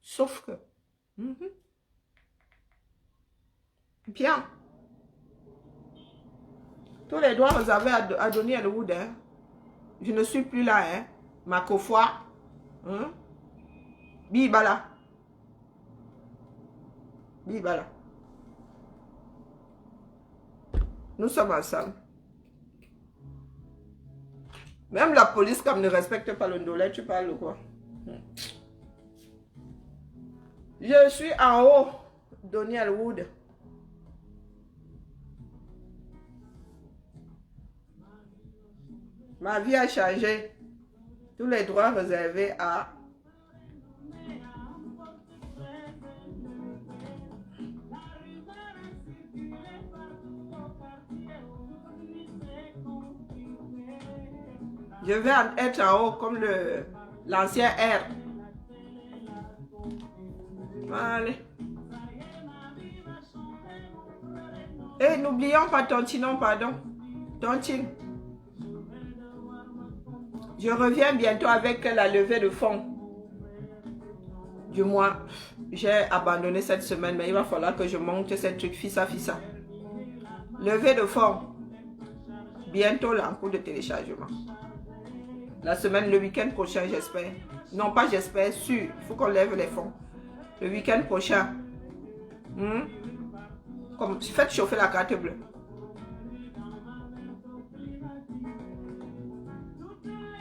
Sauf que. Bien. Tous les droits réservés à Donny Elwood. Hein. Je ne suis plus là. Hein. Ma cofoi. Bibala. Bibala. Nous sommes ensemble. Même la police, comme ne respecte pas le Ndolé, tu parles de quoi? Je suis en haut, Donny Elwood. Ma vie a changé. Tous les droits réservés à... Je vais être en haut comme l'ancien R. Allez. Et n'oublions pas Tontine, pardon. Tontine. Je reviens bientôt avec la levée de fonds. Du moins, j'ai abandonné cette semaine, mais il va falloir que je monte cette truc fissa. Levée de fonds. Bientôt là, en cours de téléchargement. La semaine, le week-end prochain, j'espère. Non, pas j'espère, sûr. Il faut qu'on lève les fonds. Le week-end prochain. Comme, faites chauffer la carte bleue.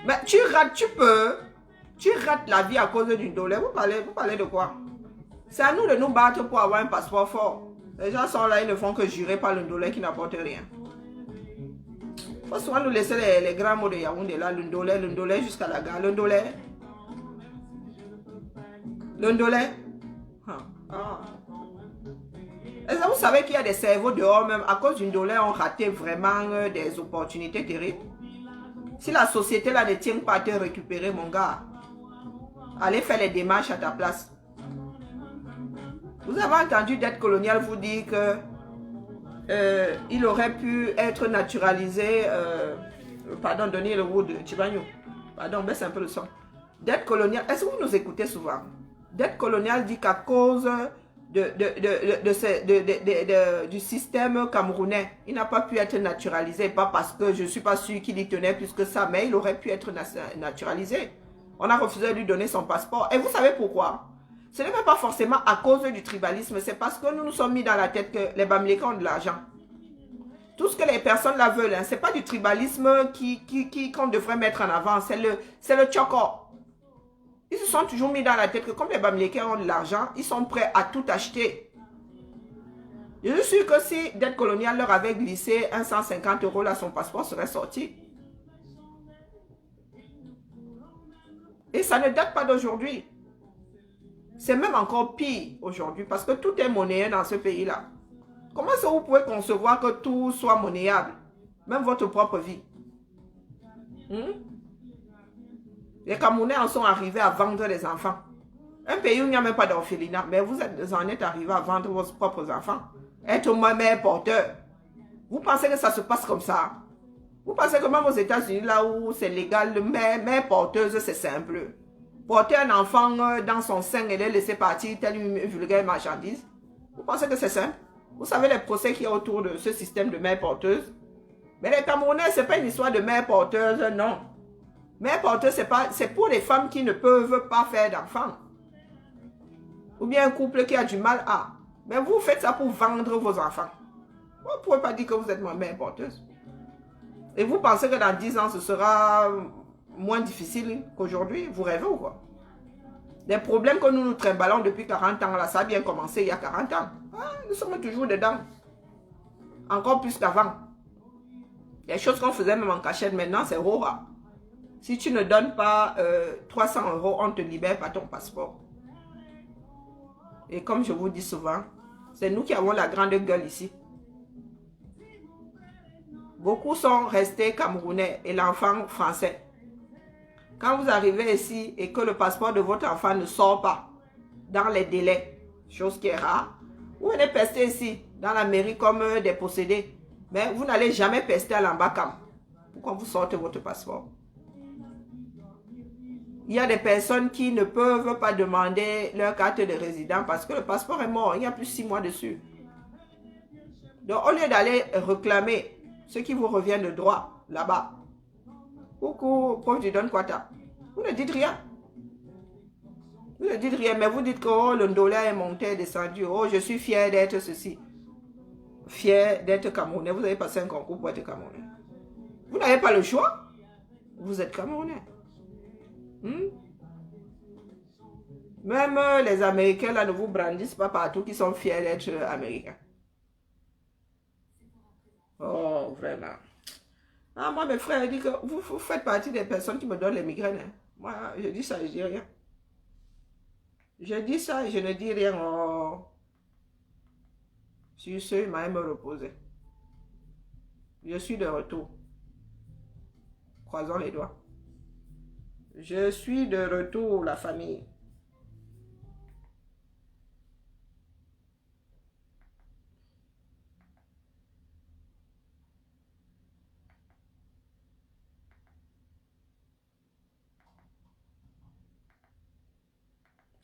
Mais tu rates la vie à cause d'une douleur. Vous parlez de quoi? C'est à nous de nous battre pour avoir un passeport fort. Les gens sont là, ils ne font que jurer par le douleur qui n'apporte rien. Il faut souvent nous laisser les grands mots de Yaoundé là, le Ndolé jusqu'à la gare, le Ndolé. Est-ce que vous savez qu'il y a des cerveaux dehors même, à cause d'une Ndolé, ont raté vraiment des opportunités terribles? Si la société là ne tient pas à te récupérer, mon gars, allez faire les démarches à ta place. Vous avez entendu dette coloniale vous dire que il aurait pu être naturalisé, pardon, Donny Elwood, Chibagno, pardon, baisse un peu le son. Dette coloniale, est-ce que vous nous écoutez souvent? Dette coloniale dit qu'à cause du système camerounais, il n'a pas pu être naturalisé, pas parce que je ne suis pas sûr qu'il y tenait plus que ça, mais il aurait pu être naturalisé. On a refusé de lui donner son passeport. Et vous savez pourquoi? Ce n'est même pas forcément à cause du tribalisme, c'est parce que nous nous sommes mis dans la tête que les Bamileke ont de l'argent. Tout ce que les personnes là veulent, hein, ce n'est pas du tribalisme qu'on devrait mettre en avant, c'est le tchoko. Ils se sont toujours mis dans la tête que comme les Bamileke ont de l'argent, ils sont prêts à tout acheter. Je suis sûr que si dette coloniale leur avait glissé 150 € là, son passeport serait sorti. Et ça ne date pas d'aujourd'hui. C'est même encore pire aujourd'hui parce que tout est monnayé dans ce pays-là. Comment est-ce que vous pouvez concevoir que tout soit monnayable? Même votre propre vie. Les Camerounais en sont arrivés à vendre les enfants. Un pays où il n'y a même pas d'orphelinat, mais vous en êtes arrivés à vendre vos propres enfants. Être mère porteur. Vous pensez que ça se passe comme ça? Vous pensez que même aux États-Unis, là où c'est légal, mère porteuse, c'est simple. Porter un enfant dans son sein et le laisser partir telle une vulgaire marchandise. Vous pensez que c'est simple? Vous savez les procès qu'il y a autour de ce système de mère porteuse? Mais les Camerounais, ce n'est pas une histoire de mère porteuse, non. Mère porteuse, c'est pour les femmes qui ne peuvent pas faire d'enfants. Ou bien un couple qui a du mal à. Mais vous faites ça pour vendre vos enfants. Vous ne pouvez pas dire que vous êtes ma mère porteuse. Et vous pensez que dans 10 ans, ce sera moins difficile qu'aujourd'hui? Vous rêvez ou quoi? Les problèmes que nous nous trimballons depuis 40 ans, là, ça a bien commencé il y a 40 ans. Ah, nous sommes toujours dedans. Encore plus qu'avant. Les choses qu'on faisait même en cachette maintenant, c'est rare. Si tu ne donnes pas 300 €, on te libère pas ton passeport. Et comme je vous dis souvent, c'est nous qui avons la grande gueule ici. Beaucoup sont restés camerounais et l'enfant français. Quand vous arrivez ici et que le passeport de votre enfant ne sort pas dans les délais, chose qui est rare, vous venez pester ici, dans la mairie, comme des possédés. Mais vous n'allez jamais pester à l'Ambacam. Pourquoi vous sortez votre passeport? Il y a des personnes qui ne peuvent pas demander leur carte de résident parce que le passeport est mort. Il y a plus de 6 mois dessus. Donc, au lieu d'aller réclamer ce qui vous revient de droit là-bas, coucou, prof du Don Quata, vous ne dites rien. Vous ne dites rien, mais vous dites que oh, le dollar est monté, descendu. Oh, je suis fier d'être ceci. Fier d'être Camerounais. Vous avez passé un concours pour être Camerounais. Vous n'avez pas le choix. Vous êtes Camerounais. Même les Américains là ne vous brandissent pas partout qui sont fiers d'être Américains. Oh, vraiment. Ah, moi, mes frères disent que vous faites partie des personnes qui me donnent les migraines. Hein. Moi, je dis ça, je dis rien. Je dis ça et je ne dis rien. Oh. Sur ce, il m'a me reposer. Je suis de retour. Croisons les doigts. Je suis de retour, la famille.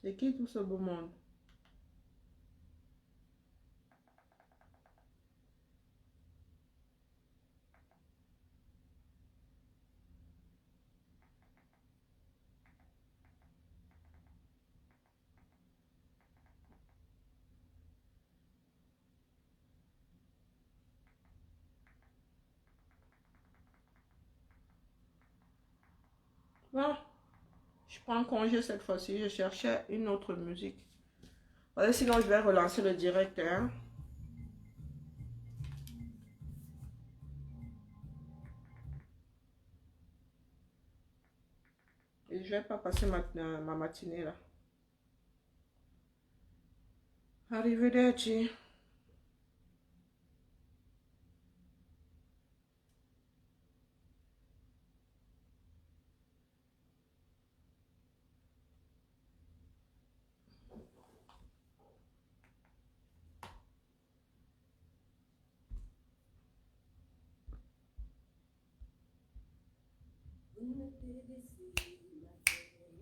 C'est qui tout ce beau monde? Bon, je prends congé cette fois-ci. Je cherchais une autre musique. Voilà, sinon, je vais relancer le direct. Hein. Et je vais pas passer ma matinée là. Arrivederci.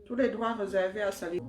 Tous les droits réservés à Salut.